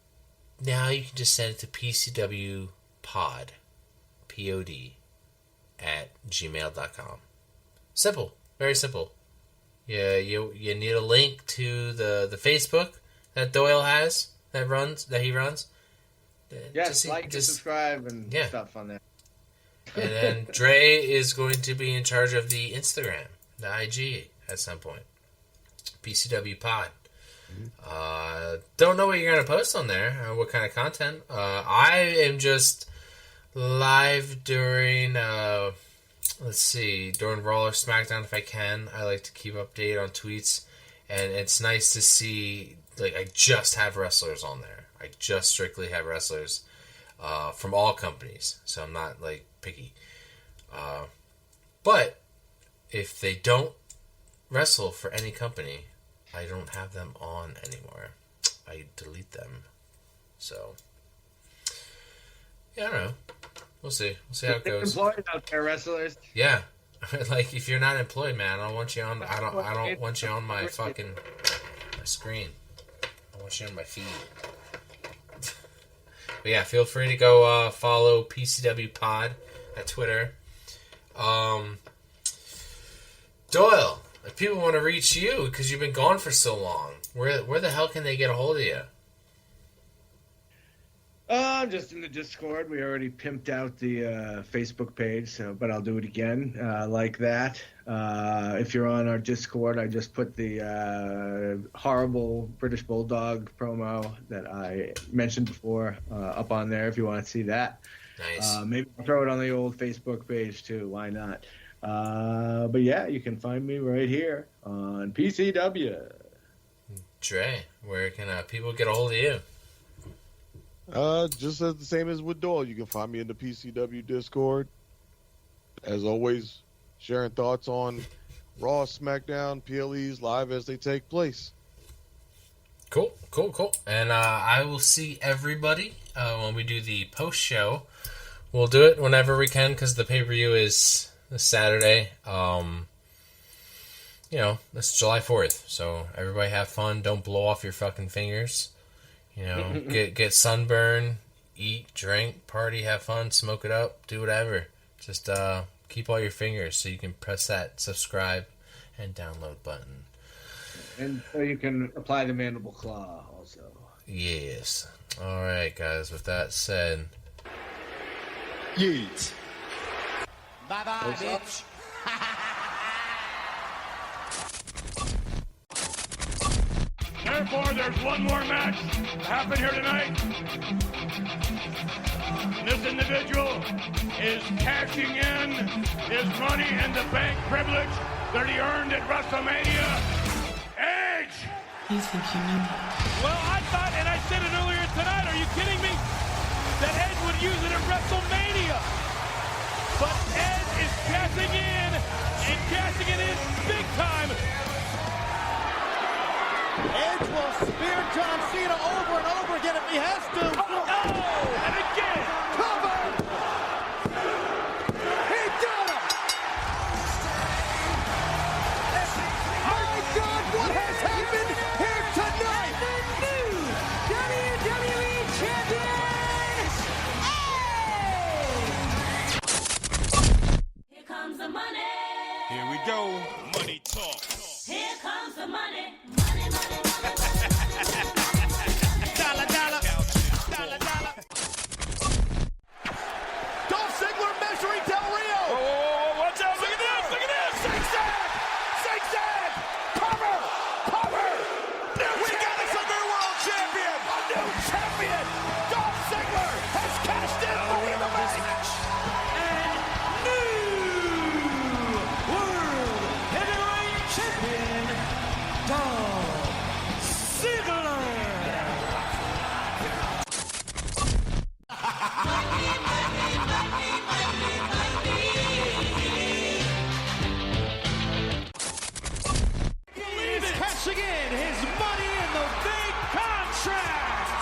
now you can just send it to PCWpod, P-O-D, at gmail.com. Simple. Very simple. Yeah, you need a link to the Facebook that Doyle has, that he runs. Yes, subscribe, and stuff on there. And then Dre is going to be in charge of the Instagram, the IG, at some point. PCW Pod. Don't know what you're going to post on there, what kind of content. I am just live during, during Raw or SmackDown if I can. I like to keep update on tweets, and it's nice to see, I just have wrestlers on there. I just strictly have wrestlers from all companies, so I'm not, picky. But if they don't wrestle for any company, I don't have them on anymore. I delete them. So, yeah, I don't know. We'll see. We'll see how it goes. Employed out there, wrestlers. Yeah, if you're not employed, man, I don't want you on. I don't want you on my fucking my screen. I want you on my feed. But yeah, feel free to go follow PCW Pod at Twitter. Doyle, if people want to reach you because you've been gone for so long, where the hell can they get a hold of you? I'm just in the Discord. We already pimped out the Facebook page, but I'll do it again like that. If you're on our Discord, I just put the horrible British Bulldog promo that I mentioned before up on there if you want to see that. Nice. Maybe I'll throw it on the old Facebook page too. Why not? But yeah, you can find me right here on PCW. Dre, where can people get a hold of you? Just as the same as with Doyle, you can find me in the PCW Discord. As always, sharing thoughts on Raw, SmackDown, PLEs live as they take place. Cool. And I will see everybody when we do the post show. We'll do it whenever we can because the pay-per-view is this Saturday. it's July 4th, so everybody have fun. Don't blow off your fucking fingers. Get sunburn, eat, drink, party, have fun, smoke it up, do whatever. Just keep all your fingers so you can press that subscribe and download button. And so you can apply the mandible claw also. Yes. All right, guys. With that said, Yeet. Bye-bye, bitch. Therefore, there's one more match to happen here tonight. This individual is cashing in his money in the bank privilege that he earned at WrestleMania. Edge! You think you knew me? Well, I thought, and I said it earlier tonight, are you kidding me? That Edge would use it at WrestleMania. But Edge is cashing in, and cashing it in big time. Edge will spear John Cena over and over again if he has to. Oh, and again. Cover! He got him! My God, what has happened here tonight? The new WWE Champion, Edge! Here comes the money. Here we go. Money talk. Here comes the money. Dollar, dollar. Dollar, dollar. Dolph Ziggler measuring Del Rio. Watch out, look at this, look at this. Zigzag! Zigzag! Cover! Cover! We got us a new world champion! A new champion! Dolph Ziggler has cashed in Money in the Bank! And new World Heavyweight Champion, Dolph Ziggler. He's cashing in his Money in the Bank contract!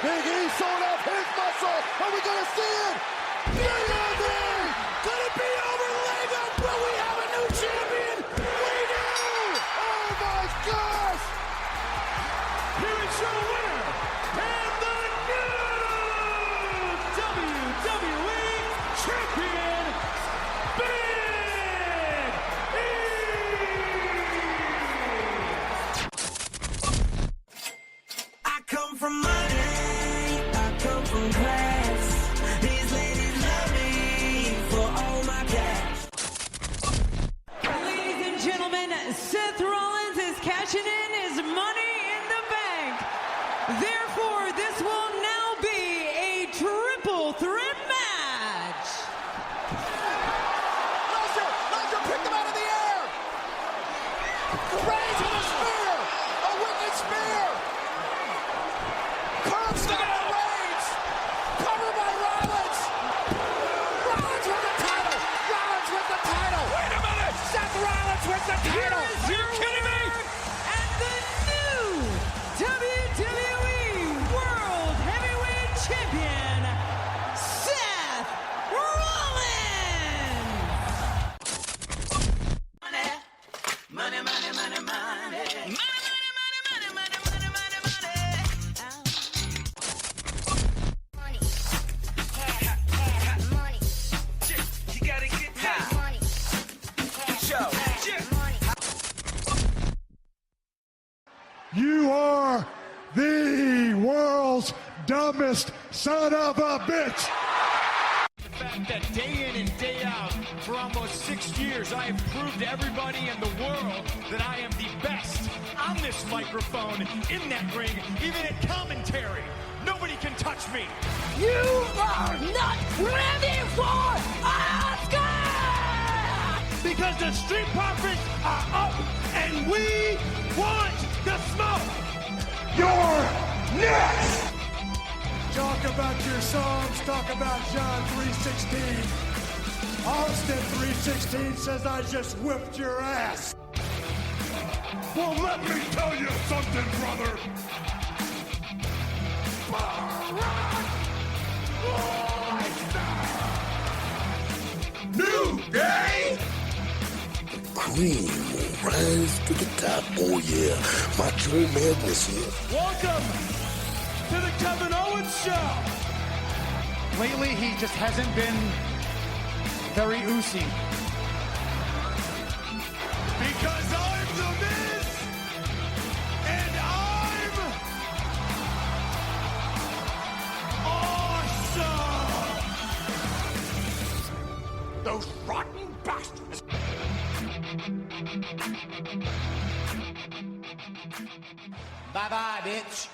Big E showing off his muscle! Are we gonna see it? BLD! Could it be over, leg up? Will we have a new champion? We do! Oh my gosh! Here is your winner, and the new WWE Champion, Big I come from money, I come from class. These ladies love me for all my cash. Ladies and gentlemen, Seth Rollins is cashing in his Money in the Bank. Therefore, this will now be a triple threat match. Lashley picked him out of the air! Reigns with a spear! A wicked spear! Curb stomp by Reigns! Covered by Rollins! Rollins with the title! Rollins with the title! Wait a minute! Seth Rollins with the title! Are you kidding me? And the new WWE World Heavyweight Champion, Seth Rollins. Money, money, money, money, money. Money, money, money, money, money, money, money, money. Money. Money. You gotta get that money. Show. You are the world's dumbest son of a bitch. The fact that day in and day out, for almost 6 years, I have proved to everybody in the world that I am the best on this microphone, in that ring, even at commentary. Nobody can touch me. You are not ready for Oscar! Because the Street Profits are up and we want the smoke. You're next. Talk about your songs, talk about John 3:16. Austin 3:16 says I just whipped your ass. Well, let me tell you something, brother. New Day dream will rise to the top. Oh yeah, my dream man is here. Welcome to the Kevin Owens Show. Lately, he just hasn't been very oozy. Because I'm the Miz, and I'm awesome. Those rotten bastards. Bye-bye, bitch.